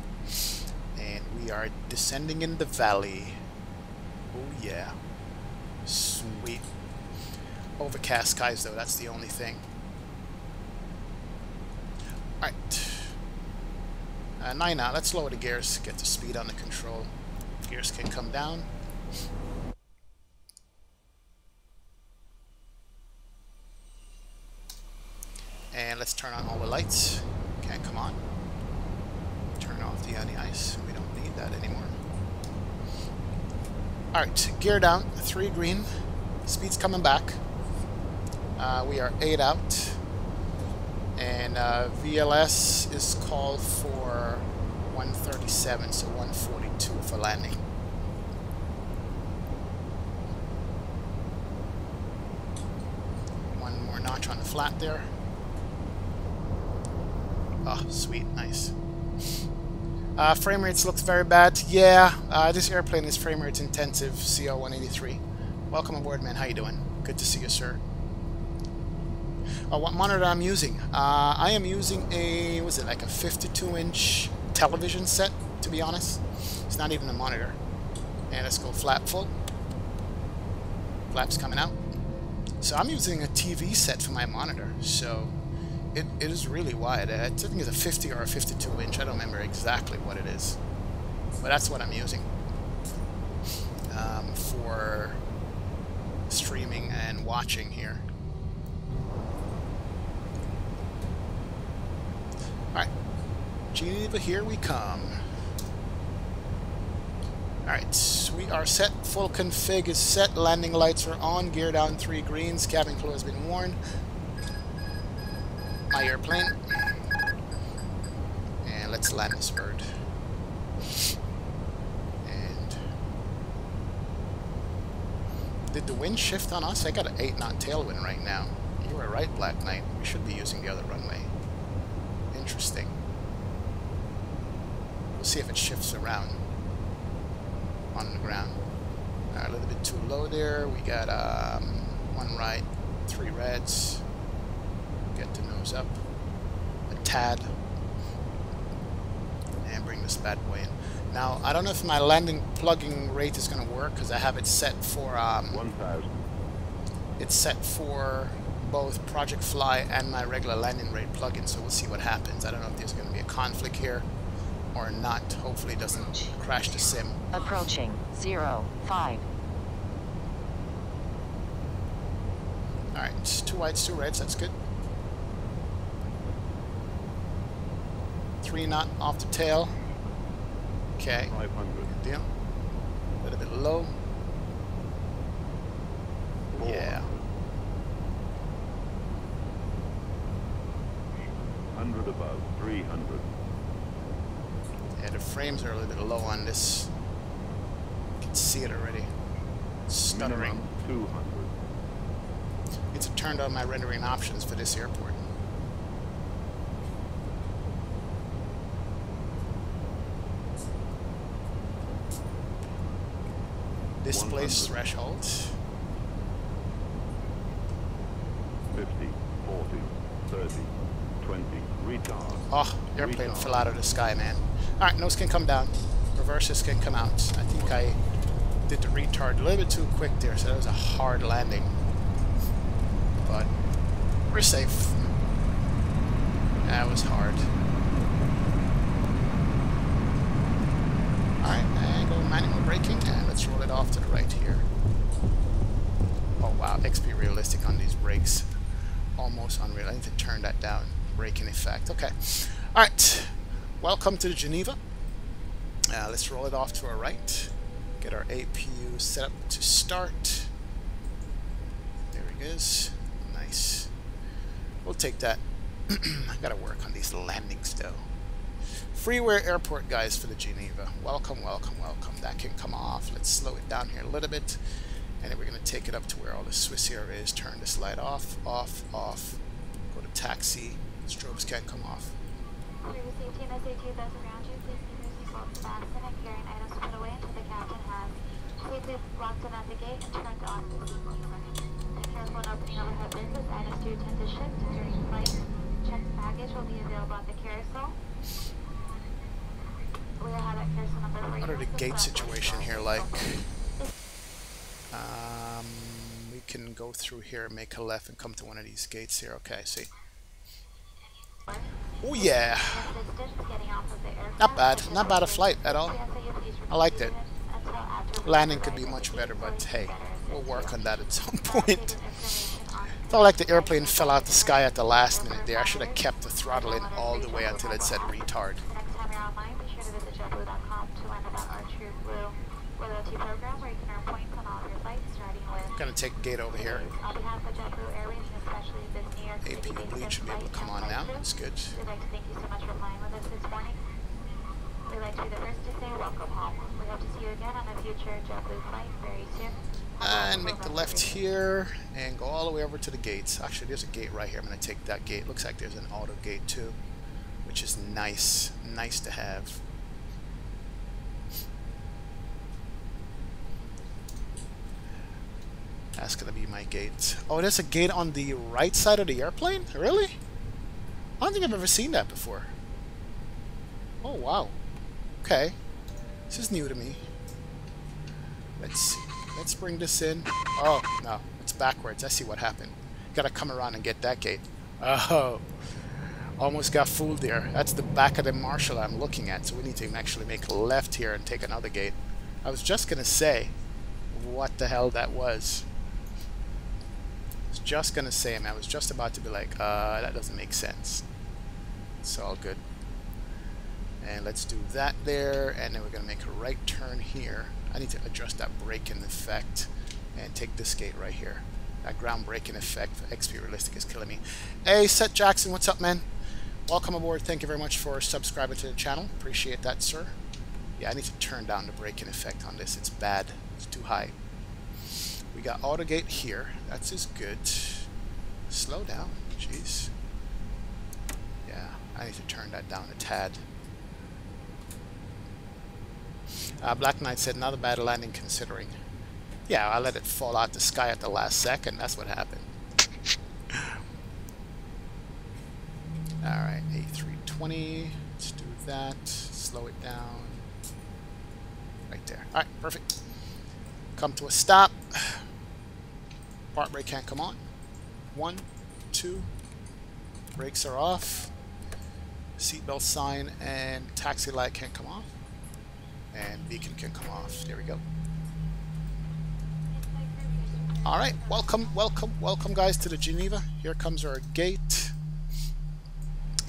Speaker 1: And we are descending in the valley. Oh yeah. Sweet. Overcast skies though, that's the only thing. Alright. 9 out. Let's lower the gears, get the speed on the control. Gears can come down. And let's turn on all the lights. Okay, come on. Turn off the anti-ice. We don't need that anymore. Alright, gear down. 3 green. Speed's coming back. We are 8 out. And VLS is called for 137, so 142 for landing. One more notch on the flat there. Oh, sweet, nice. Frame rates looks very bad. Yeah, this airplane is frame rate intensive, CO183. Welcome aboard, man. How you doing? Good to see you, sir. What monitor I'm using? I am using a, was it like a 52-inch television set, to be honest. It's not even a monitor. And let's go flap full. Flaps coming out. So I'm using a TV set for my monitor, so it is really wide. I think it's a 50 or a 52-inch. I don't remember exactly what it is. But that's what I'm using for streaming and watching here. Alright, Geneva, here we come. Alright, we are set. Full config is set. Landing lights are on. Gear down 3 greens. Cabin crew has been warned. My airplane. And let's land this bird. And did the wind shift on us? I got an 8 knot tailwind right now. You were right, Black Knight. We should be using the other runway. Interesting. We'll see if it shifts around on the ground. Alright, a little bit too low there. We got 1 right, 3 reds. Get the nose up a tad and bring this bad boy in. Now, I don't know if my landing plugging rate is going to work because I have it set for
Speaker 3: 1,000.
Speaker 1: It's set for both Project Fly and my regular landing rate plugin, so we'll see what happens. I don't know if there's going to be a conflict here or not. Hopefully it doesn't crash the sim.
Speaker 4: Approaching 05.
Speaker 1: Alright, 2 whites, 2 reds, that's good. 3 knot off the tail. Okay,
Speaker 3: 500.
Speaker 1: good deal. A little bit low. Yeah.
Speaker 3: 100 above, 300.
Speaker 1: Yeah, the frames are a little bit low on this. You can see it already. It's stuttering.
Speaker 3: Minimum 200.
Speaker 1: Need to turn on my rendering options for this airport. Displace threshold.
Speaker 3: 50, 40, 30, 20, retard.
Speaker 1: Oh, airplane fell out of the sky, man. Alright, nose can come down. Reverses can come out. I think I did the retard a little bit too quick there, so that was a hard landing. But we're safe. That was hard. Alright, and go manual braking, and let's roll it off to the right here. Oh wow, XP realistic on these brakes. Almost unreal. I need to turn that down. Braking effect. Okay. Alright. Welcome to the Geneva. Let's roll it off to our right. Get our APU set up to start. There it is. Nice. We'll take that. I gotta work on these landings though. Freeware airport, guys, for the Geneva. Welcome, welcome, welcome. That can come off. Let's slow it down here a little bit. And then we're going to take it up to where all the Swiss here is. Turn this light off, off, off. Go to taxi. Strobes can't come off.
Speaker 5: Safely locked them at the gate and turned off the sequencer. Be careful when opening overhead bins as items do tend to shift during flight. Checked baggage will be available at the carousel. We have that carousel number for you.
Speaker 1: What are the gate situation here like? We can go through here, make a left, and come to one of these gates here. Okay, see. Oh yeah! Not bad. Not bad a flight at all. I liked it. Landing could be much better, but hey, we'll work on that at some point. Felt like the airplane fell out the sky at the last minute there. I should have kept the throttle in all the way until it said retard.
Speaker 5: Next time you're online, be sure to visit JetBlue.com to learn about our True Blue loyalty program, where you can earn points on all of your flights, starting with...
Speaker 1: Gonna take a gate over here.
Speaker 5: On behalf of JetBlue Airways, and especially this New York City
Speaker 1: AP bleed should be able to come on now. That's good.
Speaker 5: We'd like to thank you so much for flying with us this morning. We'd like to be the first to say welcome home. We hope to see you again on a future JetBlue flight very soon.
Speaker 1: And make the left here and go all the way over to the gates. Actually, there's a gate right here. I'm going to take that gate. Looks like there's an auto gate too, which is nice. Nice to have. That's going to be my gate. Oh, there's a gate on the right side of the airplane? Really? I don't think I've ever seen that before. Oh, wow. Okay. This is new to me. Let's see. Let's bring this in. Oh, no. It's backwards. I see what happened. Gotta come around and get that gate. Oh. Almost got fooled there. That's the back of the Marshall I'm looking at. So we need to actually make a left here and take another gate. I was just gonna say what the hell that was. I was just gonna say, man. I was just about to be like, that doesn't make sense. It's all good. And let's do that there, and then we're gonna make a right turn here. I need to adjust that braking effect and take this gate right here. That ground braking effect for XP Realistic is killing me. Hey, Seth Jackson, what's up, man? Welcome aboard. Thank you very much for subscribing to the channel. Appreciate that, sir. Yeah, I need to turn down the braking effect on this. It's bad. It's too high. We got auto gate here. That's just good. Slow down. Jeez. Yeah, I need to turn that down a tad. Black Knight said, not a bad landing considering. Yeah, I let it fall out the sky at the last second. That's what happened. Alright, A320. Let's do that. Slow it down. Right there. Alright, perfect. Come to a stop. Part brake can't come on. 1, 2. Brakes are off. Seatbelt sign and taxi light can't come off. And beacon can come off. There we go. Alright, welcome, welcome, welcome guys to the Geneva. Here comes our gate.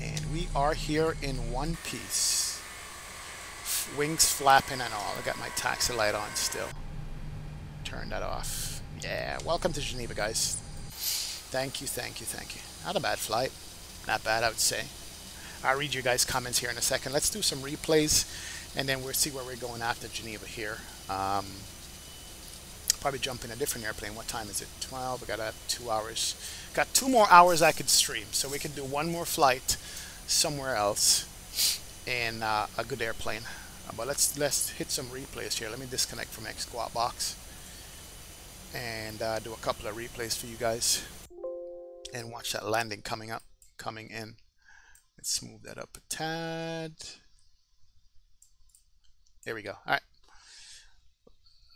Speaker 1: And we are here in one piece. Wings flapping and all. I got my taxi light on still. Turn that off. Yeah, welcome to Geneva, guys. Thank you, thank you, thank you. Not a bad flight. Not bad, I would say. I'll read you guys' comments here in a second. Let's do some replays. And then we'll see where we're going after Geneva here. Probably jump in a different airplane. What time is it? 12. We got 2 hours. Got 2 more hours I could stream. So we could do one more flight somewhere else in a good airplane. But let's hit some replays here. Let me disconnect from X Squat Box and do a couple of replays for you guys. And watch that landing coming in. Let's move that up a tad. There we go. All right.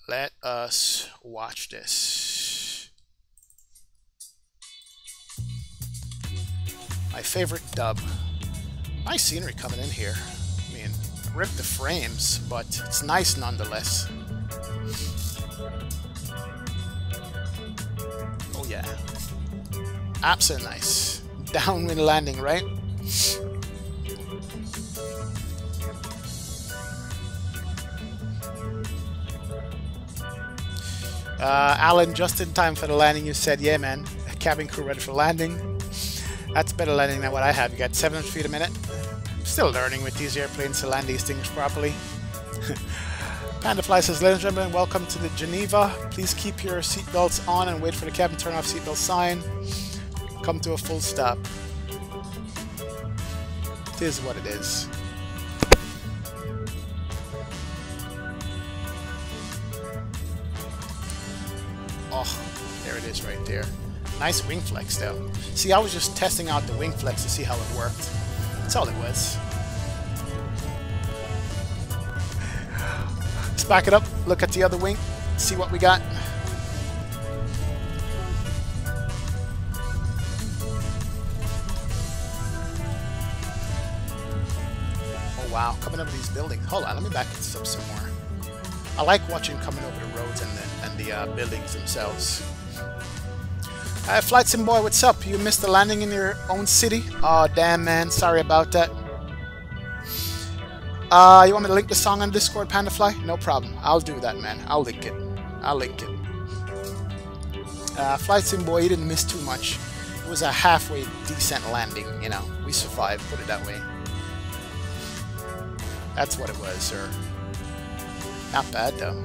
Speaker 1: Let us watch this. My favorite dub. Nice scenery coming in here. I mean, rip the frames, but it's nice nonetheless. Oh yeah. Absolutely nice. Downwind landing, right? Alan, just in time for the landing, you said, yeah, man, cabin crew ready for landing. That's better landing than what I have. You got 700 feet a minute. Still learning with these airplanes to land these things properly. Pandafly says, ladies and gentlemen, welcome to the Geneva. Please keep your seatbelts on and wait for the cabin turn off seatbelt sign. Come to a full stop. It is what it is. Oh, there it is right there. Nice wing flex though. See, I was just testing out the wing flex to see how it worked. That's all it was. Let's back it up, look at the other wing, see what we got. Oh wow, coming over these buildings. Hold on, let me back this up some more. I like watching coming over the roads and the buildings themselves. Flight Sim Boy, what's up? You missed the landing in your own city? Oh damn man, sorry about that. You want me to link the song on Discord, Pandafly? No problem. I'll do that, man. I'll link it. I'll link it. Flight Sim Boy, you didn't miss too much. It was a halfway decent landing, you know. We survived, put it that way. That's what it was, sir. Not bad, though.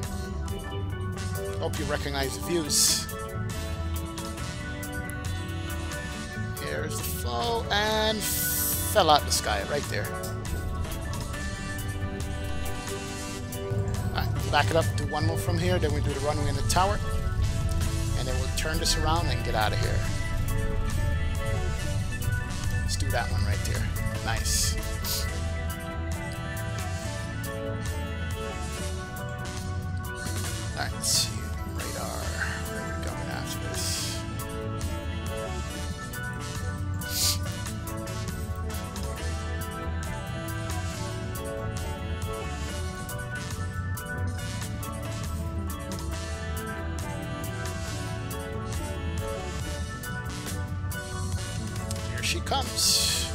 Speaker 1: Hope you recognize the views. Here's the flow, and fell out the sky right there. Alright, back it up, do one more from here, then we do the runway in the tower, and then we'll turn this around and get out of here. Let's do that one right there. Nice. Alright, let's see. Radar. Where are we going after this? Here she comes.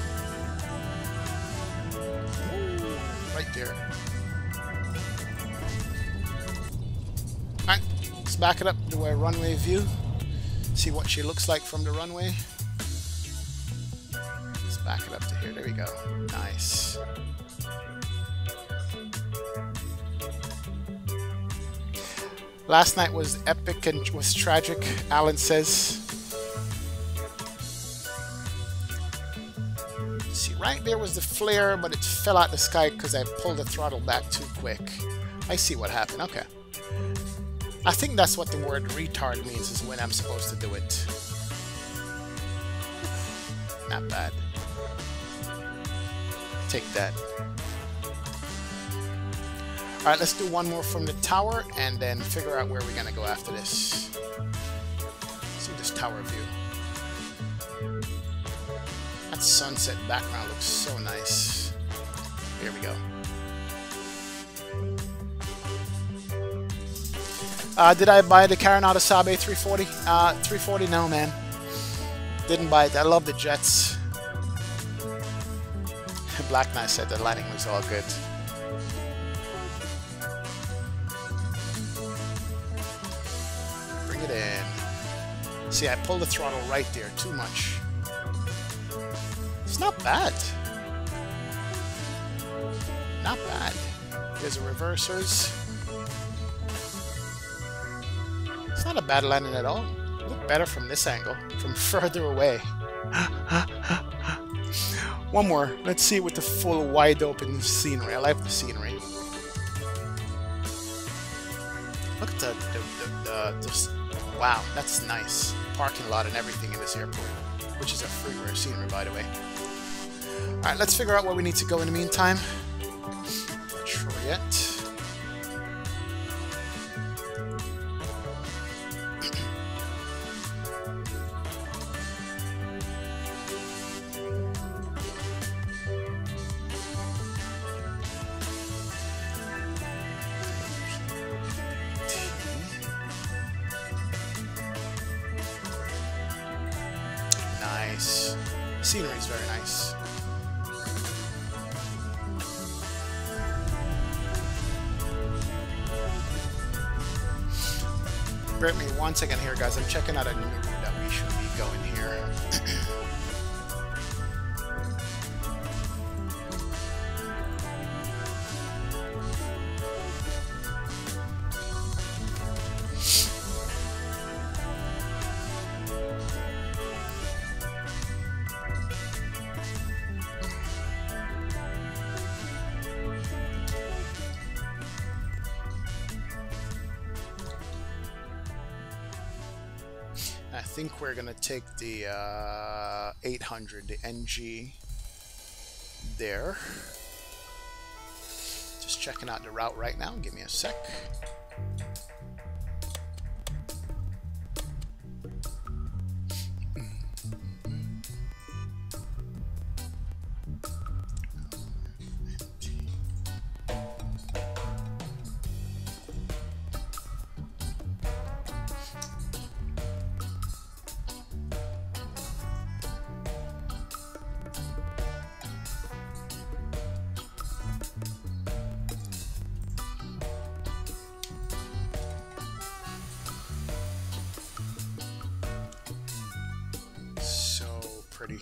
Speaker 1: Ooh, right there. Alright, let's back it up, do a runway view. See what she looks like from the runway. Let's back it up to here. There we go. Nice. Last night was epic and was tragic, Alan says. See, right there was the flare, but it fell out the sky because I pulled the throttle back too quick. I see what happened. Okay. I think that's what the word retard means, is when I'm supposed to do it. Not bad. Take that. Alright, let's do one more from the tower and then figure out where we're gonna go after this. Let's do this tower view. That sunset background looks so nice. Here we go. Did I buy the Carinata Sabe 340? 340? No, man. Didn't buy it. I love the jets. Black Knight said the landing was all good. Bring it in. See, I pulled the throttle right there. Too much. It's not bad. Not bad. There's the reversers. It's not a bad landing at all. Look better from this angle, from further away. One more. Let's see it with the full wide open scenery. I like the scenery. Look at the wow, that's nice. Parking lot and everything in this airport, which is a freeware scenery, by the way. Alright, let's figure out where we need to go in the meantime. Not sure yet. Nice. Scenery is very nice. Bear with me 1 second here, guys. I'm checking out a new route that we should be going here. think we're gonna take the 800, the NG there. Just checking out the route right now. Give me a sec. Pretty.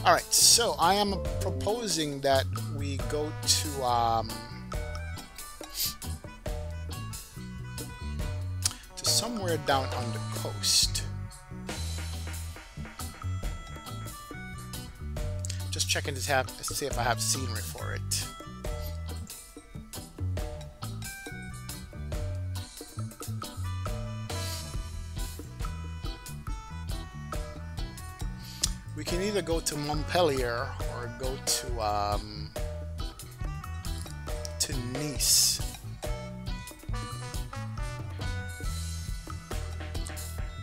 Speaker 1: All right, so I am proposing that we go to somewhere down on the coast. Just checking to see if I have scenery for it. We can either go to Montpellier or go to Nice.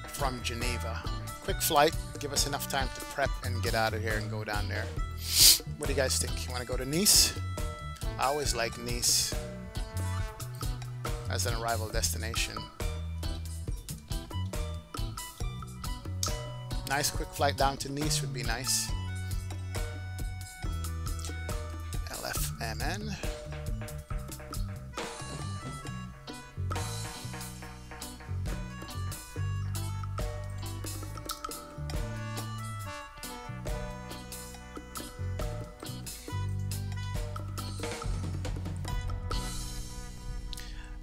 Speaker 1: From Geneva. Quick flight, give us enough time to prep and get out of here and go down there. What do you guys think? You want to go to Nice? I always like Nice as an arrival destination. Nice quick flight down to Nice would be nice. LFMN.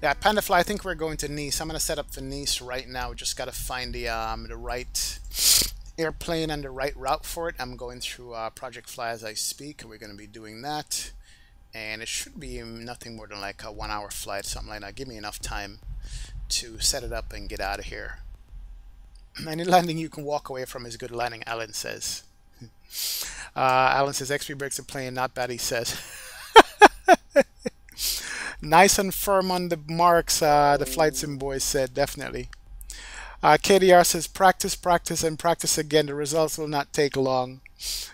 Speaker 1: Yeah, Pandafly, I think we're going to Nice. I'm going to set up for Nice right now. Just got to find the right airplane and the right route for it. I'm going through Project Fly as I speak. We're going to be doing that. And it should be nothing more than like a 1 hour flight, something like that. Give me enough time to set it up and get out of here. Any landing you can walk away from is good landing, Alan says. Alan says, XP breaks a plane, not bad, he says. Nice and firm on the marks, the flight sim boys said, definitely. KDR says, practice, practice, and practice again. The results will not take long.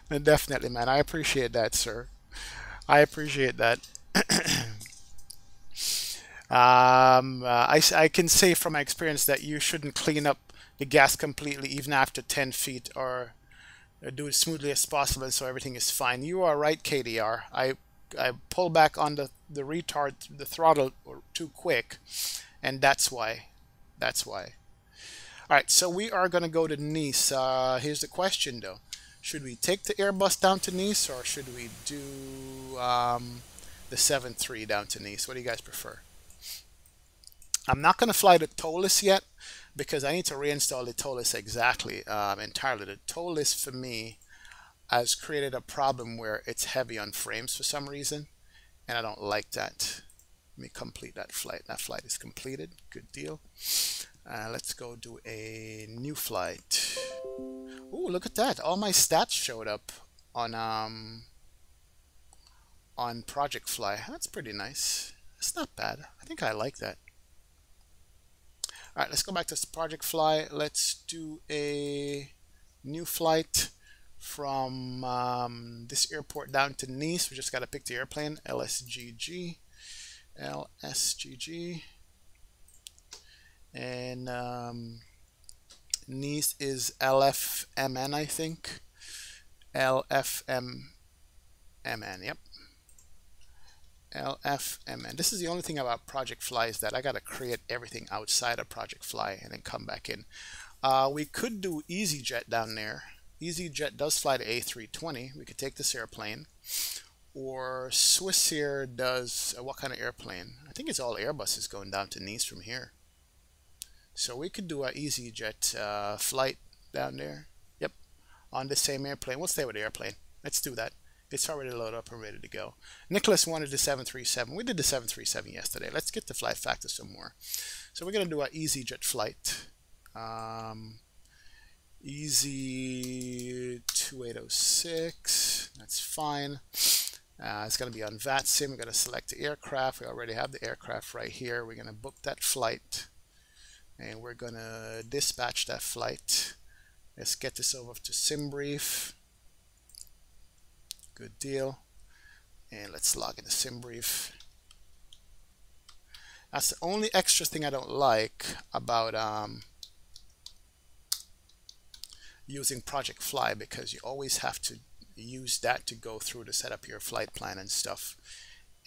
Speaker 1: And definitely, man. I appreciate that, sir. I appreciate that. I can say from my experience that you shouldn't clean up the gas completely, even after 10 feet, or do it as smoothly as possible so everything is fine. You are right, KDR. I pull back on the throttle too quick, and that's why. That's why. All right, so we are going to go to Nice. Here's the question, though. Should we take the Airbus down to Nice, or should we do the 7-3 down to Nice? What do you guys prefer? I'm not going to fly the TOLIS yet, because I need to reinstall the TOLIS exactly, entirely. The TOLIS, for me, has created a problem where it's heavy on frames for some reason, and I don't like that. Let me complete that flight. That flight is completed. Good deal. Let's go do a new flight. Ooh, look at that. All my stats showed up on Project Fly. That's pretty nice. It's not bad. I think I like that. All right, let's go back to Project Fly. Let's do a new flight from this airport down to Nice. We just got to pick the airplane. LSGG. And Nice is LFMN, I think. LFMN, yep. LFMN. This is the only thing about Project Fly, is that I got to create everything outside of Project Fly and then come back in. We could do EasyJet down there. EasyJet does fly the A320. We could take this airplane. Or Swissair does, what kind of airplane? I think it's all Airbuses going down to Nice from here. So we could do an EasyJet flight down there. Yep, on the same airplane. We'll stay with the airplane. Let's do that. It's already loaded up and ready to go. Nicholas wanted the 737. We did the 737 yesterday. Let's get the flight factor some more. So we're going to do an EasyJet flight. Easy 2806. That's fine. It's going to be on VATSIM. We're going to select the aircraft. We already have the aircraft right here. We're going to book that flight. And we're going to dispatch that flight. Let's get this over to SimBrief. Good deal. And let's log in the SimBrief. That's the only extra thing I don't like about using Project Fly, because you always have to use that to go through to set up your flight plan and stuff.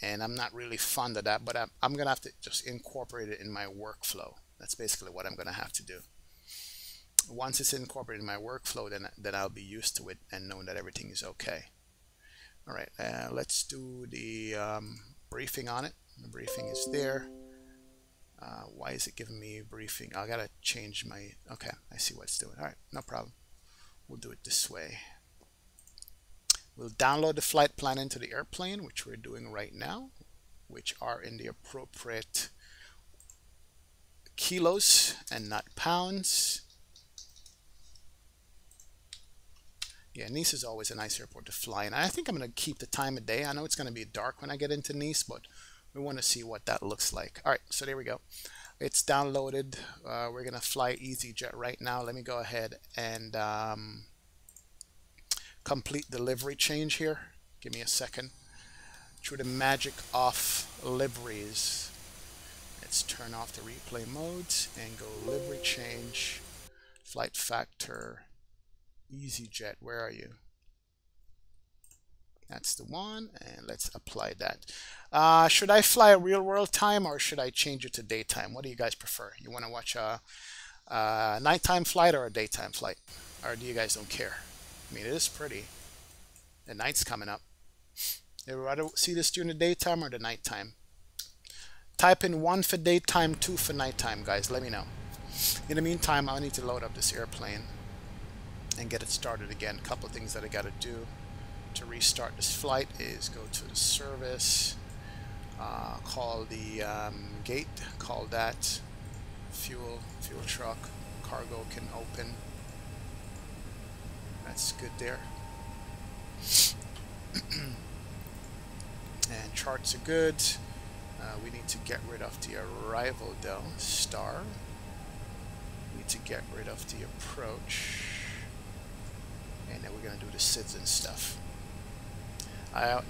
Speaker 1: And I'm not really fond of that, but I'm going to have to just incorporate it in my workflow. That's basically what I'm going to have to do. Once it's incorporated in my workflow, then I'll be used to it and know that everything is okay. All right, let's do the briefing on it. The briefing is there. Why is it giving me a briefing? I gotta change my, okay, I see what it's doing. All right, no problem. We'll do it this way. We'll download the flight plan into the airplane, which we're doing right now, which are in the appropriate kilos and not pounds. Yeah, Nice is always a nice airport to fly in. I think I'm going to keep the time of day. I know it's going to be dark when I get into Nice, but we want to see what that looks like. All right, so there we go. It's downloaded. We're going to fly EasyJet right now. Let me go ahead and complete the livery change here. Give me a second. Through the magic of liveries, let's turn off the replay modes and go livery change, flight factor, EasyJet. Where are you? That's the one, and let's apply that. Should I fly a real world time, or should I change it to daytime? What do you guys prefer? You want to watch a nighttime flight or a daytime flight? Or do you guys don't care? I mean, it is pretty. The night's coming up. You would rather see this during the daytime or the nighttime? Type in 1 for daytime, 2 for nighttime, guys. Let me know. In the meantime, I need to load up this airplane and get it started again. A couple of things that I got to do to restart this flight is go to the service, call the gate, call that fuel truck, cargo can open. That's good there. And charts are good. We need to get rid of the arrival though, star. We need to get rid of the approach. And then we're going to do the SIDS and stuff.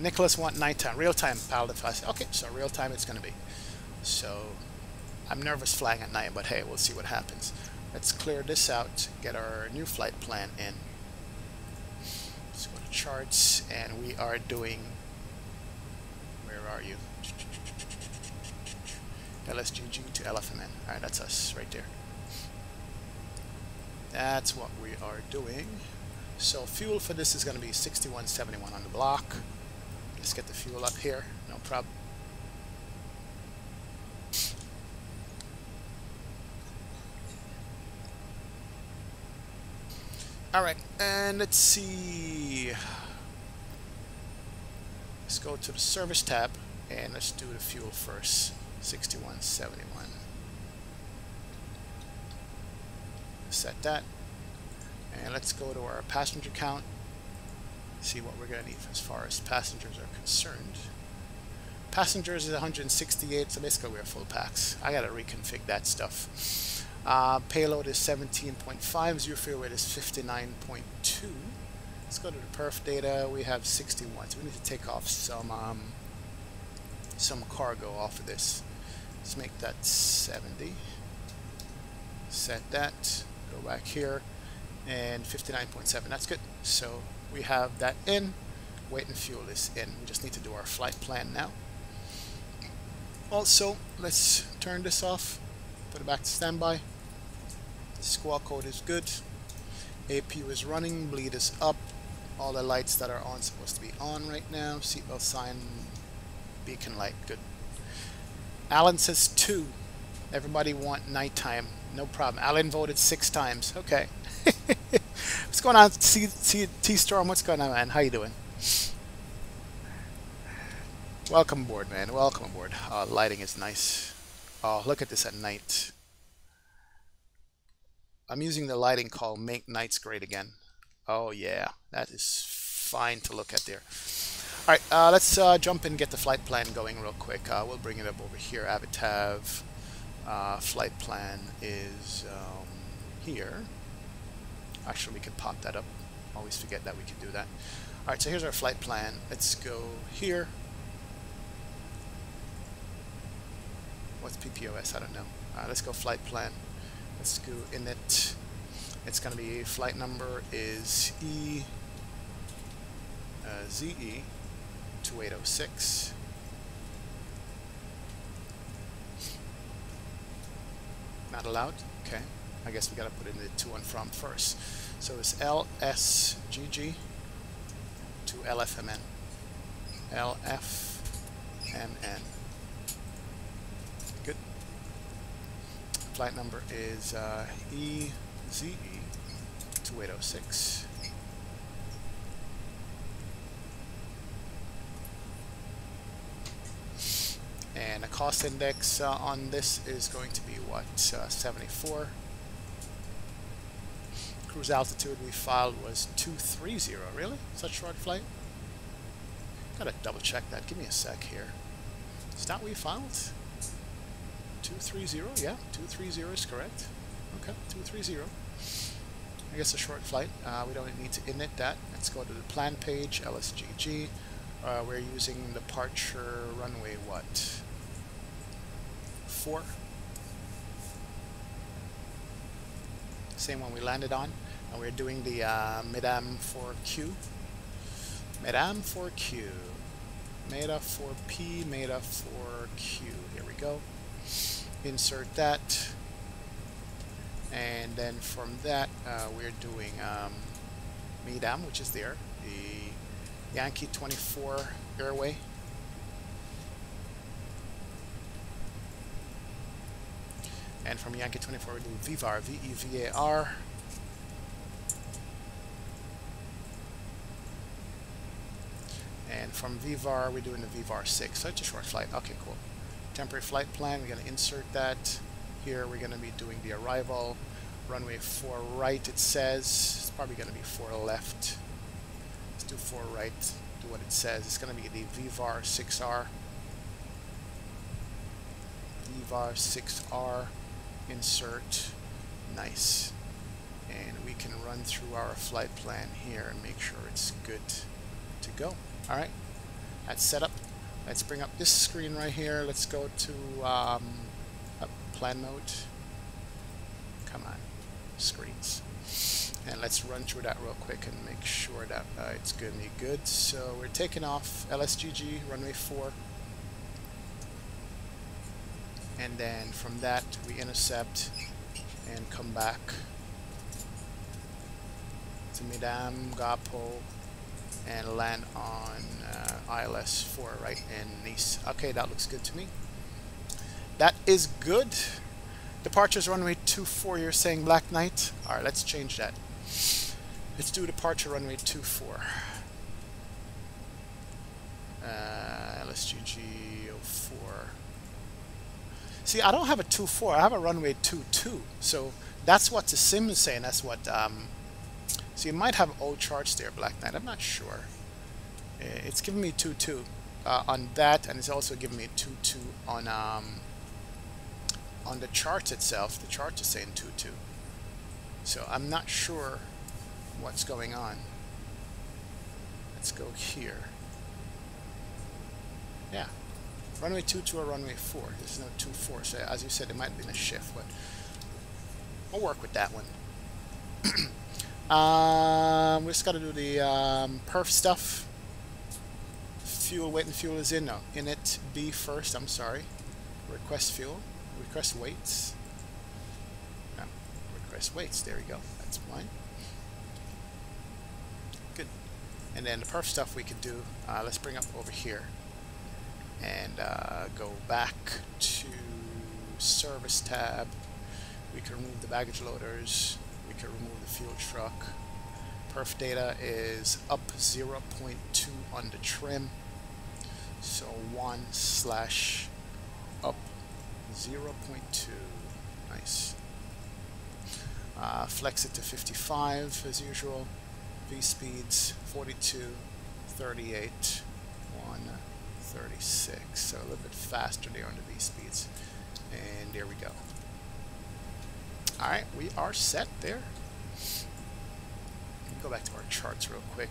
Speaker 1: Nicholas want nighttime. Real time, pal. Okay, so real time it's going to be. So I'm nervous flying at night, but hey, we'll see what happens. Let's clear this out, get our new flight plan in. Let's go to charts, and we are doing, where are you? LSGG to LFMN. Alright, that's us right there. That's what we are doing. So fuel for this is going to be 6171 on the block. Let's get the fuel up here, no problem. Alright, and let's see. Let's go to the service tab and let's do the fuel first. 6171. Set that. And let's go to our passenger count. See what we're going to need as far as passengers are concerned. Passengers is 168, so basically we're full packs. I got to reconfigure that stuff. Payload is 17.5, zero fuel rate is 59.2. Let's go to the perf data. We have 61, so we need to take off some cargo off of this. Let's make that 70. Set that. Go back here. And 59.7, that's good. So we have that in. Weight and fuel is in. We just need to do our flight plan now. Also, let's turn this off, put it back to standby. The squawk code is good. APU is running, bleed is up. All the lights that are on supposed to be on right now. Seatbelt sign, beacon light, good. Alan says 2. Everybody want nighttime. No problem. Alan voted 6 times. Okay. What's going on, T-Storm? What's going on, man? How you doing? Welcome aboard, man. Welcome aboard. Lighting is nice. Oh, look at this at night. I'm using the lighting called Make Nights Great Again. Oh yeah, that is fine to look at there. All right, let's jump in and get the flight plan going real quick. We'll bring it up over here. Avitav flight plan is here. Actually, we could pop that up. Always forget that we can do that. All right, so here's our flight plan. Let's go here. What's PPOS? I don't know. Let's go flight plan. Let's go init. It's going to be flight number is ZE 2806. Not allowed? Okay. I guess we got to put in the to and from first. So it's LSGG to LFMN. LFMN. Good. Flight number is EZE 2806. And the cost index on this is going to be what? 74. Cruise altitude we filed was 230. Really? Such short flight? Gotta double check that. Give me a sec here. Is that what we filed? 230? Yeah, 230 is correct. Okay, 230. I guess a short flight. We don't need to init that. Let's go to the plan page, LSGG. We're using departure runway what? 4. Same one we landed on. And we're doing the MEDAM 4Q. MEDAM 4Q. MEDA 4P, MEDA 4Q. Here we go. Insert that. And then from that, we're doing MEDAM, which is there. The Yankee 24 airway. And from Yankee 24, we do VVAR, V-E-V-A-R. And from VVAR, we're doing the VVAR 6. So it's a short flight. Okay, cool. Temporary flight plan, we're going to insert that. Here we're going to be doing the arrival. Runway 4 right, it says. It's probably going to be 4 left. Let's do 4 right, do what it says. It's going to be the VVAR 6R. VVAR 6R. Insert. Nice. And we can run through our flight plan here and make sure it's good to go. Alright, that's set up. Let's bring up this screen right here. Let's go to plan mode. Come on, screens. And let's run through that real quick and make sure that it's going to be good. So we're taking off LSGG, runway 4. And then from that we intercept and come back to MEDAM, GAPO, and land on ILS 4 right in Nice. Okay, that looks good to me. That is good. Departures runway 24, you're saying Black Knight? Alright, let's change that. Let's do departure runway 24. LSGG 04. See, I don't have a 24, I have a runway 22. So that's what the sim is saying. That's what so you might have old charts there, Black Knight. I'm not sure. It's giving me 22 on that, and it's also giving me 22 on the chart itself. The chart is saying 22. So I'm not sure what's going on. Let's go here. Yeah, runway 22 or runway 4. There's no 24. So as you said, it might have been a shift, but we'll work with that one. We just got to do the perf stuff. Fuel, weight and fuel is in. No, init B first. I'm sorry. Request fuel. Request weights. No, request weights. There we go. That's fine. Good. And then the perf stuff we can do. Let's bring up over here and go back to service tab. We can remove the baggage loaders. We can remove the fuel truck. Perf data is up 0.2 on the trim. So 1 slash up 0.2. Nice. Flex it to 55 as usual. V speeds 42, 38, 136. So a little bit faster there on the V speeds. And there we go. Alright, we are set there. Let me go back to our charts real quick.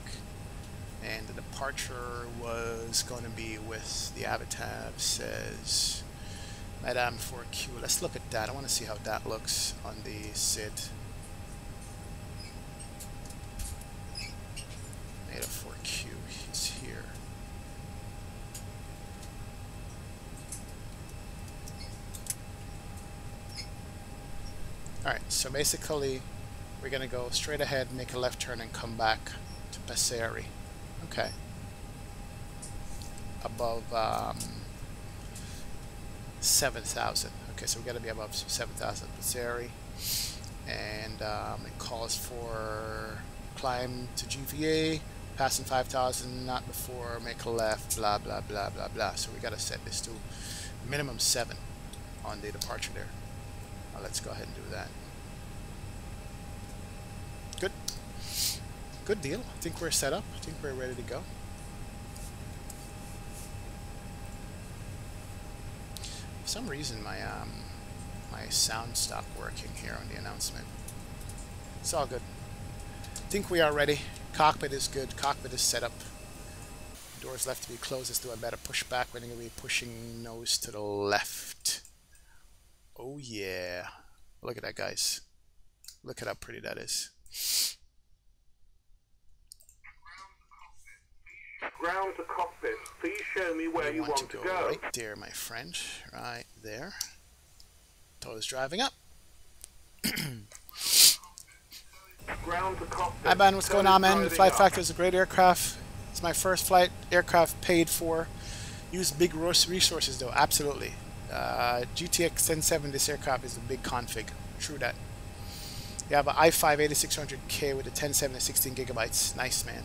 Speaker 1: And the departure was going to be with the Avatab says Madame 4Q. Let's look at that. I want to see how that looks on the SID. Meta 4Q, he's here. Alright, so basically we're going to go straight ahead, make a left turn and come back to Passeri. Okay. Above 7,000. Okay, so we got to be above 7,000 Passeri. And it calls for climb to GVA, passing 5,000, not before, make a left, blah, blah, blah, blah, blah. So we got to set this to minimum 7 on the departure there. Let's go ahead and do that. Good. Good deal. I think we're set up. I think we're ready to go. For some reason my my sound stopped working here on the announcement. It's all good. I think we are ready. Cockpit is good. Cockpit is set up. Doors left to be closed. Let's do a better pushback. We're going to be pushing nose to the left. Oh yeah. Look at that, guys. Look at how pretty that is.
Speaker 3: Ground to cockpit. Please show me where you want to go.
Speaker 1: Right there, my friend. Right there. Toto's driving up.
Speaker 3: Ground to cockpit.
Speaker 1: Hi, Ben. What's going on, man? The Flight Factor is a great aircraft. It's my first flight aircraft paid for. Use big resources, though. Absolutely. GTX 1070, this aircraft is a big config. True that. You have an i5 8600K with a 1070 16 gigabytes. Nice, man.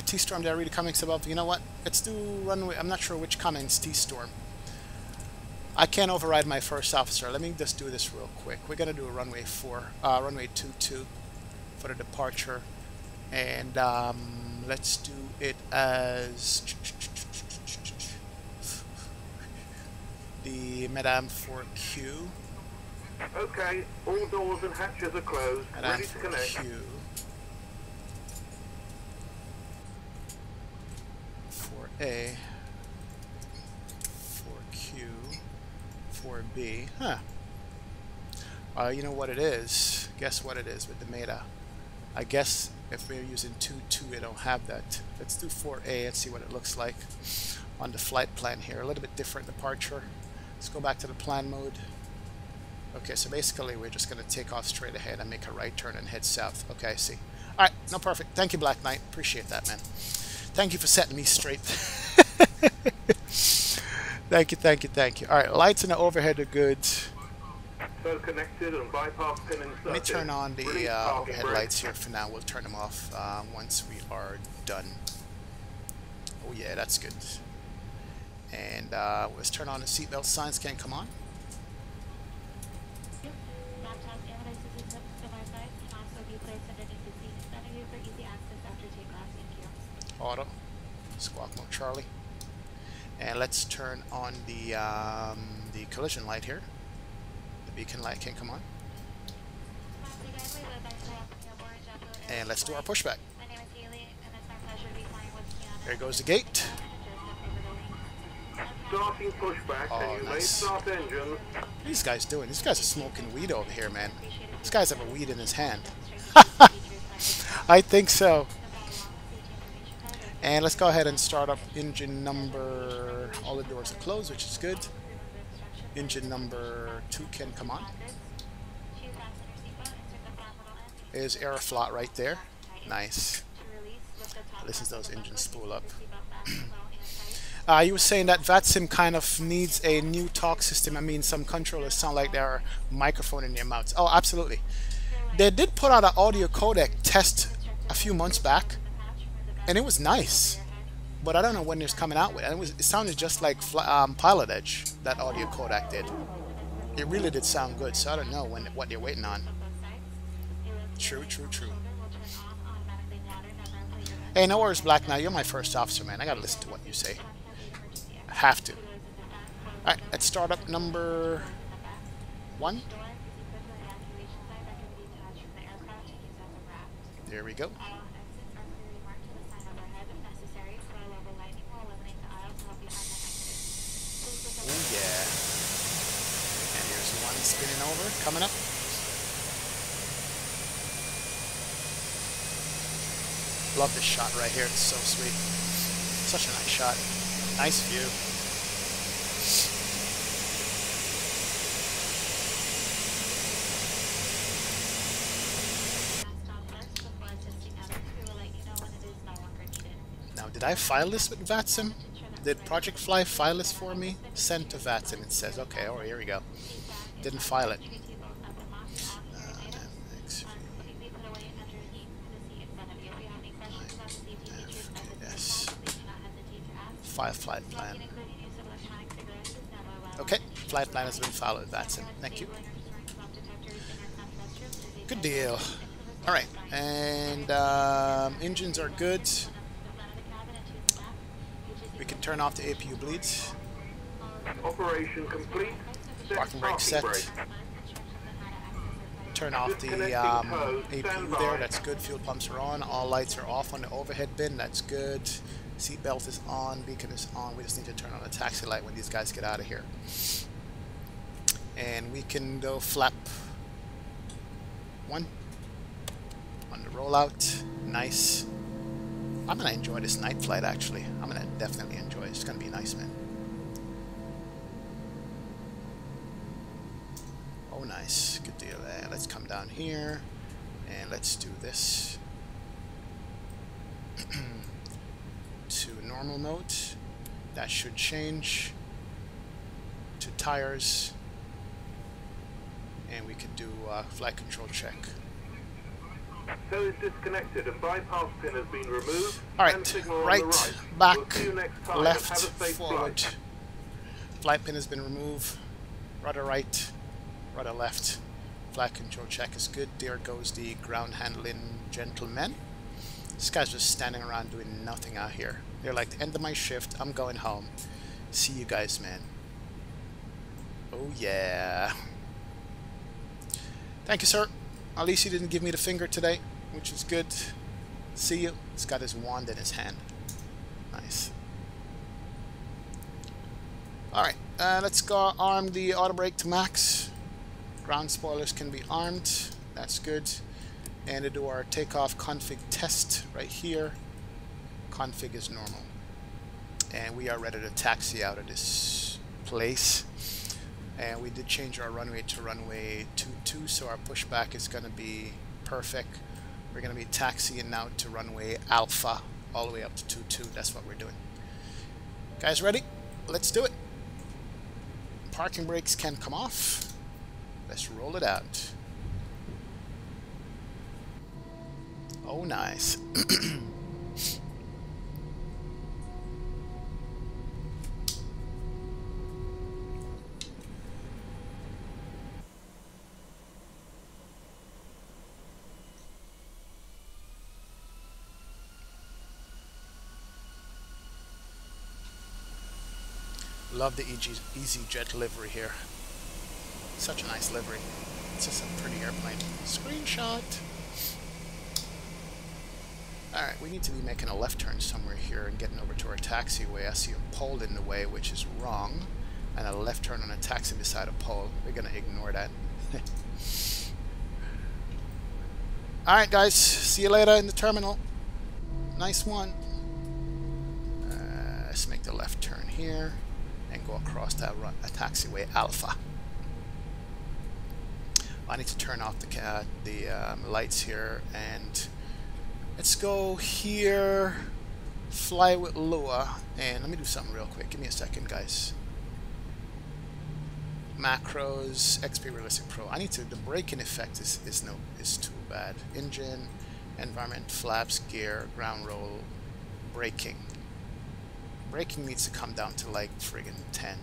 Speaker 1: T-Storm, did I read the comments above? You know what? Let's do runway. I'm not sure which comments, T-Storm. I can't override my first officer. Let me just do this real quick. We're going to do a runway 22 for the departure. And let's do it as the Madame 4Q.
Speaker 3: Okay, all doors and hatches are closed.
Speaker 1: Madame
Speaker 3: Ready to connect.
Speaker 1: 4Q. 4A. 4Q. 4B. Huh. You know what it is? Guess what it is with the Meta? I guess if we're using 2.2, we don't have that. Let's do 4A and see what it looks like on the flight plan here. A little bit different departure. Let's go back to the plan mode. Okay, so basically we're just going to take off straight ahead and make a right turn and head south. Okay, I see. Alright, no, perfect. Thank you, Black Knight. Appreciate that, man. Thank you for setting me straight. Thank you, thank you, thank you. Alright, lights in the overhead are good.
Speaker 3: So connected and bypass pin inserted.
Speaker 1: Let me turn on the overhead lights here for now. We'll turn them off once we are done. Oh yeah, that's good. And let's turn on the seatbelt signs. Can come on.
Speaker 5: Yep. Laptop and devices can also be placed underneath the seat in front of you for easy access after takeoff. Thank you.
Speaker 1: Auto. Squawk mode Charlie. And let's turn on the collision light here. The beacon light can come on. And let's do our pushback.
Speaker 5: My name is Haley, and it's my pleasure to be flying with Kiana.
Speaker 1: There goes the gate.
Speaker 3: Starting pushback,
Speaker 1: Oh,
Speaker 3: and you may
Speaker 1: nice.
Speaker 3: start engine.
Speaker 1: What are these guys doing? These guys are smoking weed over here, man. These guys have a weed in his hand. I think so. And let's go ahead and start up engine number... All the doors are closed, which is good. Engine number 2 can come on. There's Aeroflot right there. Nice. Listen to those engines spool up. You were saying that VATSIM kind of needs a new talk system. I mean, some controllers sound like they're microphone in their mouths. Oh, absolutely. They did put out an audio codec test a few months back, and it was nice. But I don't know when it's coming out with. And it sounded just like Pilot Edge, that audio codec did. It really did sound good, so I don't know what they're waiting on. True, true, true. Hey, no worries, Black Knight. You're my first officer, man. I gotta listen to what you say. I have to. Alright, let's start up number 1. There we go. Oh yeah. And here's one spinning over, coming up. Love this shot right here, it's so sweet. Such a nice shot. Nice view. Now, did I file this with VATSIM? Did Project Fly file this for me? Sent to VATSIM, it says. Okay, oh, here we go. Didn't file it. Flight plan. Okay, flight plan has been followed. That's it. Thank you. Good deal. Alright, and engines are good. We can turn off the APU bleeds.
Speaker 3: Operation complete.
Speaker 1: Parking brake set. Turn off the APU there. That's good. Fuel pumps are on. All lights are off on the overhead bin. That's good. Seatbelt is on, beacon is on. We just need to turn on the taxi light when these guys get out of here. And we can go flap 1 on the rollout. Nice. I'm gonna enjoy this night flight actually. I'm gonna definitely enjoy it. It's gonna be nice, man. Oh, nice. Good deal. Let's come down here and let's do this. To normal mode. That should change to tires, and we can do flight control check.
Speaker 3: So is disconnected and bypass pin has been removed.
Speaker 1: Alright, right, back,
Speaker 3: we'll
Speaker 1: left, forward. Flight pin has been removed. Rudder right, rudder left. Flight control check is good. There goes the ground handling gentleman. This guy's just standing around doing nothing out here. They're like, the end of my shift, I'm going home. See you guys, man. Oh yeah. Thank you, sir. At least he didn't give me the finger today, which is good. See you. He's got his wand in his hand. Nice. Alright, let's go arm the auto brake to max. Ground spoilers can be armed. That's good. And to do our takeoff config test right here. Config is normal. And we are ready to taxi out of this place. And we did change our runway to runway 22, so our pushback is going to be perfect. We're going to be taxiing now to runway Alpha, all the way up to 22. That's what we're doing. Guys ready? Let's do it. Parking brakes can come off. Let's roll it out. Oh, nice. Love the EasyJet livery here. Such a nice livery. It's just a pretty airplane. Screenshot. Alright, we need to be making a left turn somewhere here and getting over to our taxiway. I see a pole in the way, which is wrong. And a left turn on a taxi beside a pole. We're going to ignore that. Alright guys, see you later in the terminal. Nice one. Let's make the left turn here and go across that taxiway Alpha. I need to turn off the lights here, and let's go here, fly with Lua, and let me do something real quick. Give me a second, guys. macros, XP Realistic Pro. I need to, the braking effect is too bad. Engine, environment, flaps, gear, ground roll, braking. Braking needs to come down to like friggin' 10.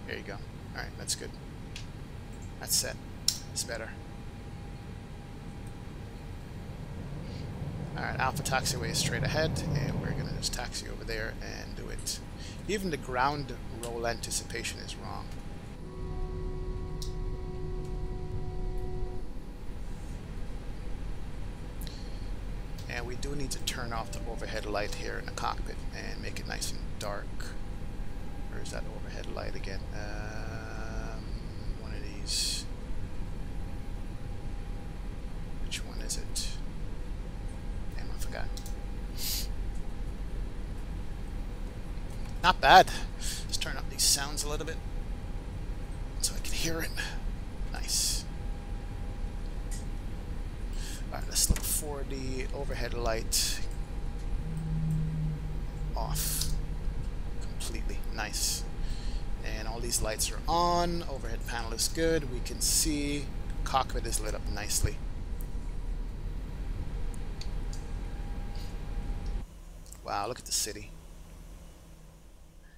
Speaker 1: There you go. Alright, that's good. That's set. It's better. Alright, Alpha taxiway is straight ahead, and we're gonna just taxi over there and do it. Even the ground roll anticipation is wrong. And we do need to turn off the overhead light here in the cockpit and make it nice and dark. Where's that overhead light again? One of these. Which one is it? Damn, I forgot. Not bad. Let's turn up these sounds a little bit so I can hear it. Nice. Alright, let's look for the overhead light off completely. Nice. And all these lights are on. Overhead panel is good. We can see cockpit is lit up nicely. Wow, look at the city.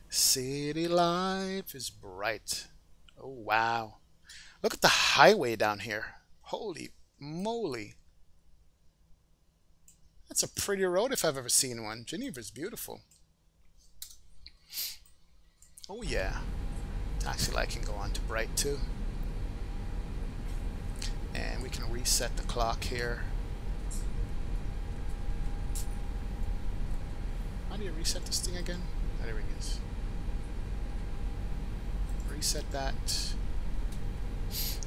Speaker 1: City life is bright. Oh, wow. Look at the highway down here. Holy moly. That's a pretty road if I've ever seen one. Geneva is beautiful. Oh, yeah. Taxi light can go on to bright too. And we can reset the clock here. How do you reset this thing again? Oh, there it is. Reset that.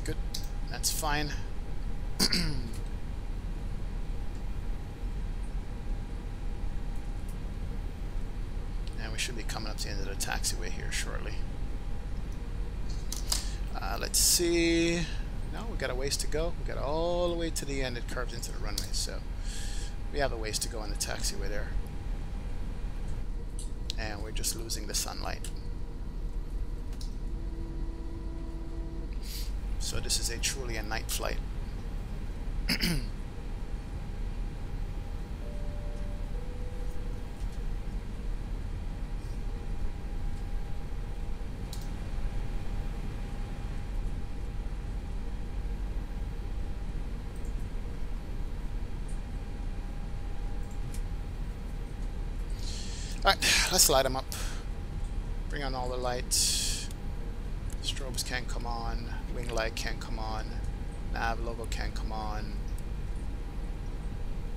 Speaker 1: Good. That's fine. And we should be coming up to the end of the taxiway here shortly. Let's see. No, we got a ways to go. We got all the way to the end. It curves into the runway, so we have a ways to go on the taxiway there. And we're just losing the sunlight. So this is truly a night flight. Alright, let's light them up. Bring on all the lights. Strobes can't come on. Wing light can't come on. Nav logo can't come on.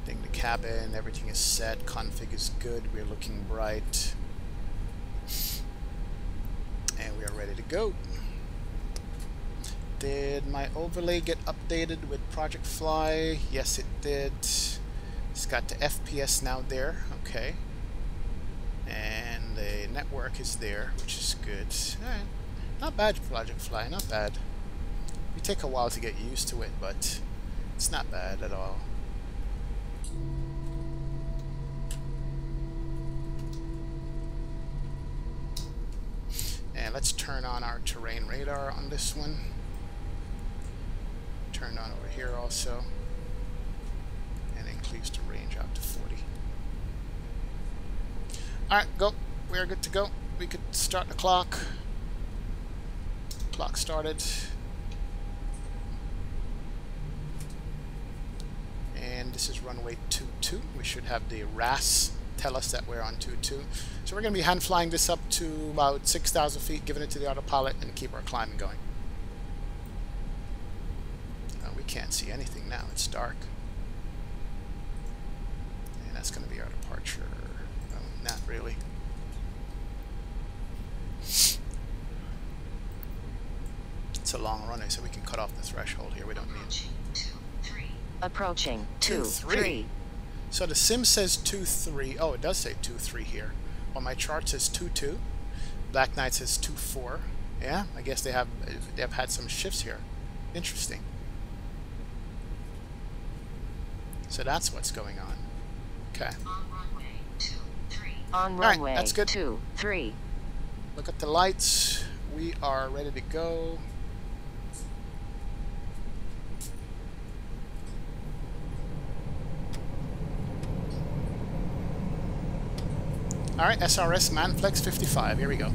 Speaker 1: Ding the cabin. Everything is set. Config is good. We're looking bright. And we are ready to go. Did my overlay get updated with Project Fly? Yes, it did. It's got the FPS now there. Okay. And the network is there, which is good. Alright. Not bad, Project Fly, not bad. It take a while to get used to it, but it's not bad at all. And let's turn on our terrain radar on this one. Turn on over here also. And increase the range out to 40. Alright, go. We are good to go. We could start the clock. Clock started. And this is runway 22. We should have the RAS tell us that we're on 22. So we're going to be hand flying this up to about 6,000 feet, giving it to the autopilot, and keep our climbing going. We can't see anything now. It's dark. And that's going to be our departure. Not really. It's a long runway, so we can cut off the threshold here. We don't need.
Speaker 4: Approaching 2-3.
Speaker 1: So the sim says 2-3. Oh, it does say 2-3 here. Well, my chart says 2-2. Black Knight says 2-4. Yeah, I guess they have had some shifts here. Interesting. So that's what's going on. Okay.
Speaker 4: On runway 2-3.
Speaker 1: Right, that's good.
Speaker 4: 2-3.
Speaker 1: look at the lights. We are ready to go. Alright, SRS Manflex 55. Here we go.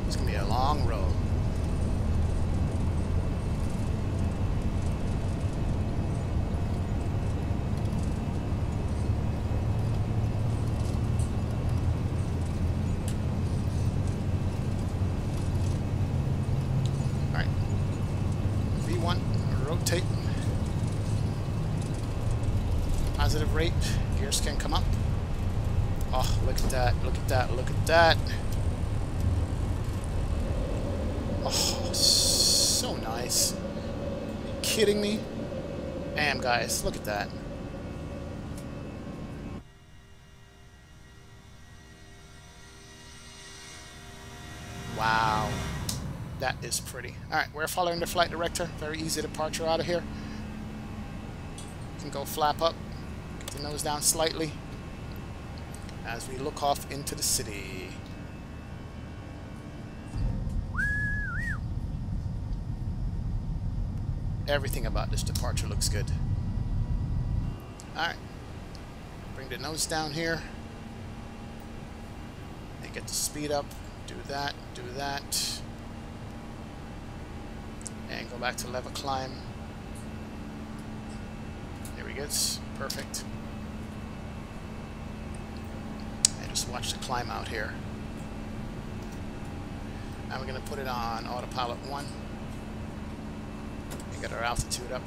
Speaker 1: It's going to be a long roll. Rotate. Positive rate. Gears can come up. Oh, look at that. Look at that. Look at that. Oh, so nice. Are you kidding me? Damn, guys. Look at that. Wow. That is pretty. Alright, we're following the flight director. Very easy departure out of here. Can go flap up. Get the nose down slightly. As we look off into the city. Everything about this departure looks good. Alright. Bring the nose down here. And get the speed up. Do that. Do that. And go back to level climb. There we go. Perfect. And just watch the climb out here. Now we're going to put it on autopilot 1. And get our altitude up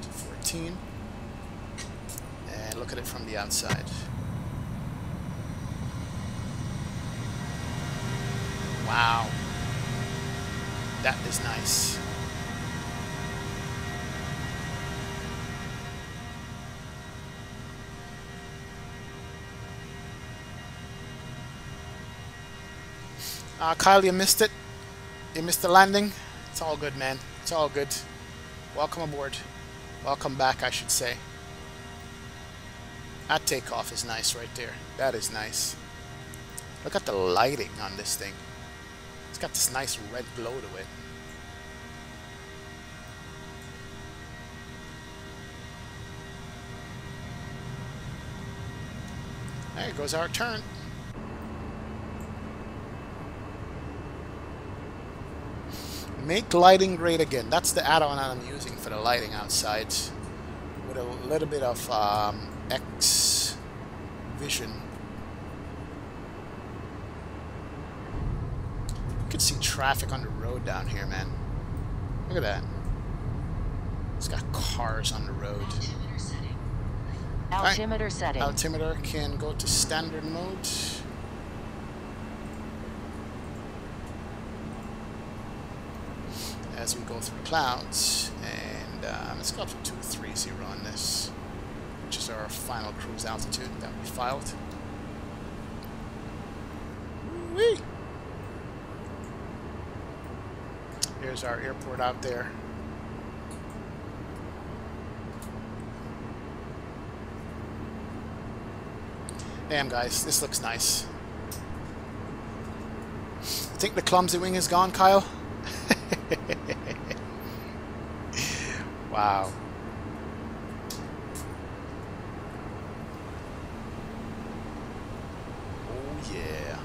Speaker 1: to 14. And look at it from the outside. Wow. That is nice. Kyle, you missed it. You missed the landing. It's all good, man. It's all good. Welcome aboard. Welcome back, I should say. That takeoff is nice right there. That is nice. Look at the lighting on this thing. It's got this nice red glow to it. There goes our turn. Make lighting great again. That's the add-on I'm using for the lighting outside. With a little bit of X vision. You can see traffic on the road down here, man. Look at that. It's got cars on the road.
Speaker 4: Altimeter setting.
Speaker 1: Altimeter can go to standard mode. As we go through clouds, and let's go up to 230 on this, which is our final cruise altitude that we filed. Whee! Here's our airport out there. Damn, guys, this looks nice. I think the clumsy wing is gone, Kyle. Wow. Oh yeah.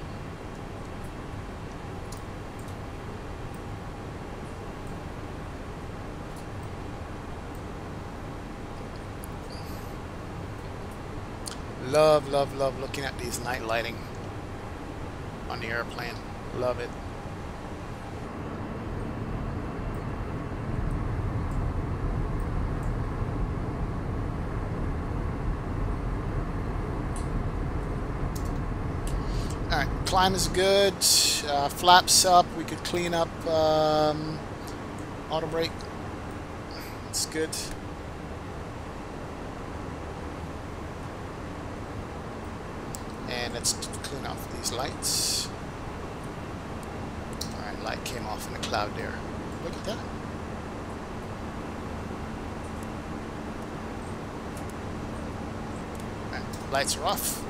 Speaker 1: Love, love, love looking at these night lighting on the airplane. Love it. Alright, climb is good. Flaps up. We could clean up auto brake. It's good. And let's clean off these lights. Alright, light came off in the cloud there. Look at that. Lights are off,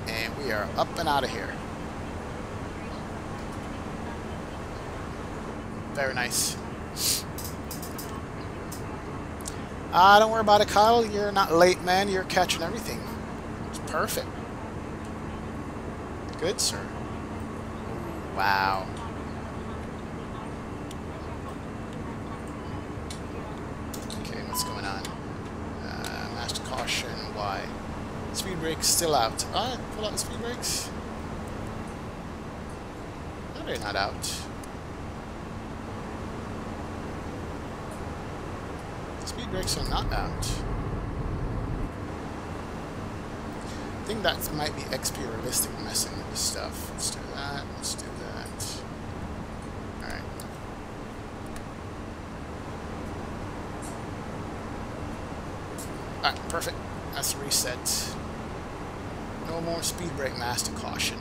Speaker 1: and we are up and out of here. Very nice. Don't worry about it, Kyle. You're not late, man. You're catching everything. It's perfect. Good, sir. Wow. Okay, what's going on? Master caution. Why? Speed brakes still out. Alright, pull out the speed brakes. No, they're not out. Speed brakes are not out. I think that might be XP realistic messing with this stuff. Let's do that. Let's do that. Alright. Alright, perfect. That's reset. No more speed brake master caution.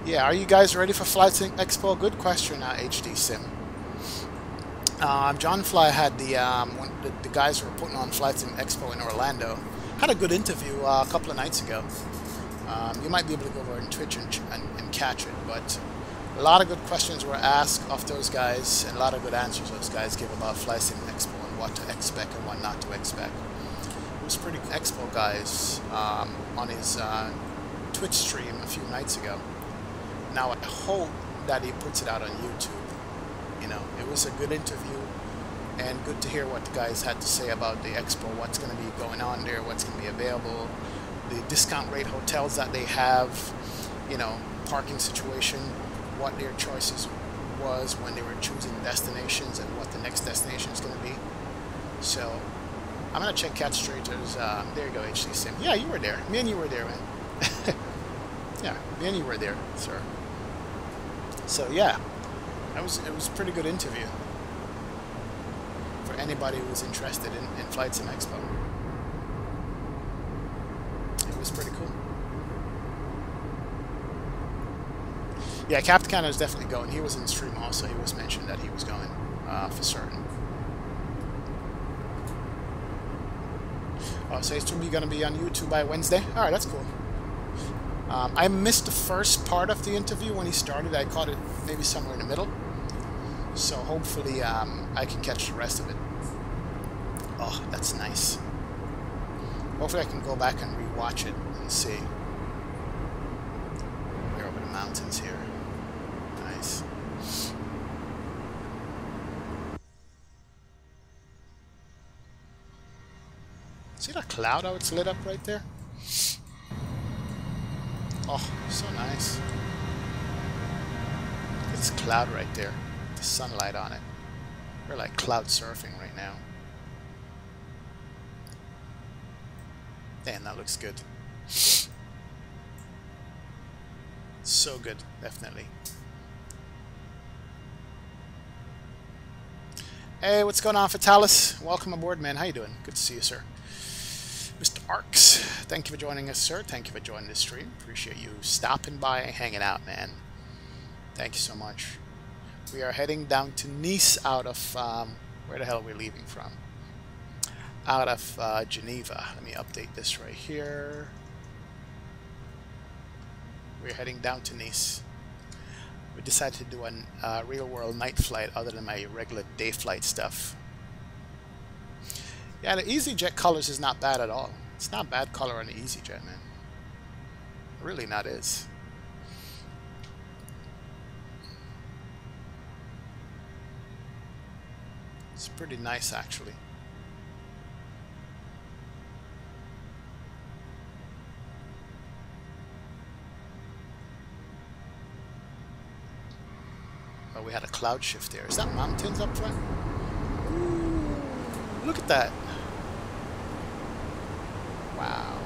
Speaker 1: Yeah, are you guys ready for Flight Sim Expo? Good question, HD Sim. John Fly had the guys who were putting on Flight Sim Expo in Orlando. Had a good interview a couple of nights ago. You might be able to go over on Twitch and catch it, but a lot of good questions were asked of those guys, and a lot of good answers those guys give about Flight Sim Expo and what to expect and what not to expect. It was pretty Expo guys on his Twitch stream a few nights ago. Now I hope that he puts it out on YouTube. You know, it was a good interview and good to hear what the guys had to say about the expo, what's going to be going on there, what's going to be available, the discount rate hotels that they have, you know, parking situation, what their choices was when they were choosing destinations and what the next destination is going to be. So I'm going to check Cat Straighters. There you go, HD Sim. Yeah, you were there. Me and you were there, man. Yeah, me and you were there, sir. So yeah, it was a pretty good interview for anybody who was interested in Flight Sim Expo. It was pretty cool. Yeah, Captain Canada is definitely going. He was in the stream also. He was mentioned that he was going for certain. Oh, so it's going to be on YouTube by Wednesday? Alright, that's cool. I missed the first part of the interview when he started. I caught it maybe somewhere in the middle. So hopefully I can catch the rest of it. Oh, that's nice. Hopefully I can go back and rewatch it and see. We're over the mountains here. Nice. See that cloud how it's lit up right there? Oh, so nice. It's cloud right there. The sunlight on it. We're like cloud surfing right now. Damn, that looks good. So good, definitely. Hey, what's going on, Fatalis? Welcome aboard, man. How you doing? Good to see you, sir. Mr. Arks, thank you for joining us, sir. Thank you for joining the stream. Appreciate you stopping by and hanging out, man. Thank you so much. We are heading down to Nice out of, where the hell are we leaving from? Out of Geneva. Let me update this right here. We're heading down to Nice. We decided to do a real-world night flight other than my regular day flight stuff. Yeah, the EasyJet colors is not bad at all. It's not bad color on the EasyJet, man. It really not is. It's pretty nice, actually. Oh, we had a cloud shift there. Is that mountains up front? Ooh, look at that. Wow.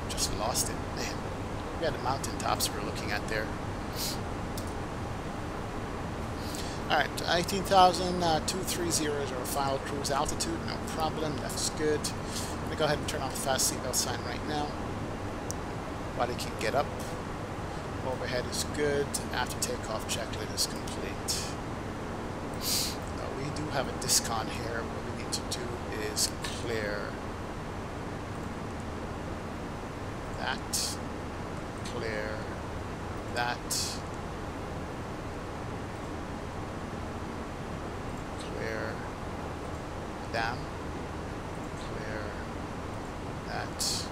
Speaker 1: Just lost it. Man. We had the mountain tops we were looking at there. Alright, 18,230 is our final cruise altitude. No problem. That's good. I'm going to go ahead and turn off the fast seatbelt sign right now. Body can get up. Overhead is good. After takeoff, checklist is complete. We do have a discount here. What we need to do is clear. That. Clear. That. Clear. Dam. Clear. That.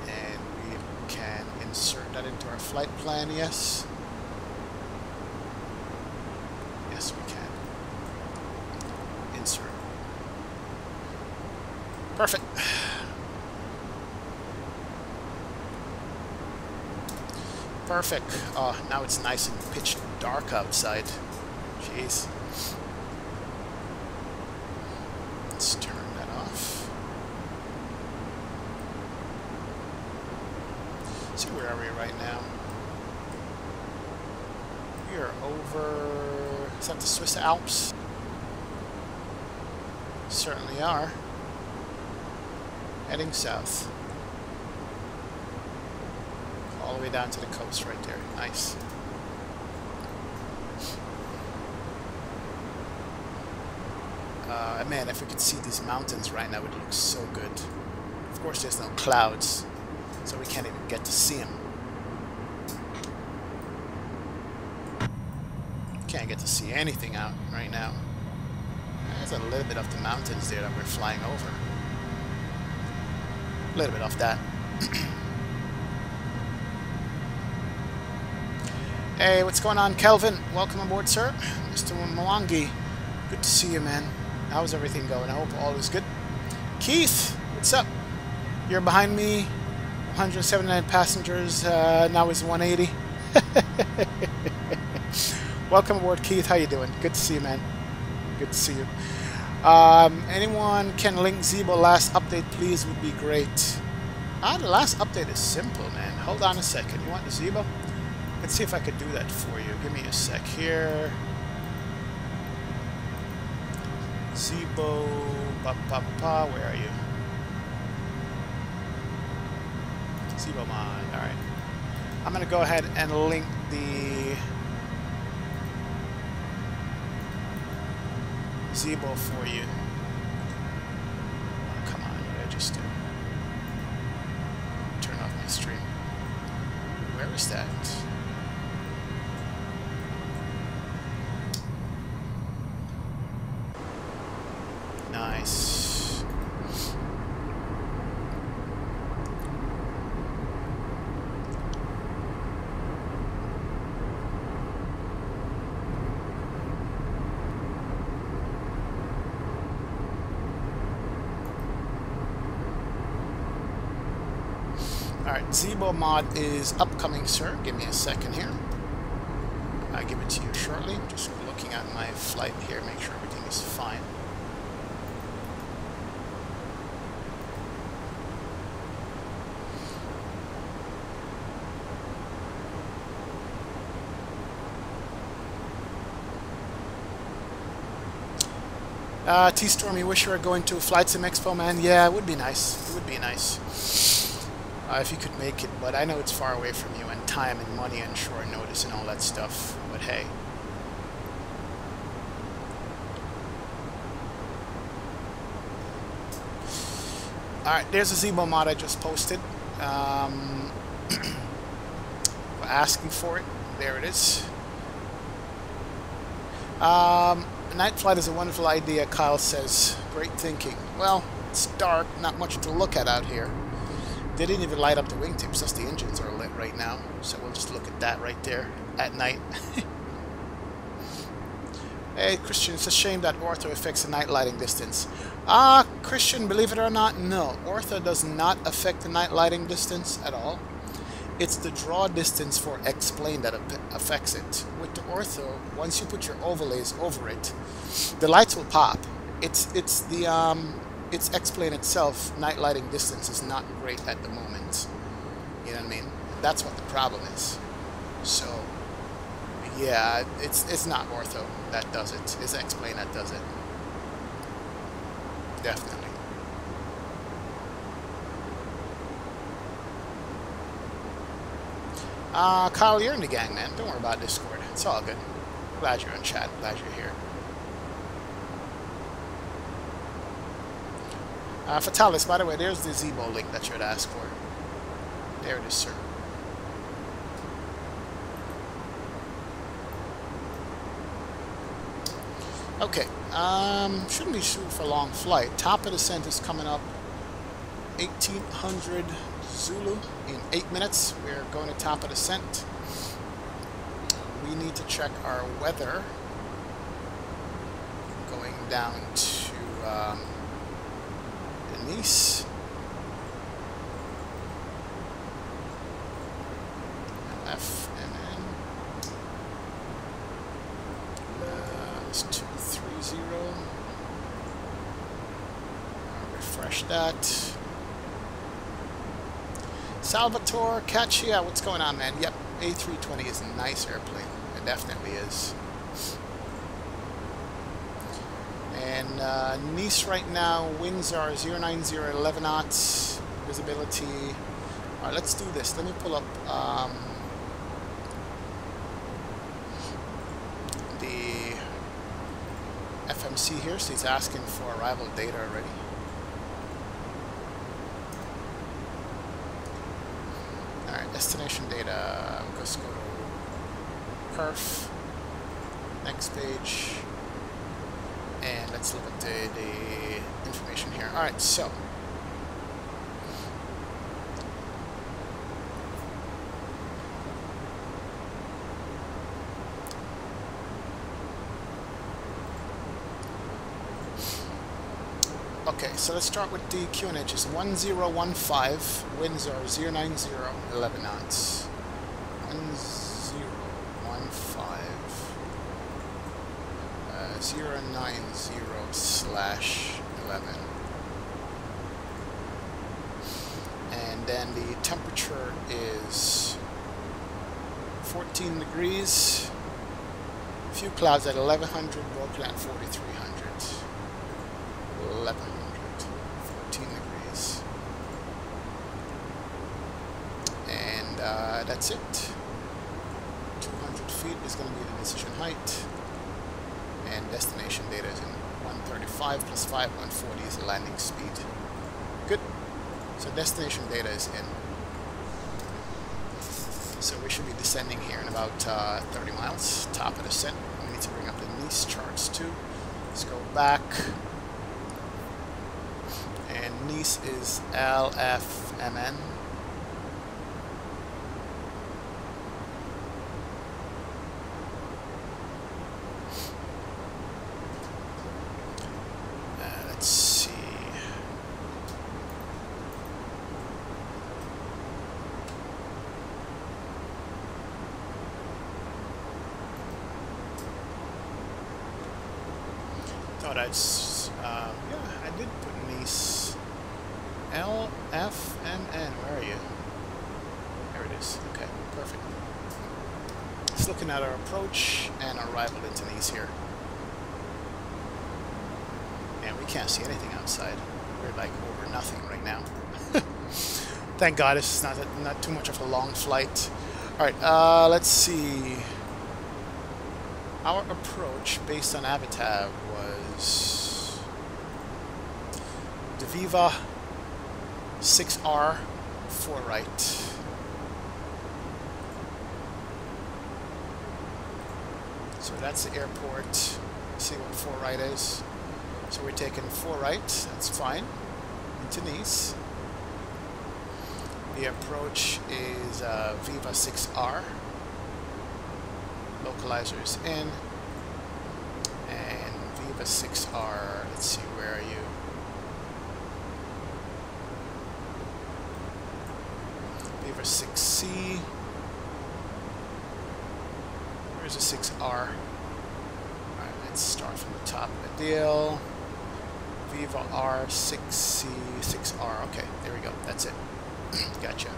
Speaker 1: And we can insert that into our flight plan, yes. Yes, we can. Insert. Perfect. Perfect. Oh, now it's nice and pitch dark outside. Jeez. Let's turn that off. See, where are we right now? We are over... Is that the Swiss Alps? Certainly are. Heading south. All the way down to the coast right there. Nice. Man, if we could see these mountains right now, it would look so good. Of course, there's no clouds, so we can't even get to see them. Can't get to see anything out right now. There's a little bit of the mountains there that we're flying over. A little bit of that. Hey, what's going on, Kelvin? Welcome aboard, sir. Mr. Mwangi, good to see you, man. How's everything going? I hope all is good. Keith, what's up? You're behind me. 179 passengers. Now is 180. Welcome aboard, Keith. How you doing? Good to see you, man. Good to see you. Anyone can link Zebo last update, please? Would be great. The last update is simple, man. Hold on a second. You want the Zebo? Let's see if I could do that for you. Give me a sec here. Zebo, where are you? Zebo mod, alright. I'm gonna go ahead and link the Zebo for you. Oh, come on, what did I just do? Turn off my stream. Where is that? Nice. Alright, Zebo mod is upcoming, sir. Give me a second here. I'll give it to you shortly. Just looking at my flight here, make sure everything is fine. T-Storm, you wish you were going to Flight Sim Expo, man? Yeah, it would be nice. It would be nice. If you could make it, but I know it's far away from you, and time and money and short notice and all that stuff, but hey. Alright, there's a Zebo mod I just posted. We're asking for it. There it is. Night flight is a wonderful idea, Kyle says. Great thinking. Well, it's dark, not much to look at out here. They didn't even light up the wingtips, just the engines are lit right now. So we'll just look at that right there at night. Hey, Christian, it's a shame that ortho affects the night lighting distance. Christian, believe it or not, no. Ortho does not affect the night lighting distance at all. It's the draw distance for X-plane that affects it. With the ortho, once you put your overlays over it, the lights will pop. It's X-plane itself. Night lighting distance is not great at the moment. You know what I mean? That's what the problem is. So, yeah, it's not ortho that does it. It's X-plane that does it. Definitely. Kyle, you're in the gang, man. Don't worry about Discord. It's all good. Glad you're in chat. Glad you're here. Fatalis, by the way, there's the Zebo link that you had asked for. There it is, sir. Okay, shouldn't be shooting for a long flight. Top of descent is coming up 1800 Zulu in 8 minutes. We're going to top of descent. We need to check our weather. Going down to Nice. FNN. It's 230. I'll refresh that. Salvatore Caccia, what's going on, man? Yep, A320 is a nice airplane. It definitely is. And Nice right now, winds are 090, 11 knots, visibility. All right, let's do this. Let me pull up the FMC here. So it's asking for arrival data already. All right, destination data. Let's go to perf. Next page. And let's look at the information here. All right, so okay, so let's start with the QNH. It's 1015. Winds are 090, 11 knots. 1015. 090/11, and then the temperature is 14 degrees. Few clouds at 1100, broken at 4300. 1100, 14 degrees, and that's it. 200 feet is going to be the decision height. And destination data is in 135 plus 5, 140 is the landing speed. Good. So destination data is in. So we should be descending here in about 30 miles. Top of descent. We need to bring up the Nice charts too. Let's go back. And Nice is LFMN. That's yeah, I did put Nice. LFMN, where are you? There it is. Okay, perfect. Just looking at our approach and arrival into Nice here. And we can't see anything outside. We're like over nothing right now. Thank God it's not too much of a long flight. All right, let's see. Our approach based on Avatar was the Viva 6R 4 right. So that's the airport. Let's see what 4 right is. So we're taking 4 right, that's fine, into Nice. The approach is Viva 6R. Localizer is in. And Viva 6R, let's see, where are you? Viva 6C. Where's the 6R? Alright, let's start from the top of the deal. Viva R, 6C, 6R. Okay, there we go. That's it. Gotcha.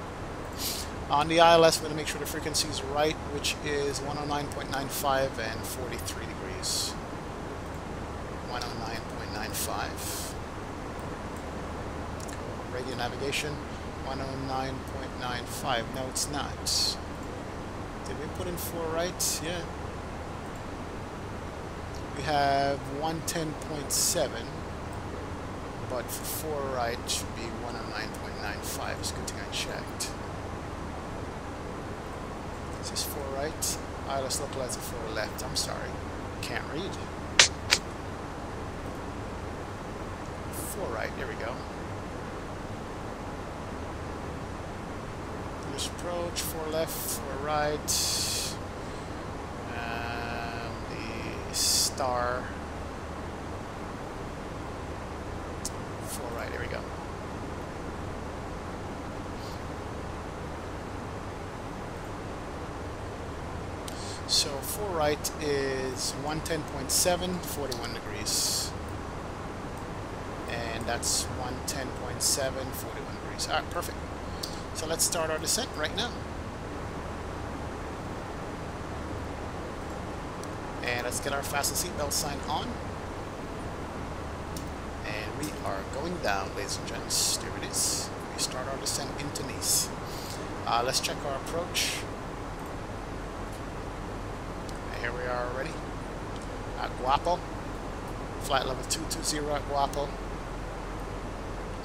Speaker 1: On the ILS, we're going to make sure the frequency is right, which is 109.95 and 43 degrees. 109.95. Radio navigation, 109.95. No, it's not. Did we put in 4 right? Yeah. We have 110.7. but for 4 right should be 109.95. It's a good thing I checked. Is this 4 right? Let's look like it's a 4 left. I'm sorry. Can't read. 4 right. There we go. English approach. 4 left. 4 right. The star. 4 right. There we go. So 4 right is 110.7, 41 degrees. And that's 110.7, 41 degrees. Alright, perfect. So let's start our descent right now. And let's get our fasten seatbelt sign on. And we are going down, ladies and gents. There it is. We start our descent into Nice. Let's check our approach. Here we are already at Guapo, flight level 220 at Guapo,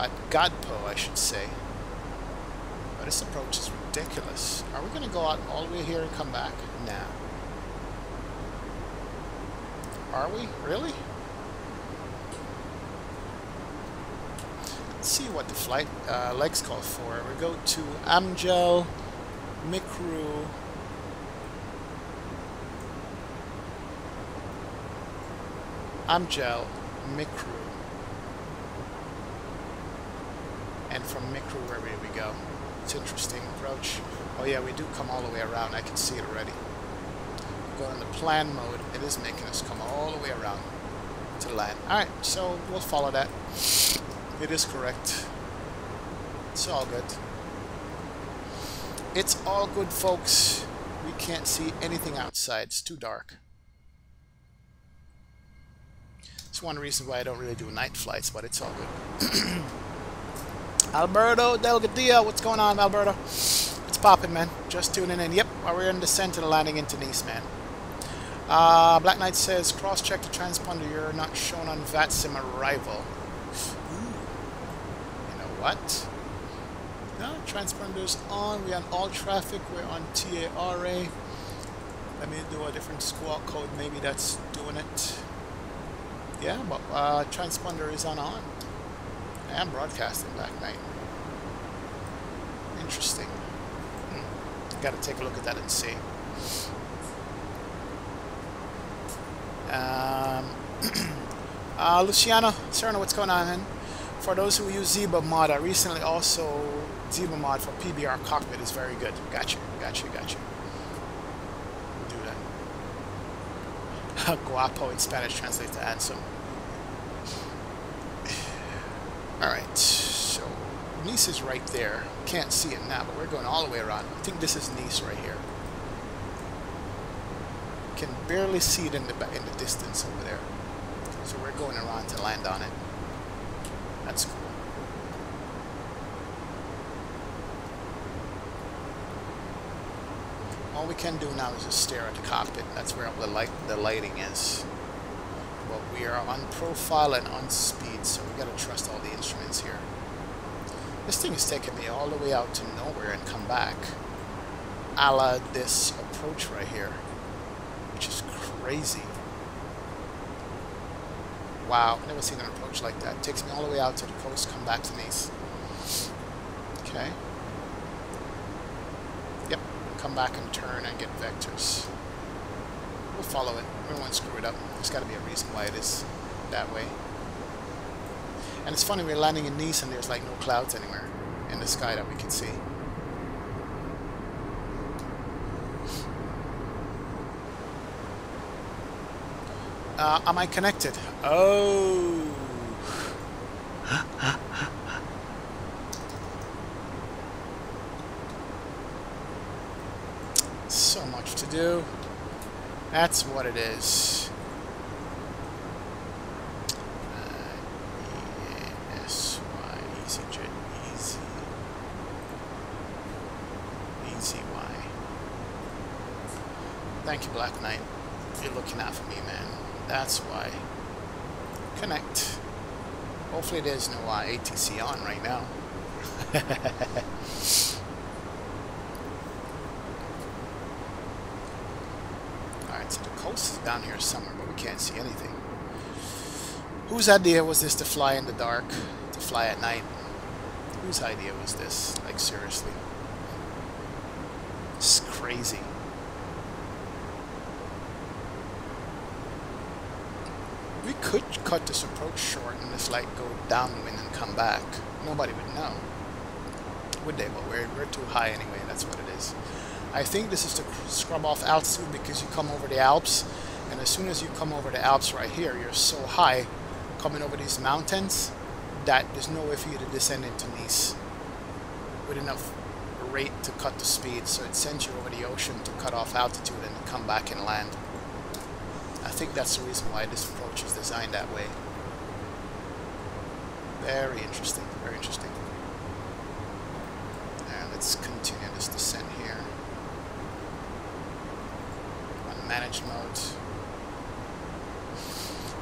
Speaker 1: at Godpo I should say. But this approach is ridiculous. Are we going to go out all the way here and come back? Nah. Are we? Really? Let's see what the flight legs call for. We go to Amgel, Mikru, Amgel, Mikru, and from Mikru, where do we go? It's an interesting approach. Oh yeah, we do come all the way around. I can see it already. Go in the plan mode. It is making us come all the way around to land. Alright, so we'll follow that. It is correct. It's all good. It's all good, folks. We can't see anything outside. It's too dark. It's one reason why I don't really do night flights, but it's all good. Alberto Delgadillo, what's going on, Alberto? It's popping, man. Just tuning in. Yep, we're in descent and landing into Nice, man. Black Knight says, cross-check the transponder. You're not shown on VATSIM arrival. Ooh. You know what? No, transponder's on. We're on all traffic. We're on TARA. Let me do a different squawk code. Maybe that's doing it. Yeah, but transponder is on. I am broadcasting Black Knight. Interesting. Got to take a look at that and see. Luciano, Cerno, what's going on, man? For those who use Zebra mod, I recently also Zebra mod for PBR Cockpit is very good. Gotcha. Do that. Guapo in Spanish translates to handsome. Alright, so Nice is right there. Can't see it now, but we're going all the way around. I think this is Nice right here. Can barely see it in the distance over there. So we're going around to land on it. That's cool. All we can do now is just stare at the cockpit. That's where the lighting is. But we are on profile and on speed, so we gotta trust all the instruments here. This thing is taking me all the way out to nowhere and come back. A la this approach right here, which is crazy. Wow, never seen an approach like that. It takes me all the way out to the coast, come back to Nice. Okay. Yep, come back and turn and get vectors. We'll follow it. We won't screw it up. There's got to be a reason why it is that way. And it's funny, we're landing in Nice and there's like no clouds anywhere in the sky that we can see. Am I connected? Oh. So much to do. That's what it is. ESY, EasyJet, EasyY. Thank you, Black Knight. You're looking out for me, man. That's why. Connect. Hopefully there's no ATC on right now. Alright, so the coast is down here somewhere, but we can't see anything. Whose idea was this to fly in the dark? To fly at night? Whose idea was this? Like, seriously. It's crazy. We could cut this approach short and just like go downwind and come back. Nobody would know, would they? But we're too high anyway, that's what it is. I think this is to scrub off altitude because you come over the Alps, and as soon as you come over the Alps right here, you're so high coming over these mountains that there's no way for you to descend into Nice with enough rate to cut the speed, so it sends you over the ocean to cut off altitude and to come back and land. I think that's the reason why this approach is designed that way. Very interesting, very interesting. And let's continue this descent here. On manage mode.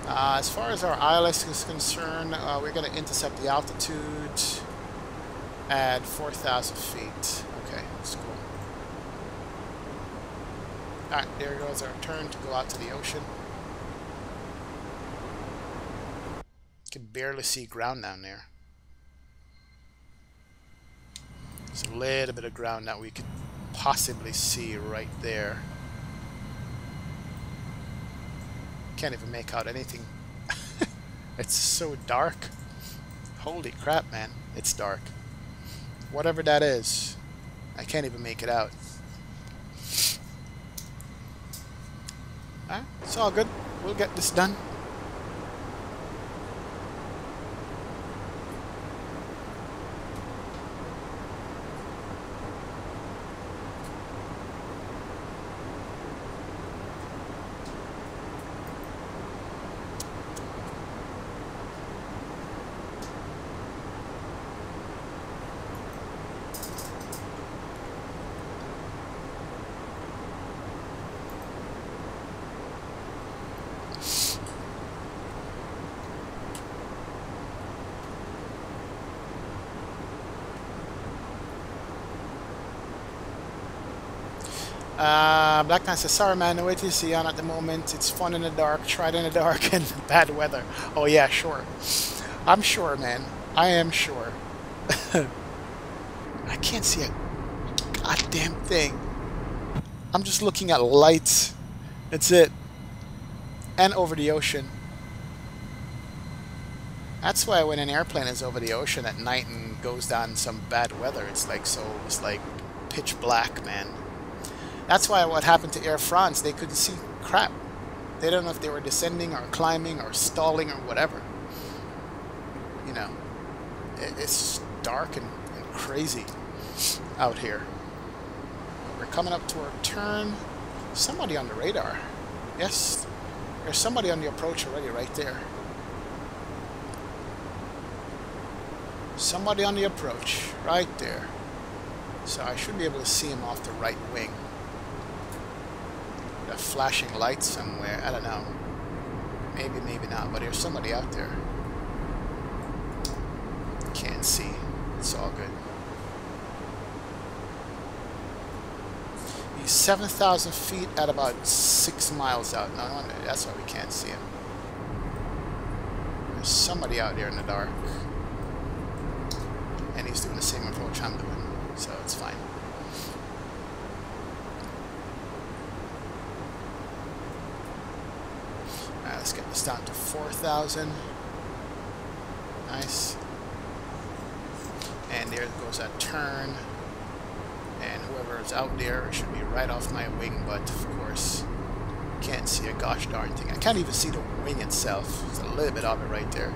Speaker 1: As far as our ILS is concerned, we're going to intercept the altitude at 4,000 feet. Okay, that's cool. Alright, there goes our turn to go out to the ocean. Can barely see ground down there. There's a little bit of ground that we could possibly see right there. Can't even make out anything. It's so dark. Holy crap, man. It's dark. Whatever that is, I can't even make it out. Alright, it's all good. We'll get this done. Black Knight says, sorry man, no ATC on at the moment. It's fun in the dark, tried in the dark, and bad weather. Oh yeah, sure. I'm sure, man. I am sure. I can't see a goddamn thing. I'm just looking at lights. That's it. And over the ocean. That's why when an airplane is over the ocean at night and goes down some bad weather, it's like pitch black, man. That's why what happened to Air France, they couldn't see crap. They don't know if they were descending or climbing or stalling or whatever. You know, it's dark and crazy out here. We're coming up to our turn. Somebody on the radar. Yes, there's somebody on the approach already right there. Somebody on the approach right there. So I should be able to see him off the right wing. A flashing light somewhere, I don't know. Maybe, maybe not, but there's somebody out there. Can't see. It's all good. He's 7,000 feet at about 6 miles out. No wonder, that's why we can't see him. There's somebody out there in the dark. And he's doing the same approach I'm doing, so it's fine. Let's get this down to 4,000. Nice. And there goes that turn. And whoever's out there should be right off my wing, but of course, can't see a gosh darn thing. I can't even see the wing itself. There's a little bit of it right there.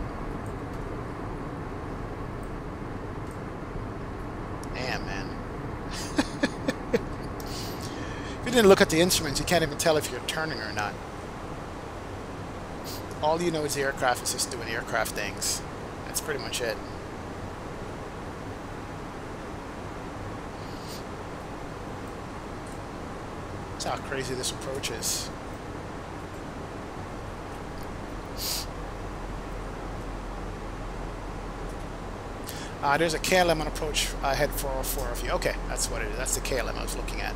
Speaker 1: Damn, man. If you didn't look at the instruments, you can't even tell if you're turning or not. All you know is the aircraft is just doing aircraft things. That's pretty much it. That's how crazy this approach is. There's a KLM on approach ahead 404 of you. Okay, that's what it is. That's the KLM I was looking at.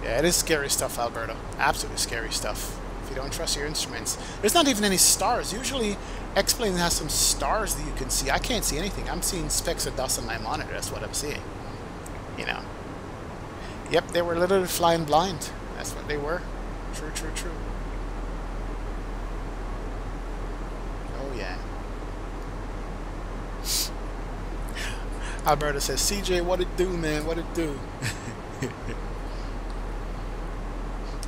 Speaker 1: Yeah, it is scary stuff, Alberto. Absolutely scary stuff. If you don't trust your instruments. There's not even any stars. Usually, X-Plane has some stars that you can see. I can't see anything. I'm seeing specks of dust on my monitor. That's what I'm seeing. You know. Yep, they were literally flying blind. That's what they were. True, true, true. Oh, yeah. Alberta says, CJ, what it do, man? What it do?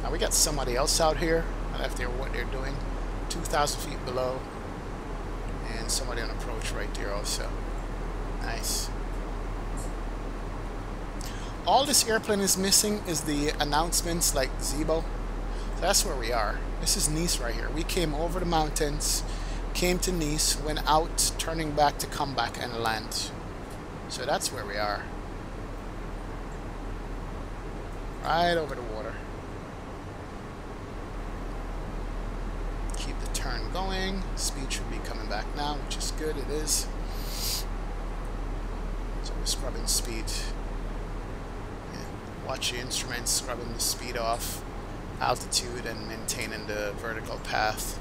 Speaker 1: Now, we got somebody else out here. I left there what they're doing. 2,000 feet below. And somebody on approach right there also. Nice. All this airplane is missing is the announcements like Zebo. So that's where we are. This is Nice right here. We came over the mountains, came to Nice, went out, turning back to come back and land. So that's where we are. Right over the water. Keep the turn going. Speed should be coming back now, which is good. It is. So we're scrubbing speed. Watch the instruments, scrubbing the speed off, altitude, and maintaining the vertical path.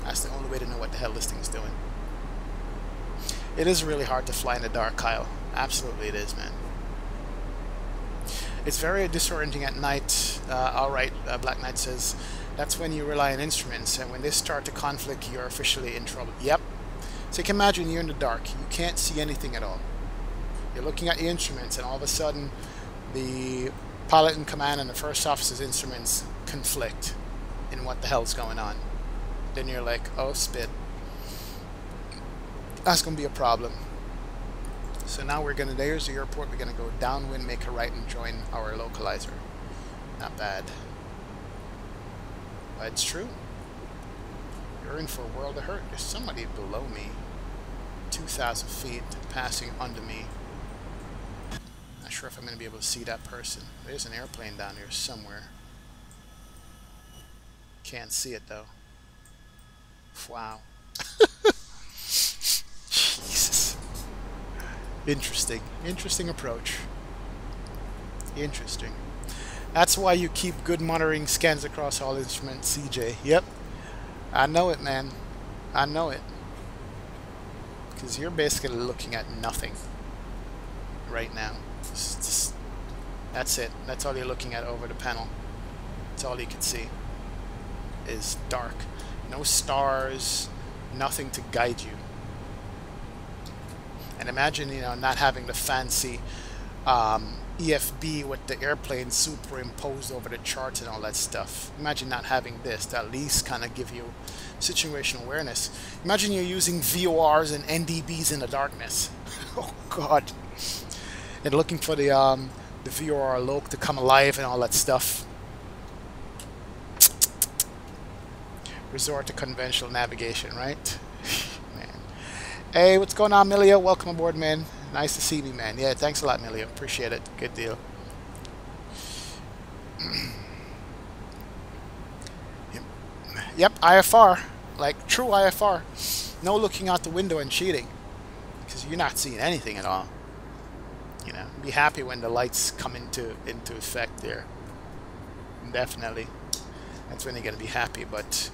Speaker 1: That's the only way to know what the hell this thing's doing. It is really hard to fly in the dark, Kyle. Absolutely it is, man. It's very disorienting at night. Alright, Black Knight says, that's when you rely on instruments, and when they start to conflict, you're officially in trouble. Yep. So you can imagine you're in the dark. You can't see anything at all. You're looking at the instruments, and all of a sudden, the pilot in command and the first officer's instruments conflict in what the hell's going on. Then you're like, oh, spit. That's going to be a problem. So now we're going to, there's the airport, we're going to go downwind, make a right, and join our localizer. Not bad. But it's true. You're in for a world of hurt. There's somebody below me. 2,000 feet passing under me. Not sure if I'm going to be able to see that person. There's an airplane down here somewhere. Can't see it though. Wow. Jesus. Interesting. Interesting approach. Interesting. That's why you keep good monitoring scans across all instruments, CJ. Yep. I know it, man. I know it. Because you're basically looking at nothing right now. That's it. That's all you're looking at over the panel. That's all you can see is dark. No stars, nothing to guide you. And imagine, you know, not having the fancy EFB with the airplane superimposed over the charts and all that stuff. Imagine not having this to at least kind of give you situational awareness. Imagine you're using VORs and NDBs in the darkness. Oh God. And looking for the VOR loc to come alive and all that stuff. Resort to conventional navigation, right? Man. Hey, what's going on, Milio? Welcome aboard, man. Nice to see me, man. Yeah, thanks a lot, Milio. Appreciate it. Good deal. Yep, IFR. Like, true IFR. No looking out the window and cheating. Because you're not seeing anything at all. You know, be happy when the lights come into effect there. Definitely. That's when you're going to be happy. But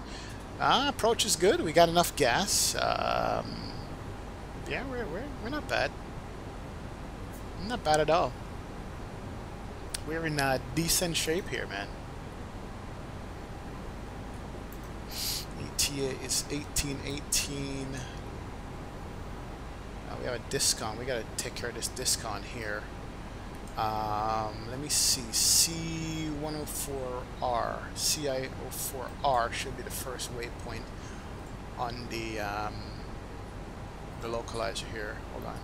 Speaker 1: approach is good. We got enough gas. Yeah, we're not bad. Not bad at all. We're in decent shape here, man. ETA is 1818. We have a discount. We gotta take care of this discount here. Let me see. C104R, CI04R should be the first waypoint on the localizer here. Hold on.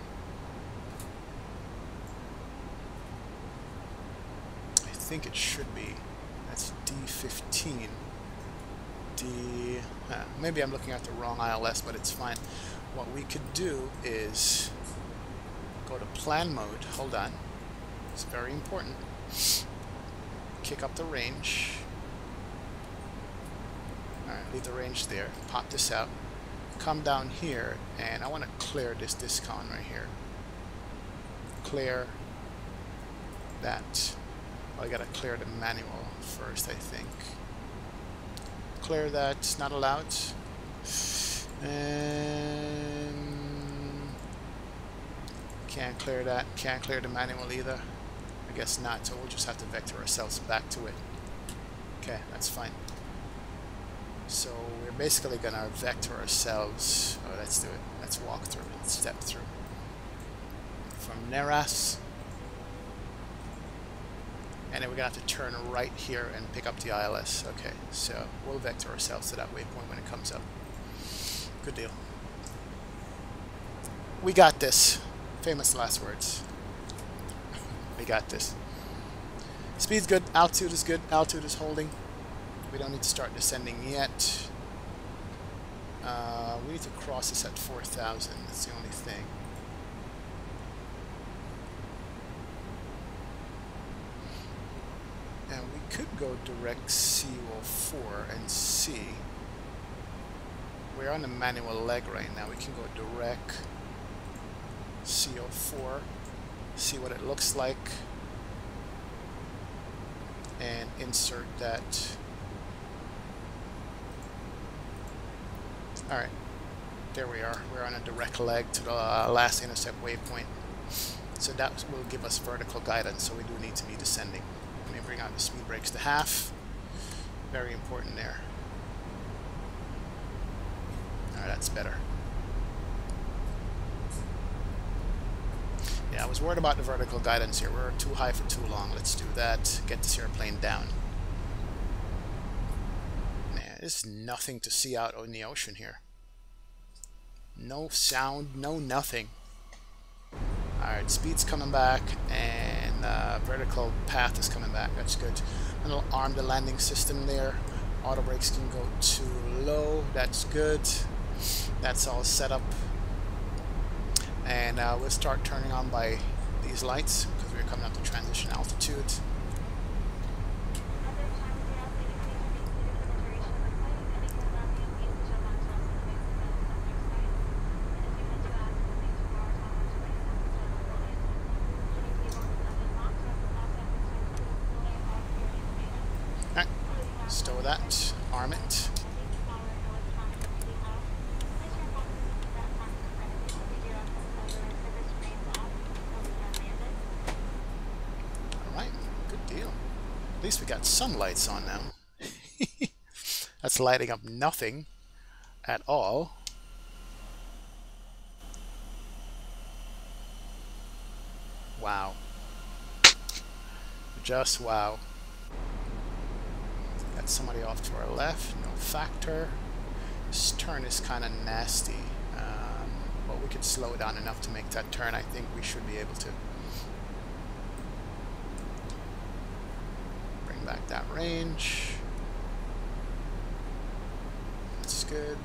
Speaker 1: I think it should be. That's D15. Maybe I'm looking at the wrong ILS, but it's fine. What we could do is go to plan mode. Hold on. It's very important. Kick up the range. Alright, leave the range there. Pop this out. come down here and I want to clear this discount right here. Clear that. Well, I gotta clear the manual first, I think. Clear that, not allowed. And can't clear that, can't clear the manual either. I guess not, so we'll just have to vector ourselves back to it. Okay, that's fine. So we're basically gonna vector ourselves. Oh, let's do it. Let's walk through. Let's step through. From Neras. And then we're gonna have to turn right here and pick up the ILS. Okay, so we'll vector ourselves to that waypoint when it comes up. Good deal. We got this. Famous last words. We got this. Speed's good, altitude is good, altitude is holding. We don't need to start descending yet. We need to cross this at 4,000, that's the only thing. And we could go direct CO4 and see. We're on the manual leg right now. We can go direct CO4, see what it looks like, and insert that. Alright, there we are. We're on a direct leg to the last intercept waypoint. So that will give us vertical guidance, so we do need to be descending. Let me bring out the speed brakes to half. Very important there. Alright, that's better. Yeah, I was worried about the vertical guidance here. We're too high for too long. Let's do that. Get this airplane down. Man, there's nothing to see out on the ocean here. No sound, no nothing. Alright, speed's coming back, and vertical path is coming back. That's good. And I'll arm the landing system there. Auto brakes can go too low. That's good. That's all set up. And we'll start turning on by these lights because we're coming up to transition altitude. Alright, stow that, arm it. At least we got some lights on now. That's lighting up nothing at all. Wow. Just wow. Got somebody off to our left, no factor. This turn is kind of nasty. But we could slow down enough to make that turn. I think we should be able to. Back that range. That's good.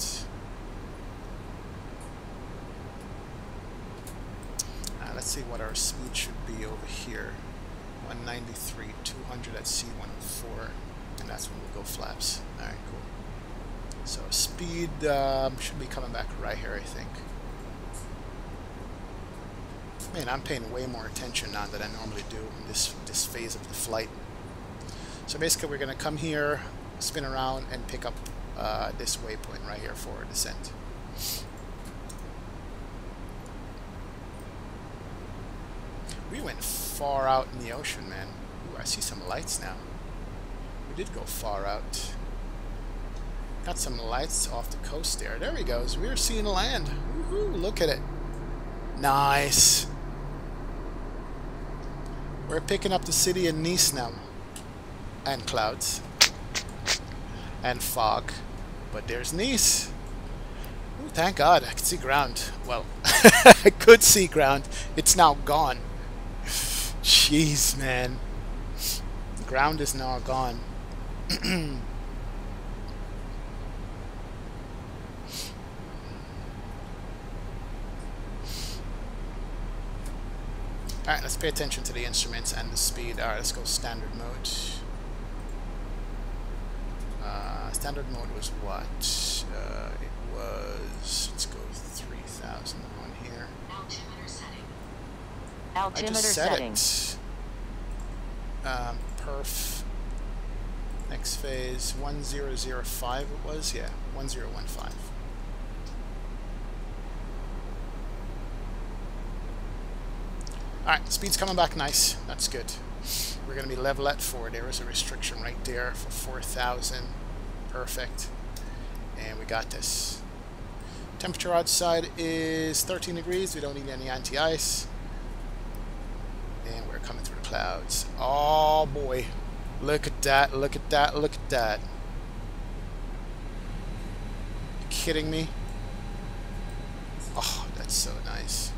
Speaker 1: Let's see what our speed should be over here. 193, 200 at C104, and that's when we'll go flaps. Alright, cool. So speed should be coming back right here, I think. Man, I'm paying way more attention now than I normally do in this phase of the flight. So basically we're going to come here, spin around, and pick up this waypoint right here for descent. We went far out in the ocean, man. Ooh, I see some lights now. We did go far out. Got some lights off the coast there. There he goes. We're seeing land. Woohoo, look at it. Nice. We're picking up the city of Nice now. And clouds and fog, but there's Nice. Ooh, thank God I could see ground. Well, I could see ground. It's now gone. Jeez, man. Ground is now gone. Alright, let's pay attention to the instruments and the speed. Alright, let's go standard mode. Standard mode was what? It was, let's go 3,000 on here.
Speaker 4: Altimeter setting.
Speaker 1: I
Speaker 4: Altimeter
Speaker 1: just set
Speaker 4: setting.
Speaker 1: it. Perf. Next phase 1005 it was, yeah, 1015. Alright, speed's coming back nice. That's good. We're going to be level at 4. There is a restriction right there for 4,000. Perfect. And we got this. Temperature outside is 13 degrees. We don't need any anti-ice. And we're coming through the clouds. Oh boy. Look at that, look at that, look at that. You kidding me? Oh, that's so nice.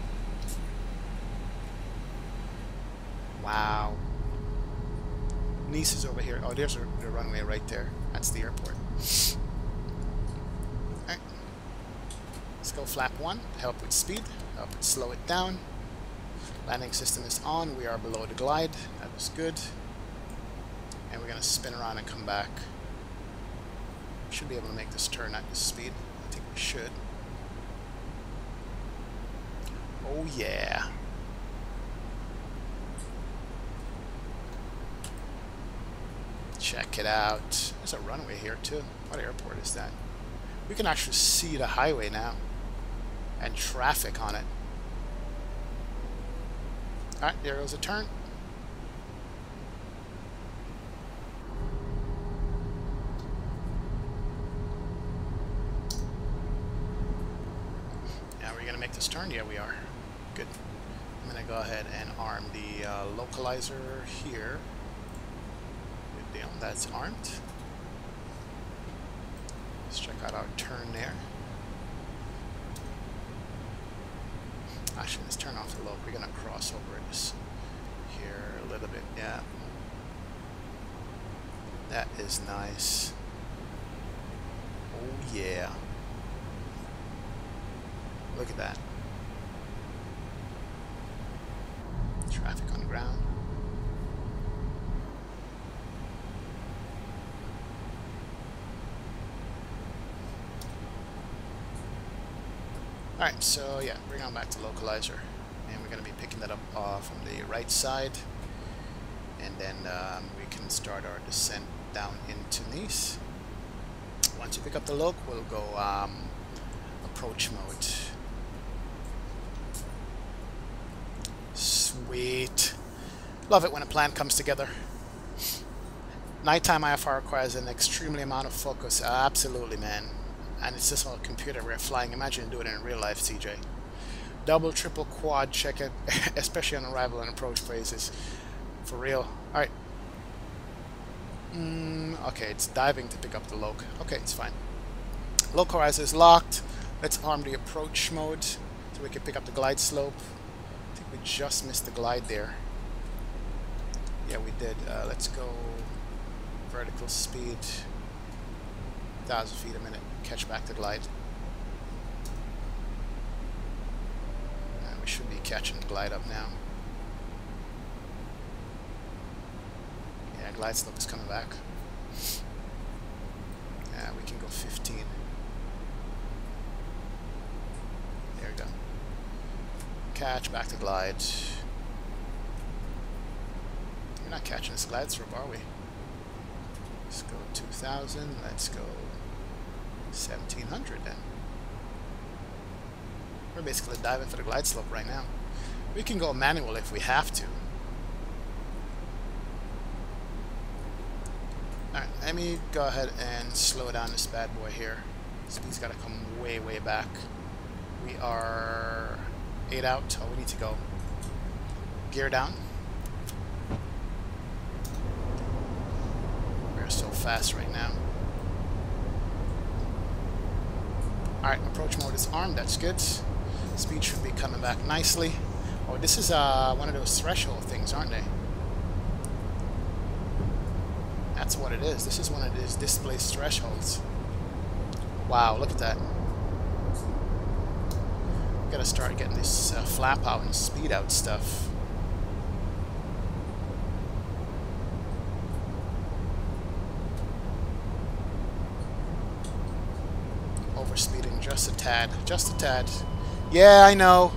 Speaker 1: Wow. Nice is over here. Oh, there's the runway right there. That's the airport. Alright. Let's go flap 1. Help with speed. Help with slow it down. Landing system is on. We are below the glide. That was good. And we're going to spin around and come back. Should be able to make this turn at this speed. I think we should. Oh yeah. Check it out. There's a runway here too. What airport is that? We can actually see the highway now. And traffic on it. Alright, there goes a turn. Now we're going to make this turn? Yeah, we are. Good. I'm going to go ahead and arm the localizer here. Good deal. That's armed. Let's check out our turn there. Actually, let's turn off the loc. We're going to cross over this here a little bit. Yeah. That is nice. Oh, yeah. Look at that. Traffic on the ground. Alright, so yeah, bring on back to localizer. And we're going to be picking that up from the right side. And then we can start our descent down into Nice. Once you pick up the loc, we'll go approach mode. Sweet. Love it when a plan comes together. Nighttime IFR requires an extremely amount of focus. Absolutely, man. And it's just on a computer we're flying. Imagine doing it in real life, CJ. Double, triple, quad, check it, especially on arrival and approach phases. For real. Alright. Okay, it's diving to pick up the loc. Okay, it's fine. Localizer is locked. Let's arm the approach mode so we can pick up the glide slope. I think we just missed the glide there. Yeah, we did. Let's go vertical speed. 1,000 feet a minute. Catch back the glide. We should be catching the glide up now. Yeah, glide slope is coming back. Yeah, we can go 15. There we go. Catch back the glide. We're not catching this glide slope, are we? Let's go 2,000. Let's go 1,700 then. We're basically diving for the glide slope right now. We can go manual if we have to. Alright, let me go ahead and slow down this bad boy here. Speed's got to come way, way back. We are 8 out. Oh, we need to go gear down. We're so fast right now. Alright, approach mode is armed. That's good. Speed should be coming back nicely. Oh, this is one of those threshold things, aren't they? That's what it is. This is one of these displaced thresholds. Wow, look at that. We gotta start getting this flap out and speed out stuff. overspeeding just a tad. Just a tad. Yeah, I know.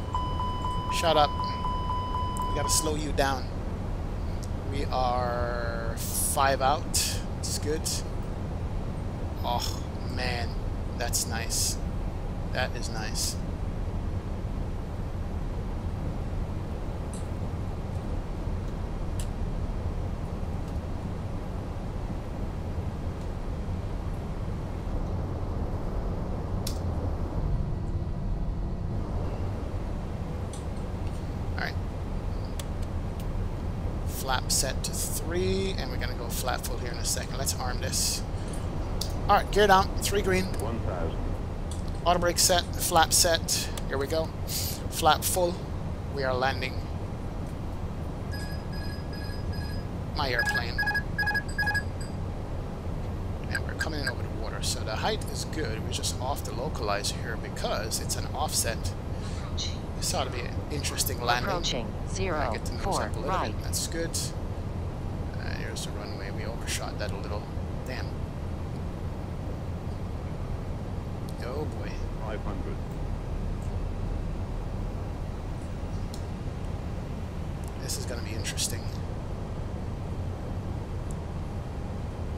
Speaker 1: Shut up. We gotta slow you down. We are 5 out. It's good. Oh, man. That's nice. That is nice. Flap set to 3, and we're going to go flat full here in a second. Let's arm this. Alright, gear down, 3 green.
Speaker 3: 1000.
Speaker 1: Auto brake set, flap set. Here we go. Flap full. We are landing. My airplane. And we're coming in over the water, so the height is good. We're just off the localizer here because it's an offset. This ought to be an interesting landing.
Speaker 4: Approaching
Speaker 1: I get to nose
Speaker 4: 0-4
Speaker 1: up a little
Speaker 4: right.
Speaker 1: bit. That's good. Here's the runway. We overshot that a little. Damn. Oh boy.
Speaker 3: 500.
Speaker 1: This is going to be interesting.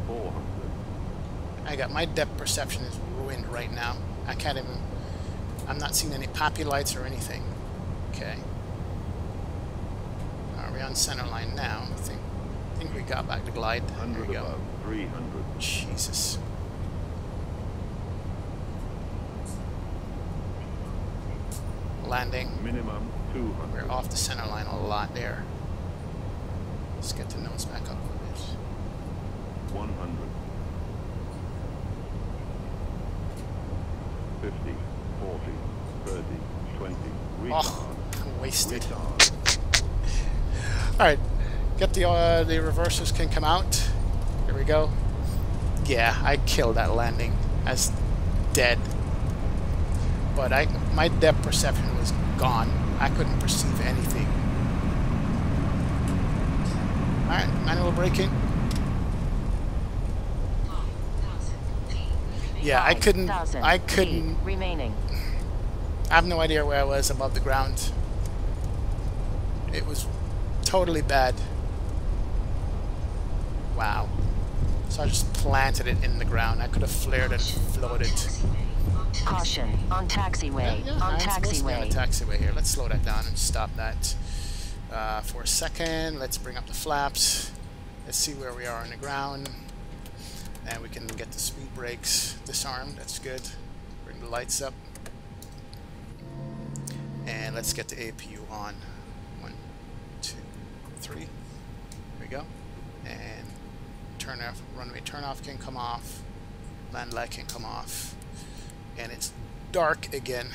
Speaker 3: 400.
Speaker 1: I got my depth perception is ruined right now. I can't even. I'm not seeing any poppy lights or anything. Okay. Are we on center line now? I think we got back to glide. There we go.
Speaker 3: Above, 300.
Speaker 1: Jesus. Landing.
Speaker 3: Minimum 200.
Speaker 1: We're off the center line a lot there. Let's get the nose back up a bit.
Speaker 3: 100. 50, 40, 30, 20.
Speaker 1: Oh, wasted.
Speaker 3: Retard.
Speaker 1: Alright, get the reversers can come out. Here we go. Yeah, I killed that landing. That's dead. But my depth perception was gone. I couldn't perceive anything. Alright, manual braking. Yeah, I couldn't
Speaker 4: remaining.
Speaker 1: I have no idea where I was above the ground. It was totally bad. Wow. So I just planted it in the ground. I could have flared and floated.
Speaker 4: Caution on taxiway.
Speaker 1: Yeah,
Speaker 4: on
Speaker 1: I'm supposed to be on
Speaker 4: taxiway.
Speaker 1: the taxiway here. Let's slow that down and stop that for a second. Let's bring up the flaps. Let's see where we are on the ground. And we can get the speed brakes disarmed. That's good. Bring the lights up. And let's get the APU on. 1, 2, 3. Here we go. And turn off, runway turn off can come off. Land light can come off. And it's dark again.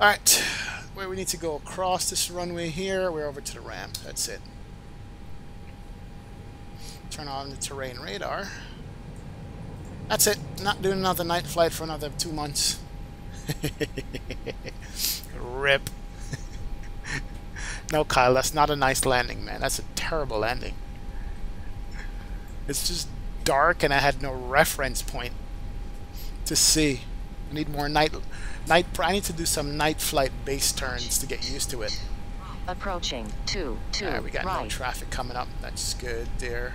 Speaker 1: Alright. Where we need to go across this runway here, we're over to the ramp. That's it. Turn on the terrain radar. That's it. Not doing another night flight for another 2 months. Rip. No, Kyle, that's not a nice landing, man. That's a terrible landing. It's just dark and I had no reference point to see. I need more I need to do some night flight base turns to get used to it.
Speaker 4: Approaching 2-2
Speaker 1: Alright, we got no
Speaker 4: right.
Speaker 1: traffic coming up. That's good there.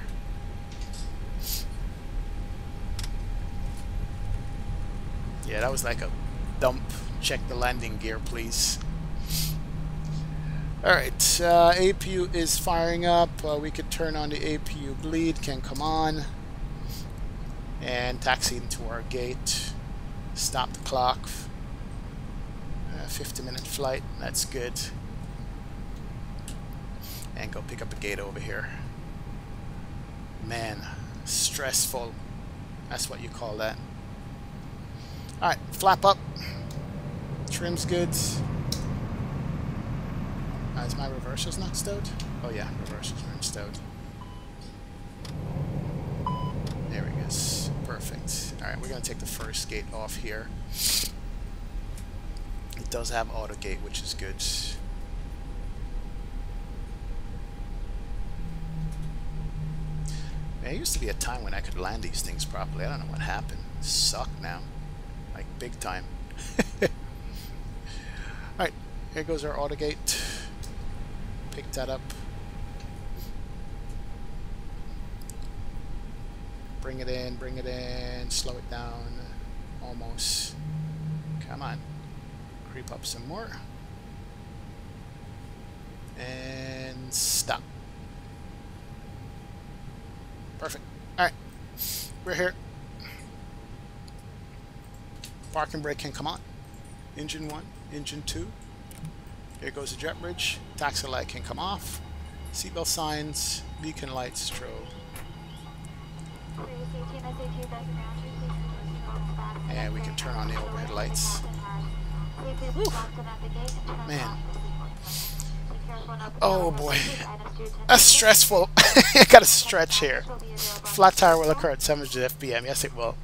Speaker 1: Yeah, that was like a dump. Check the landing gear, please. Alright, APU is firing up. We could turn on the APU bleed, can come on. And taxi into our gate. Stop the clock. 50-minute flight, that's good. And go pick up a gate over here. Man, stressful. That's what you call that. Alright, flap up. Trim's good. Is my reversers not stowed? Oh yeah, reversers are stowed. There we go. Perfect. Alright, we're going to take the first gate off here. It does have auto gate, which is good. There used to be a time when I could land these things properly. I don't know what happened. Suck now. like big time. Alright, here goes our auto gate. Pick that up. Bring it in, slow it down. Almost. Come on. Creep up some more. And stop. Perfect. Alright. We're here. Parking brake can come on. Engine 1, engine 2. Here goes the jet bridge. Taxi light can come off. Seatbelt signs, beacon lights, strobe. And we can turn on the overhead lights. Whew. Man. Oh boy. That's stressful. I gotta stretch here. Flat tire will occur at 700 FPM. Yes, it will.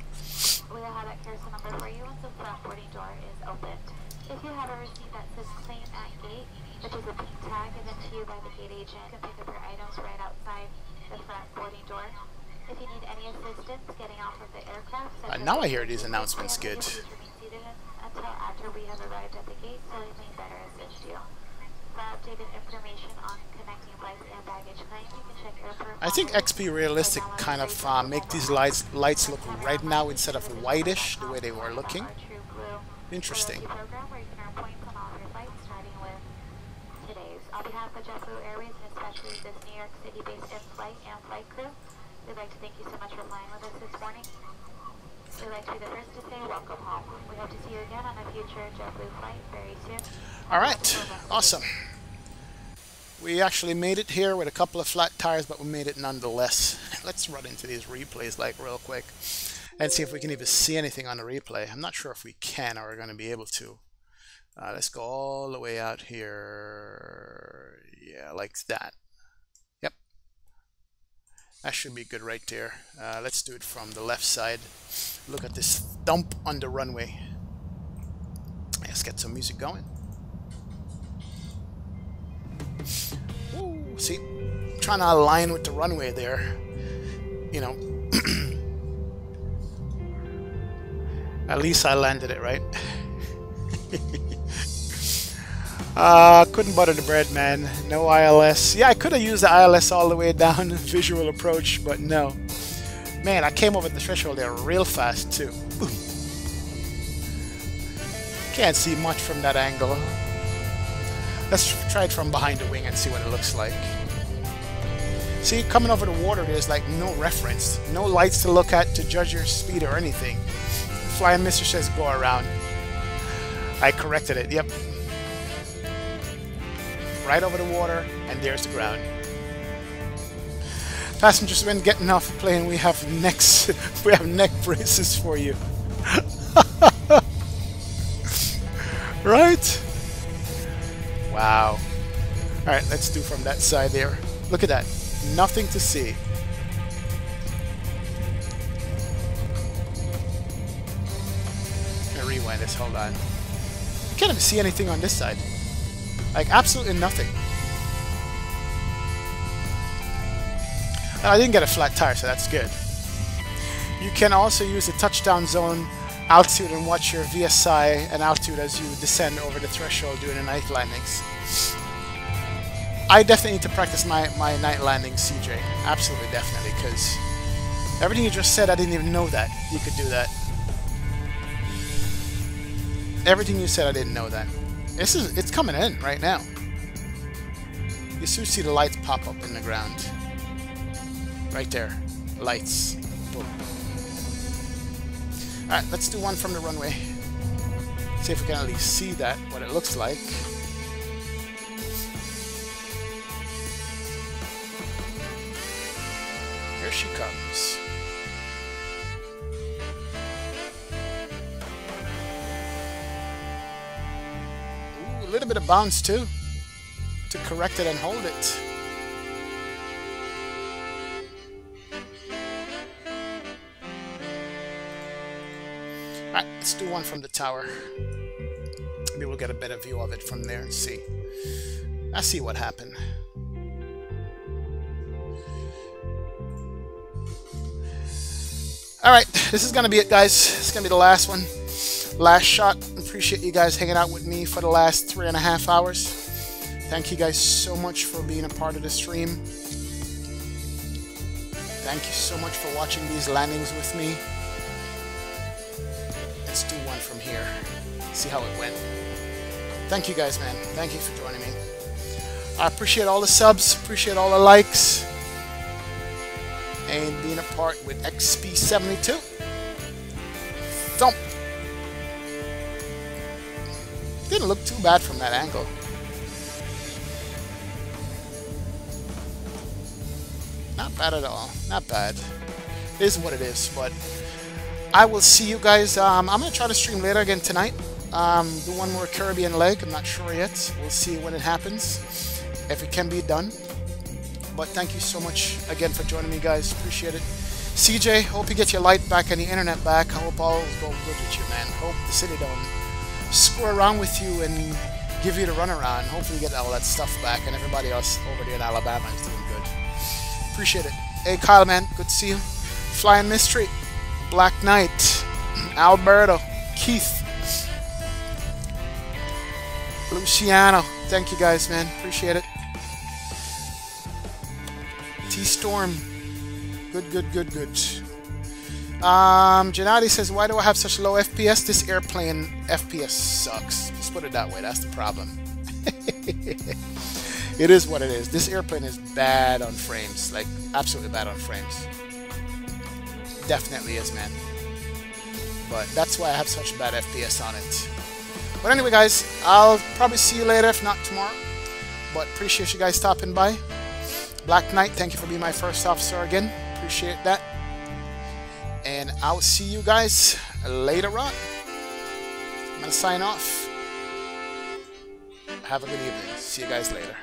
Speaker 5: We'll have that carousel number for you once the front boarding door is opened. If you have a receipt that says claim at gate, which is a pink tag given to you by the gate agent, you can pick up your items right outside the front boarding door. If you need any assistance getting off of the aircraft,
Speaker 1: Now I hear these announcements good.
Speaker 5: Please remain seated until after we have arrived at the gate so we may better assist you. For updated information on connecting flights and baggage claim, you can check airport.
Speaker 1: I think XP Realistic kind of make these lights look red now instead of whitish, the way they were looking. Interesting.
Speaker 5: Program where you can earn points on all of your flights, starting with today's. On behalf of JetBlue Airways and especially this New York City-based in-flight and flight crew, we'd like to thank you so much for flying with us this morning. We'd like to be the first to say welcome home. We hope to see you again on a future JetBlue flight very soon.
Speaker 1: Alright, awesome. We actually made it here with a couple of flat tires, but we made it nonetheless. Let's run into these replays like real quick and see if we can even see anything on the replay. I'm not sure if we can or we're going to be able to. Let's go all the way out here. Yeah, like that. Yep. That should be good right there. Let's do it from the left side. Look at this dump on the runway. Let's get some music going. Ooh, see, trying to align with the runway there. You know, at least I landed it right. Couldn't butter the bread, man. No ILS. Yeah, I could have used the ILS all the way down, visual approach, but no. Man, I came over the threshold there real fast too. Can't see much from that angle. Let's try it from behind the wing and see what it looks like. See, coming over the water, there's like no reference, no lights to look at to judge your speed or anything. Flying Mister says go around. I corrected it, yep. Right over the water, and there's the ground. Passengers, when getting off the plane, we have neck braces for you. Right? Wow. Alright, let's do from that side there. Look at that. Nothing to see. I'm gonna rewind this, hold on. You can't even see anything on this side. Like, absolutely nothing. I didn't get a flat tire, so that's good. You can also use the touchdown zone altitude and watch your VSI and altitude as you descend over the threshold during the night landings. I definitely need to practice my night landings, CJ. Absolutely, definitely, because everything you just said, I didn't even know that you could do that. Everything you said, I didn't know that. It's coming in right now. You should see the lights pop up in the ground. Right there. Lights. Boom. Alright, let's do one from the runway. See if we can at least see that, what it looks like. Here she comes. Ooh, a little bit of bounce too, to correct it and hold it. Alright, let's do one from the tower. Maybe we'll get a better view of it from there and see. I see what happened. Alright, this is going to be it, guys. This is going to be the last one. last shot. Appreciate you guys hanging out with me for the last 3.5 hours. Thank you guys so much for being a part of the stream. Thank you so much for watching these landings with me. Let's do one from here. See how it went. Thank you guys, man. Thank you for joining me. I appreciate all the subs, appreciate all the likes, and being a part with XP72. Thump. Didn't look too bad from that angle. Not bad at all. Not bad. It is what it is, but I will see you guys. I'm going to try to stream later again tonight. Do one more Caribbean leg. I'm not sure yet. We'll see when it happens, if it can be done. But thank you so much again for joining me, guys. Appreciate it. CJ, hope you get your light back and your internet back. I hope all is going good with you, man. Hope the city don't screw around with you and give you the runaround. Hopefully you get all that stuff back, and everybody else over there in Alabama is doing good. Appreciate it. Hey, Kyle, man. Good to see you. Flying Mystery. Black Knight. Alberto. Keith. Luciano. Thank you guys, man. Appreciate it. T-Storm. Good. Gennady says, why do I have such low FPS? This airplane FPS sucks. Just put it that way. That's the problem. It is what it is. This airplane is bad on frames. Like, absolutely bad on frames. Definitely is, man. But that's why I have such bad FPS on it. But anyway, guys, I'll probably see you later, if not tomorrow. But appreciate you guys stopping by. Black Knight, thank you for being my first officer again. Appreciate that. And I'll see you guys later on. I'm going to sign off. Have a good evening. See you guys later.